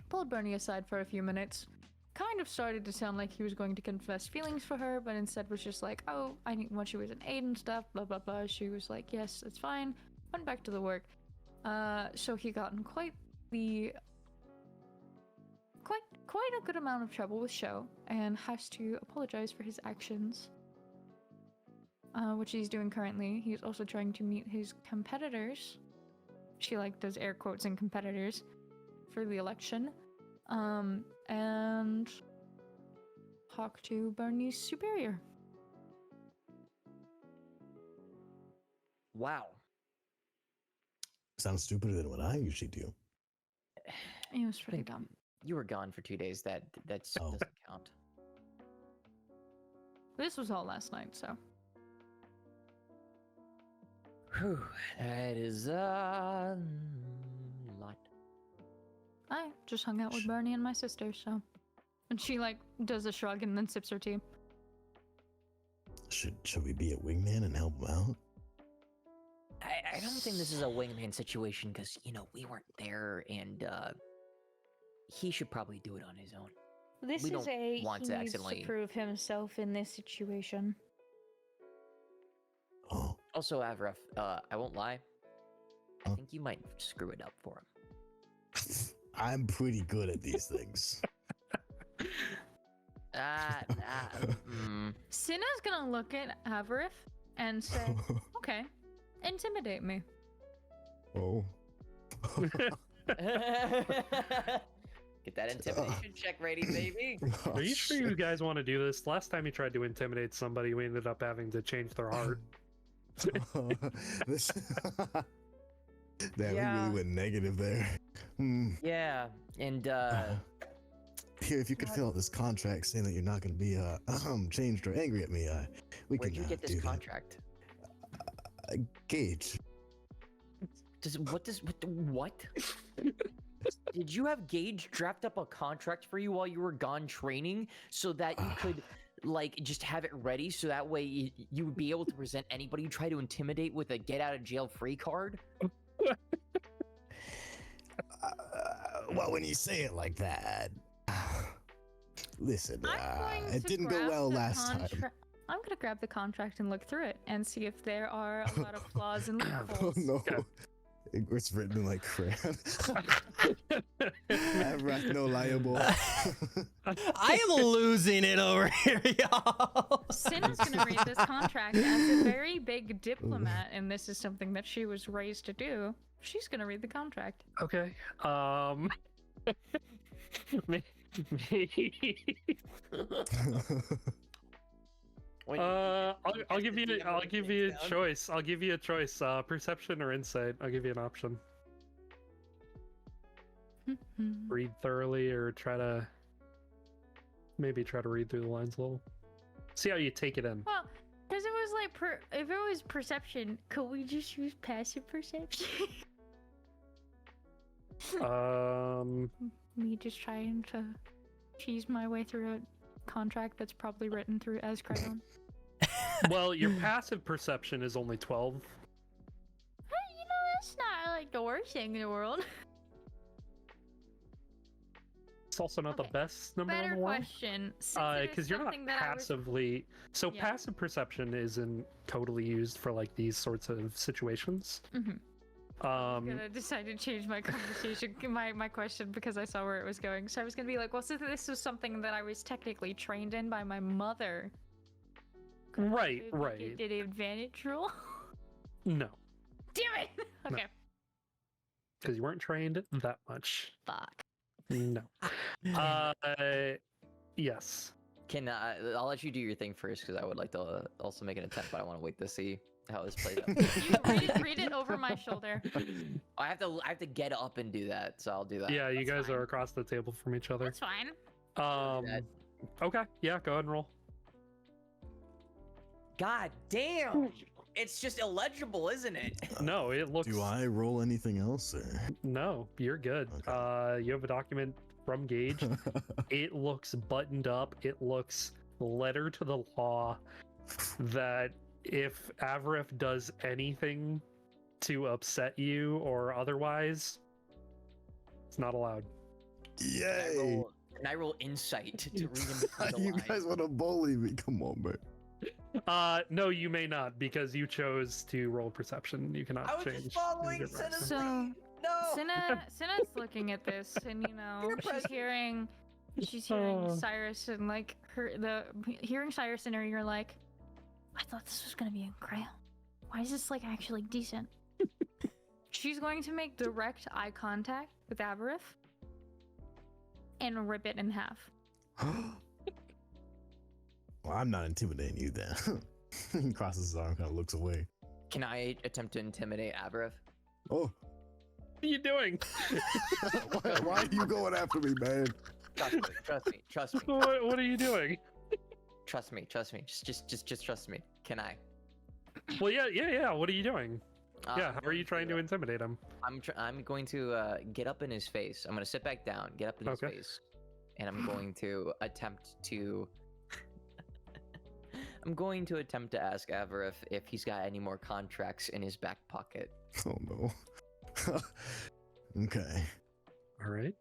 Pulled Bernie aside for a few minutes. Kind of started to sound like he was going to confess feelings for her, but instead was just like, "Oh, I need when she was an aide and stuff, blah blah blah." She was like, "Yes, it's fine." Went back to the work. So he got in quite a good amount of trouble with Show and has to apologize for his actions, which he's doing currently. He's also trying to meet his competitors. She does air quotes and competitors for the election, and talk to Bernie's superior. Wow. Sounds stupider than what I usually do. It was pretty dumb. You were gone for 2 days. That Oh. doesn't count. This was all last night, so. Whew, that is a lot. I just hung out with Bernie and my sister, so. And she does a shrug and then sips her tea. Should we be a wingman and help him out? I don't think this is a wingman situation because, we weren't there and he should probably do it on his own. This We is don't want he to needs accidentally- to prove himself in this situation. Oh, Also, Avref, I won't lie. I Huh? think you might screw it up for him. I'm pretty good at these things. Cinna's gonna look at Avarif and say, "Okay, intimidate me." Oh. Get that intimidation check ready, baby. Are you sure you guys want to do this? Last time you tried to intimidate somebody, we ended up having to change their heart. This... Damn, we Yeah. really went negative there. Yeah, and Here, if you could fill out this contract saying that you're not going to be changed or angry at me, we where'd can you get do this that. contract? Gage. What? Did you have Gage draft up a contract for you while you were gone training so that you could just have it ready so that way you would be able to present anybody you try to intimidate with a get out of jail free card? Well, when you say it like that, listen, I'm going it to didn't go grab well the last time. I'm gonna grab the contract and look through it and see if there are a lot of flaws and Oh loopholes. no. Okay. It's written in like crayon. Avrath no liable. I am losing it over here, y'all. Cinna's gonna read this contract as a very big diplomat, and this is something that she was raised to do. She's gonna read the contract. Okay. Maybe. Wait, I'll give you a choice. I'll give you a choice. Perception or insight. I'll give you an option. Read thoroughly, or maybe try to read through the lines a little. See how you take it in. Well, because it was like, if it was perception, could we just use passive perception? Me just trying to cheese my way through a contract that's probably written through as crayon. Well, your passive perception is only 12. Hey, you know, that's not like the worst thing in the world. It's also not Okay. the best number in Better the world. question. Because you're not passively. So Yeah. passive perception isn't totally used for like these sorts of situations. I'm gonna decide to change my conversation, my question, because I saw where it was going. So I was gonna be like, well, since this was something that I was technically trained in by my mother. Right, Did right. Did advantage roll? No, Damn it! Okay. because you weren't trained that much. Fuck. No. Yes. Can I'll let you do your thing first because I would like to also make an attempt, but I want to wait to see how this plays out. You read it over my shoulder. I have to get up and do that, so I'll do that. Yeah, you That's guys fine. are across the table from each other. That's fine. that. Okay. Yeah, go ahead and roll. God damn! It's just illegible, isn't it? No, it looks. Do I roll anything else or? No, you're good. Okay. You have a document from Gage. It looks buttoned up. It looks letter to the law that if Avarif does anything to upset you or otherwise, it's not allowed. Yay! Can I roll insight to read him between the You lines? guys want to bully me? Come on, man. No, you may not because you chose to roll perception. You cannot I was change. just following your Cinna's perception. So- lead. No. Cinna's looking at this, and you know, You're she's present. hearing Cyrus, and like hearing Cyrus in her ear, like, I thought this was gonna be in crayon. Why is this like actually decent? She's going to make direct eye contact with Avarif and rip it in half. Well, I'm not intimidating you then. He crosses his arm, kind of looks away. Can I attempt to intimidate Avarif? Oh, What are you doing? why are you going after me, man? Trust me. What are you doing? Trust me. Just trust me. Can I? Well, yeah. What are you doing? Yeah, I'm how are you going trying to intimidate him? I'm going to get up in his face. I'm going to sit back down, get up in his Okay. face, and I'm going to attempt to. I'm going to attempt to ask Avarif if he's got any more contracts in his back pocket. Oh no. Okay. All right.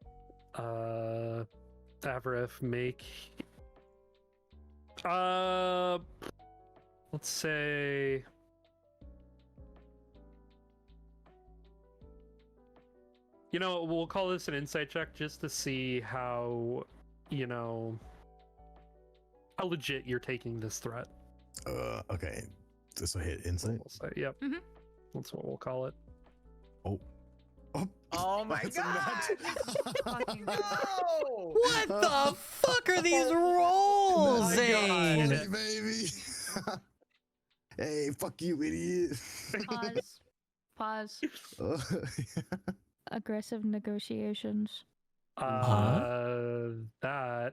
Avarif, make. Let's say. You know, we'll call this an insight check just to see how, how legit you're taking this threat. Okay. So hit insight. We'll say, yep. Mhm. That's what we'll call it. Oh. Oh my That's a match. Fucking No! What the fuck are these rolls, my Zane? God. Hey, baby. Hey, fuck you, idiot. Pause. Aggressive negotiations. That. I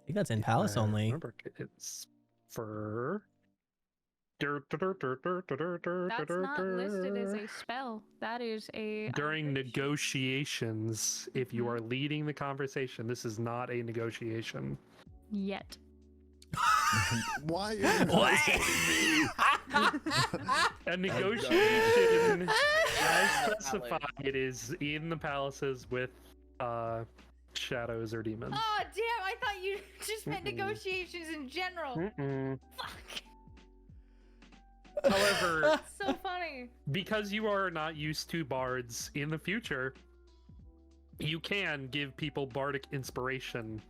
think that's in Palace I only. remember it's for. That's not listed as a spell. That is a During negotiations, if you Mhm. are leading the conversation, this is not a negotiation. yet. Why are you What? A negotiation, as Palace. specified, is in the palaces with shadows or demons. Oh damn! I thought you just meant negotiations in general. Fuck. However, That's so funny. because you are not used to bards in the future, you can give people bardic inspiration,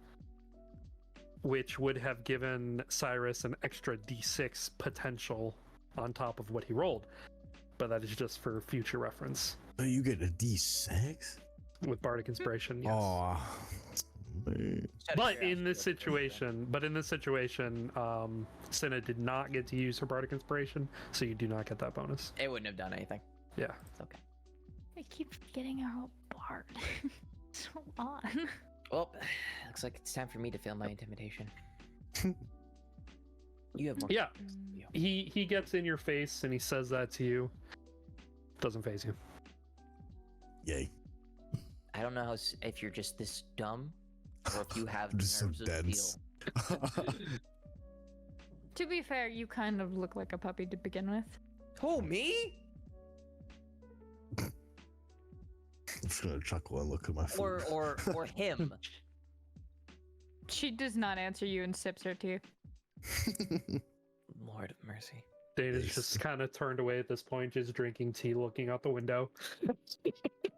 which would have given Cyrus an extra d6 potential on top of what he rolled. But that is just for future reference. Oh, you get a D6? With bardic inspiration, yes. Oh, man. But in this situation, Cinna did not get to use her bardic inspiration, so you do not get that bonus. It wouldn't have done anything. Yeah. It's okay. I keep forgetting our whole bard. So odd. Well, looks like it's time for me to fail my intimidation. You have more. Yeah. Yeah. He gets in your face and he says that to you. Doesn't phase you. Yay. I don't know how if you're just this dumb or if you have I'm just so nerves of dense. steel. To be fair, you kind of look like a puppy to begin with. Who, me? I'm just gonna chuckle and look at my food. Or him? She does not answer you and sips her tea. Lord of mercy. Dana's Nice. just kind of turned away at this point, just drinking tea, looking out the window.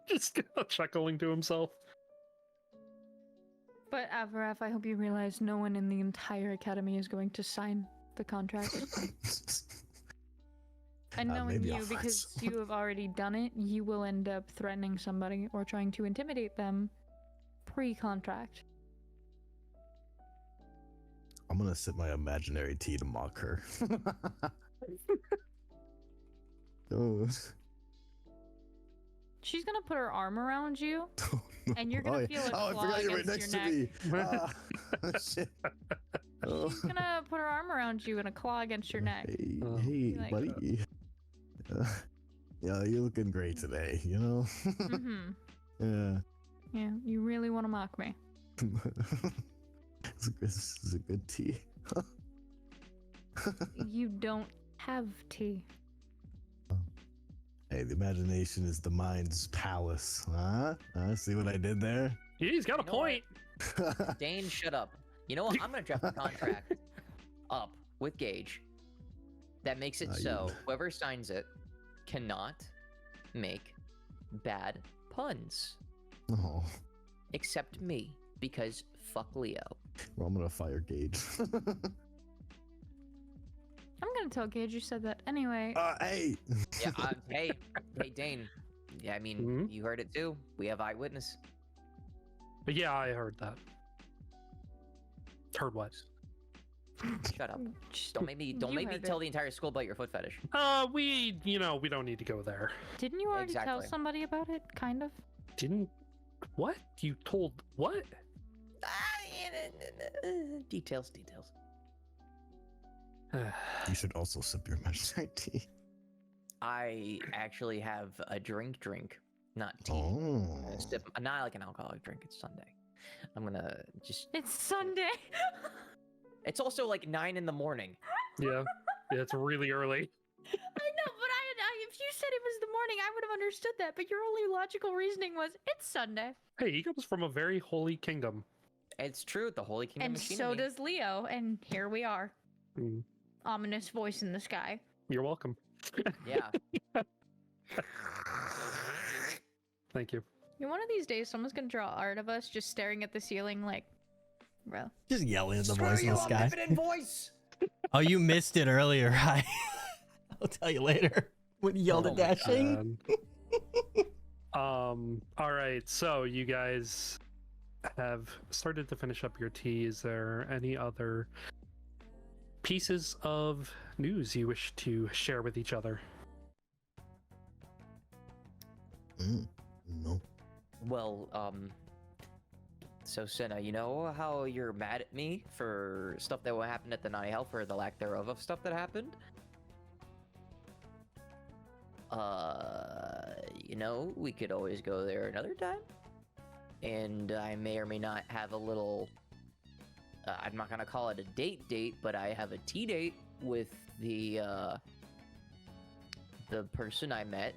Just kind of chuckling to himself. But Avaraf, I hope you realize no one in the entire academy is going to sign the contract. And knowing maybe our you, because friends. you have already done it, you will end up threatening somebody or trying to intimidate them pre-contract. I'm gonna sip my imaginary tea to mock her. Oh. She's gonna put her arm around you, and you're gonna feel a I claw forgot you're right next against to your me. Ah, shit. Oh. She's gonna put her arm around you and a claw against your neck. Hey, Oh. hey, Like- buddy. Yeah, you're looking great today, you know? Mm-hmm. Yeah. Yeah, you really want to mock me. This is a good tea. You don't have tea. Hey, the imagination is the mind's palace. Huh? See what I did there? Yeah, he's got a You know what? point. Dane, shut up. You know what? I'm gonna draft a contract up with Gage that makes it Ah, so you- whoever signs it cannot make bad puns Oh, except me because fuck Leo. well, I'm gonna fire Gage. I'm gonna tell Gage you said that anyway. Hey! Yeah. Hey, Dane. Yeah, I mean, Mhm. you heard it too. We have eyewitness. But yeah, I heard that. Heard what? Shut up. Just- Don't make me. Don't You make me heard tell it. the entire school about your foot fetish. We don't need to go there. Didn't you already tell Exactly. somebody about it? Kind of. Didn't. What? You told what? Details. You should also sip your imaginary tea. I actually have a drink, not tea. Oh. Not like an alcoholic drink. It's Sunday. I'm gonna just. It's Sunday. It's also like 9 in the morning. Yeah. Yeah, it's really early. I know, but I if you said it was the morning, I would have understood that. But your only logical reasoning was it's Sunday, Hey, he comes from a very holy kingdom. It's true. The Holy Kingdom and machine. so does Leo. And here we are, Mm, ominous voice in the sky. You're welcome. Yeah. Thank you. One of these days, someone's gonna draw art of us just staring at the ceiling, like, bro. Just yelling at the Screw voice in you, the I'm sky. living in voice. Oh, you missed it earlier. I'll tell you later. When you yelled Oh at my Dashing. All right. So you guys have started to finish up your tea. Is there any other pieces of news you wish to share with each other? No. Well, so Senna, you know how you're mad at me for stuff that happened at the Naughty Hell, for the lack thereof of stuff that happened? You know, we could always go there another time. And I may or may not have a little, I'm not gonna call it a date, but I have a tea date with the person I met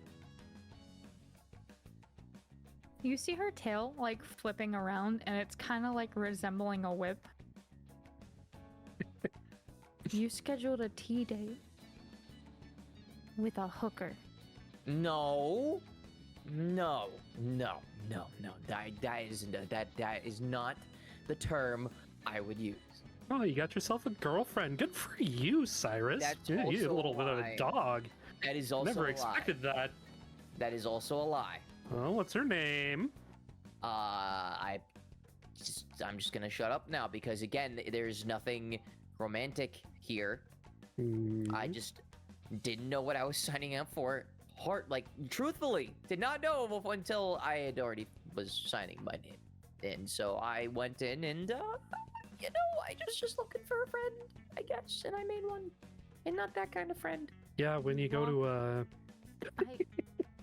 You see her tail like flipping around, and it's kind of like resembling a whip. You scheduled a tea date with a hooker. No. That is not the term I would use. Oh, you got yourself a girlfriend. Good for you, Cyrus. That's Yeah, you also a little bit of lie. a dog. That is also Never a expected lie. that. That is also a lie. Oh, what's her name? I'm just gonna shut up now because again, there's nothing romantic here. I just didn't know what I was signing up for. Truthfully, did not know until I had already was signing my name. And so I went in and, I was just looking for a friend, I guess, and I made one. And not that kind of friend. Yeah, when you go to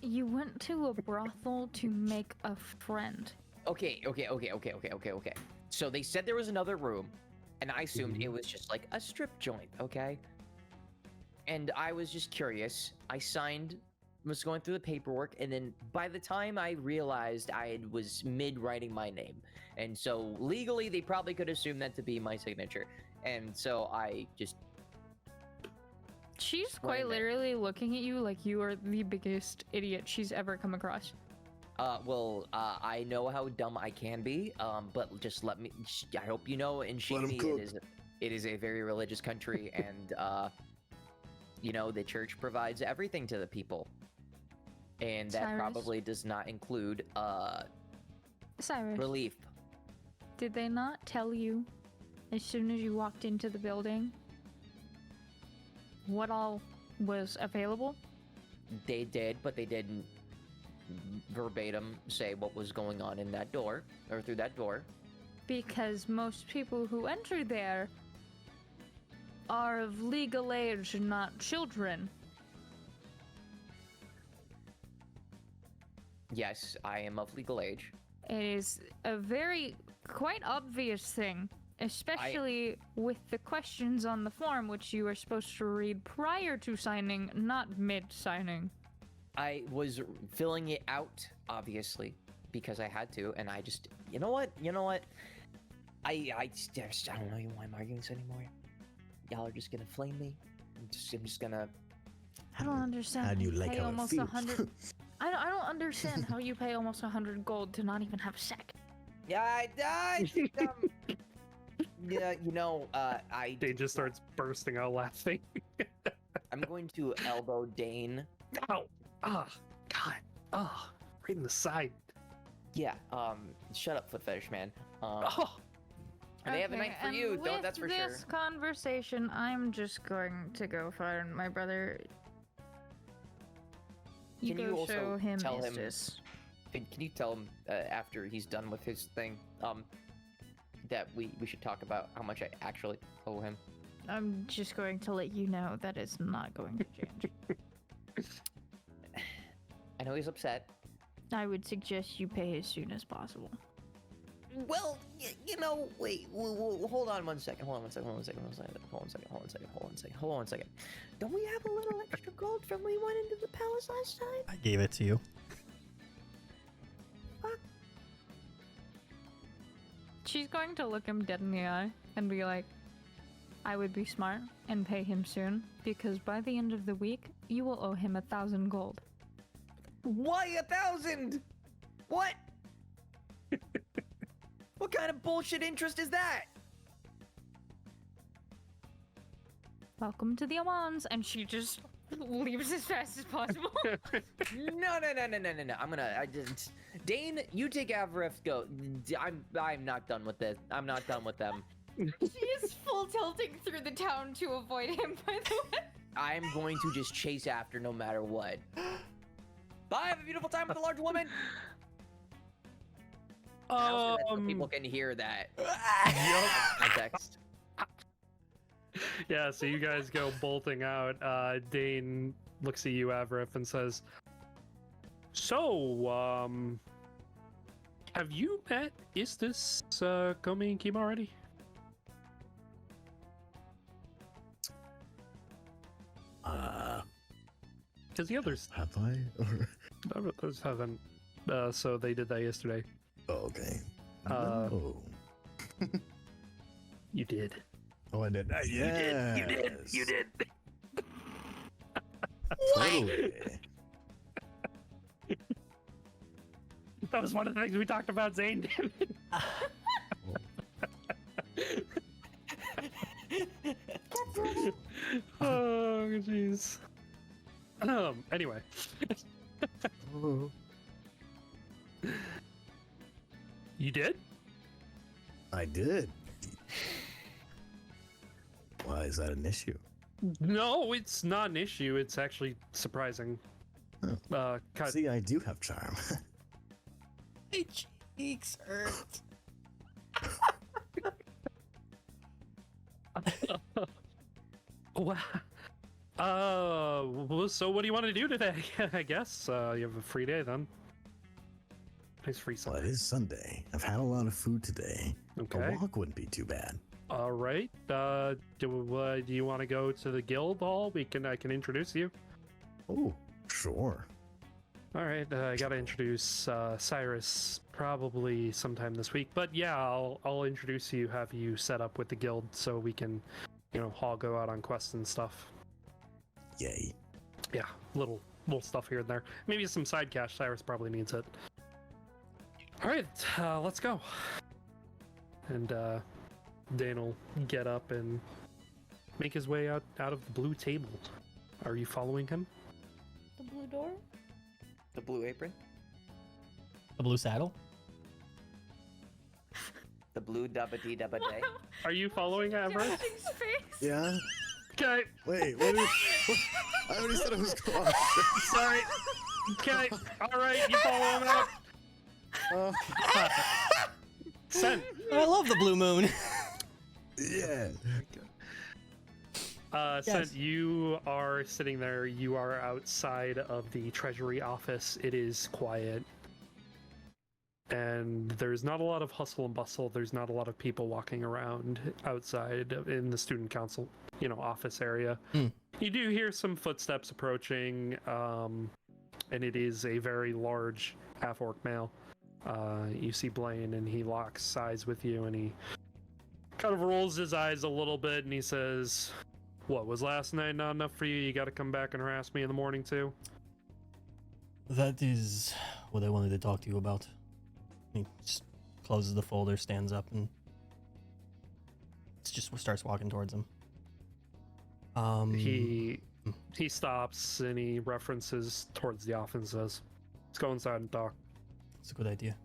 You went to a brothel to make a friend. Okay. So they said there was another room, and I assumed it was just like a strip joint, okay? And I was just curious. I was going through the paperwork, and then by the time I realized I was mid-writing my name, and so legally they probably could assume that to be my signature, and so I just... She's quite literally looking at you like you are the biggest idiot she's ever come across. I know how dumb I can be, but just let me... I hope you know, in Shady, it is a very religious country, and, the church provides everything to the people. And that Cyrus? probably does not include, Cyrus, relief. did they not tell you as soon as you walked into the building what all was available? They did, but they didn't verbatim say what was going on in that door, or through that door. Because most people who enter there are of legal age and not children. Yes, I am of legal age. It is a quite obvious thing, especially with the questions on the form, which you are supposed to read prior to signing, not mid-signing. I was filling it out, obviously, because I had to, and I just... You know what? I don't know why I'm arguing this anymore. Y'all are just gonna flame me. I'm just gonna... I don't understand. How do you like pay how it almost feels? 100. I don't understand how you pay almost 100 gold to not even have sex. Yeah, I... Dane just starts bursting out laughing. I'm going to elbow Dane. Ow! Ah! God! Ah! Right in the side. Yeah, shut up, foot fetish man. Oh! And they have a night for and you, though, with that's for this sure. conversation, I'm just going to go find my brother. Can you go also show him tell him- Estes. Can you tell him, after he's done with his thing, that we should talk about how much I actually owe him? I'm just going to let you know that it's not going to change. I know he's upset. I would suggest you pay as soon as possible. Well, wait, hold on one second. Hold on one second. Don't we have a little extra gold from when we went into the palace last time? I gave it to you. She's going to look him dead in the eye and be like, I would be smart and pay him soon, because by the end of the week, you will owe him 1,000 gold. Why 1,000? What? What kind of bullshit interest is that? Welcome to the Amans, and she just leaves as fast as possible. No. Dane, you take Avaref, go. I'm not done with this. I'm not done with them. She is full tilting through the town to avoid him, by the way. I'm going to just chase after no matter what. Bye, have a beautiful time with a large woman. So people can hear that. Context. Yeah, so you guys go bolting out. Dane looks at you, Avarif, and says, So, have you met Istis, Komi and Kima already? Because the others, Have I? Or... others haven't. so they did that yesterday. Oh, okay. Uh, No. You did. Oh, I did. Yeah. You did. Totally. That was one of the things we talked about, Zane. Oh, jeez. Anyway. You did? I did. Why is that an issue? No, it's not an issue. It's actually surprising. See, I do have charm. My cheeks hurt. Wow. So what do you want to do today? I guess you have a free day then. Nice free Well, Sunday. it is Sunday. I've had a lot of food today. Okay. A walk wouldn't be too bad. All right. Do you want to go to the guild hall? I can introduce you. Oh, sure. All right. I gotta introduce Cyrus probably sometime this week. But yeah, I'll introduce you. Have you set up with the guild so we can, all go out on quests and stuff. Yay. Yeah, little stuff here and there. Maybe some side cash. Cyrus probably needs it. All right, let's go. And Dan will get up and make his way out of the blue table. Are you following him? The blue door? The blue apron? The blue saddle? The blue dabba-dee dabba-day? Are you following Everett? His face. Yeah? Okay, Wait, what I already said I was going. sorry. Okay, all right, you follow him up. Sent. I love the blue moon. Yeah. Sent, you are sitting there. You are outside of the treasury office. It is quiet. And there's not a lot of hustle and bustle. There's not a lot of people walking around outside in the student council, office area. You do hear some footsteps approaching, and it is a very large half-orc male. You see Blaine, and he locks eyes with you, and he kind of rolls his eyes a little bit, and he says, "What, was last night not enough for you? You got to come back and harass me in the morning too?" That is what I wanted to talk to you about. He just closes the folder, stands up, and just starts walking towards him. He stops, and he references towards the office and says, "Let's go inside and talk." It's a good idea.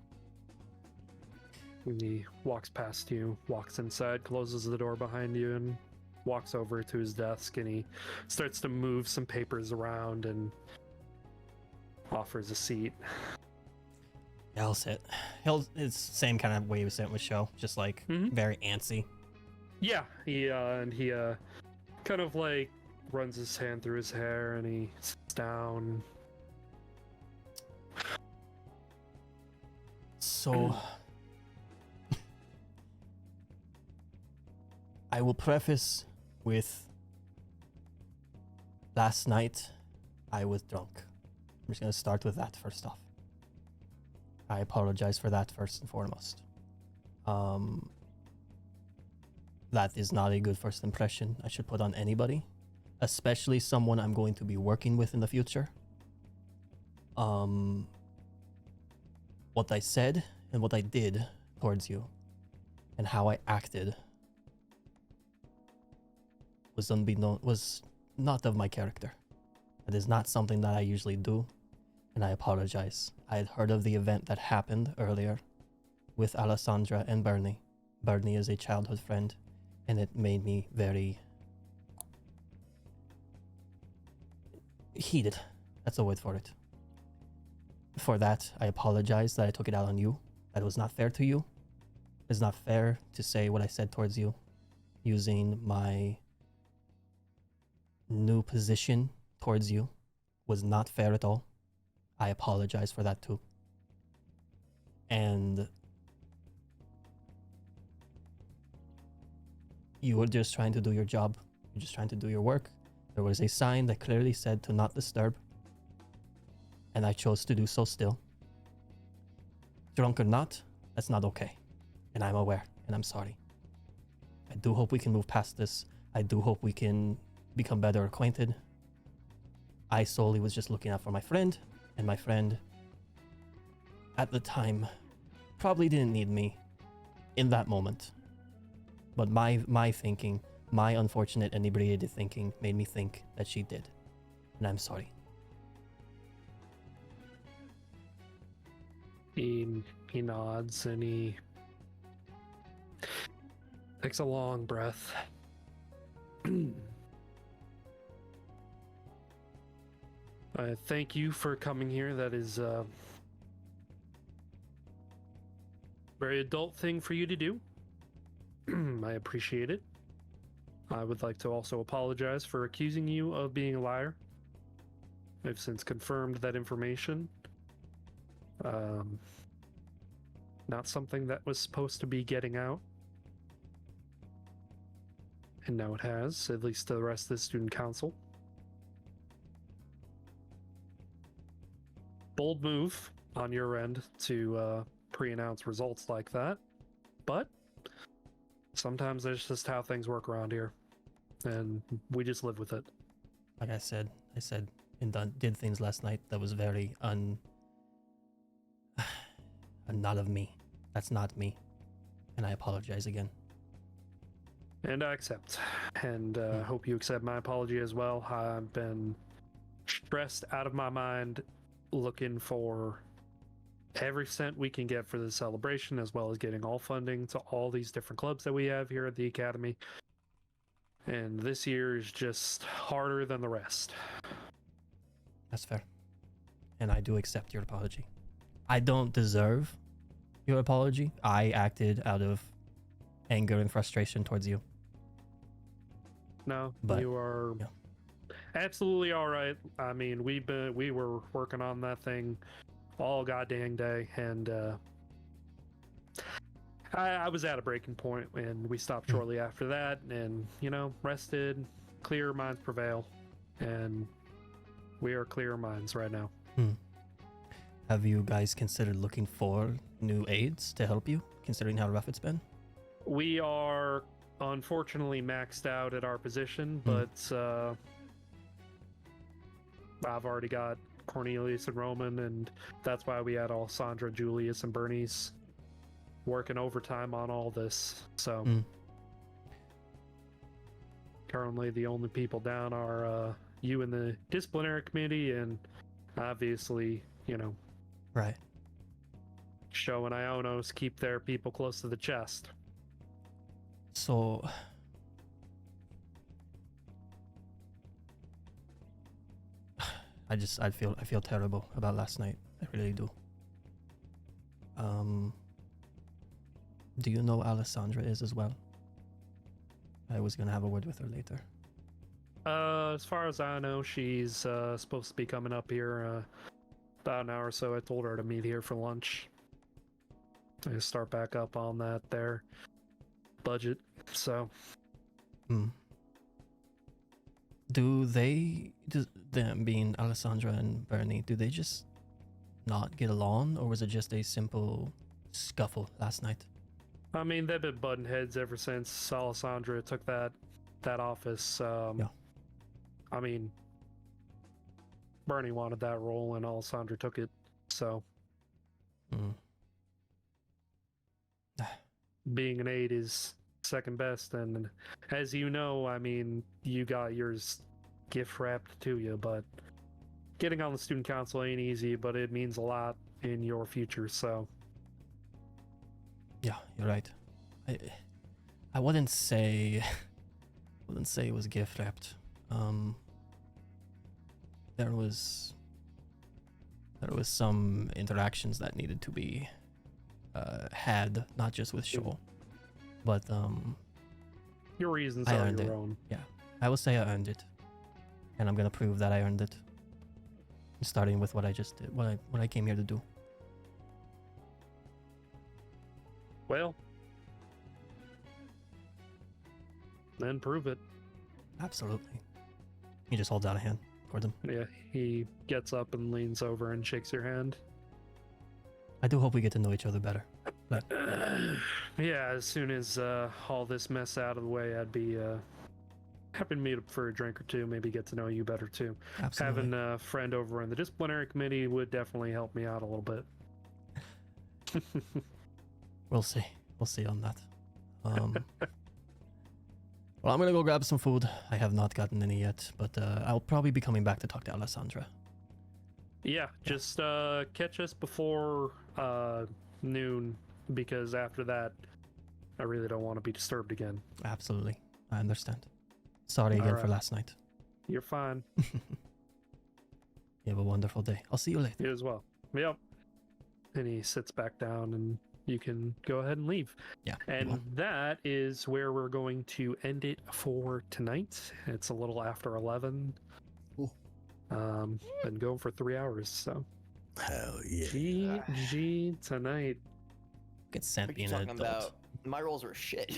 And he walks past you, walks inside, closes the door behind you, and walks over to his desk, and he starts to move some papers around and offers a seat. Yeah, I'll sit. It's same kind of way we sit with Show, just like very antsy. Yeah, he kind of like runs his hand through his hair, and he sits down. So I will preface with last night I was drunk. I'm just going to start with that first off. I apologize for that first and foremost. That is not a good first impression I should put on anybody, especially someone I'm going to be working with in the future. What I said and what I did towards you and how I acted was not of my character. It is not something that I usually do, and I apologize. I had heard of the event that happened earlier with Alessandra and Bernie. Bernie is a childhood friend, and it made me very heated. That's the word for it. For that, I apologize that I took it out on you. That was not fair to you. It's not fair to say what I said towards you using my new position towards you was not fair at all. I apologize for that too. And you were just trying to do your job. You're just trying to do your work. There was a sign that clearly said to not disturb, and I chose to do so still. drunk or not, that's not okay. And I'm aware, and I'm sorry. I do hope we can move past this. I do hope we can become better acquainted. I solely was just looking out for my friend, and my friend, at the time, probably didn't need me in that moment. But my thinking, my unfortunate inebriated thinking, made me think that she did. And I'm sorry. He nods and he takes a long breath. I thank you for coming here. That is a very adult thing for you to do. I appreciate it. I would like to also apologize for accusing you of being a liar. I've since confirmed that information. Not something that was supposed to be getting out. And now it has, at least to the rest of the student council. Bold move on your end to pre-announce results like that. But sometimes that's just how things work around here. And we just live with it. Like I said and did things last night that was very not of me. That's not me. And I apologize again. And I accept. And hope you accept my apology as well. I've been stressed out of my mind looking for every cent we can get for the celebration, as well as getting all funding to all these different clubs that we have here at the Academy. And this year is just harder than the rest. That's fair. And I do accept your apology. I don't deserve your apology. I acted out of anger and frustration towards you. No, But, you are absolutely all right. I mean, we were working on that thing all goddamn day, and I was at a breaking point, and we stopped shortly after that, and rested. Clear minds prevail, and we are clear minds right now. Have you guys considered looking for new aides to help you, considering how rough it's been? We are unfortunately maxed out at our position, but I've already got Cornelius and Roman, and that's why we had Alessandra, Julius, and Bernice working overtime on all this. So currently the only people down are you and the disciplinary committee, and obviously, Right. Sho and Ionos keep their people close to the chest. So I feel terrible about last night. I really do. Do you know Alessandra is as well? I was gonna have a word with her later. As far as I know, she's supposed to be coming up here about an hour or so. I told her to meet here for lunch. I start back up on that there budget. So Do them being Alessandra and Bernie, do they just not get along, or was it just a simple scuffle last night? I mean, they've been butting heads ever since Alessandra took that office. Yeah. I mean, Bernie wanted that role, and Alessandra took it. So being an aide is second best, and as you know, I mean, you got yours gift wrapped to you, but getting on the student council ain't easy, but it means a lot in your future. So Yeah, you're right. I wouldn't say it was gift wrapped. There was some interactions that needed to be had, not just with Sho, but your reasons I are earned your it. own. Yeah, I will say I earned it, and I'm gonna prove that I earned it. Starting with what I just did, what I came here to do. Well, then prove it. Absolutely. He just holds out a hand towards him. Yeah, he gets up and leans over and shakes your hand. I do hope we get to know each other better. But Yeah, as soon as all this mess out of the way, I'd be happy to meet up for a drink or two, maybe get to know you better too. absolutely. Having a friend over on the disciplinary committee would definitely help me out a little bit. We'll see. We'll see on that. Well, I'm gonna go grab some food. I have not gotten any yet, but I'll probably be coming back to talk to Alessandra. Yeah, just catch us before noon, because after that, I really don't want to be disturbed again. Absolutely. I understand. Sorry again for Alright. last night. You're fine. You have a wonderful day. I'll see you later. You as well. Yep. And he sits back down, and you can go ahead and leave. Yeah. And that is where we're going to end it for tonight. It's a little after 11. Cool. Been going for 3 hours, so Hell yeah. GG tonight. Get What sent are you being an talking adult. about? My rolls were shit.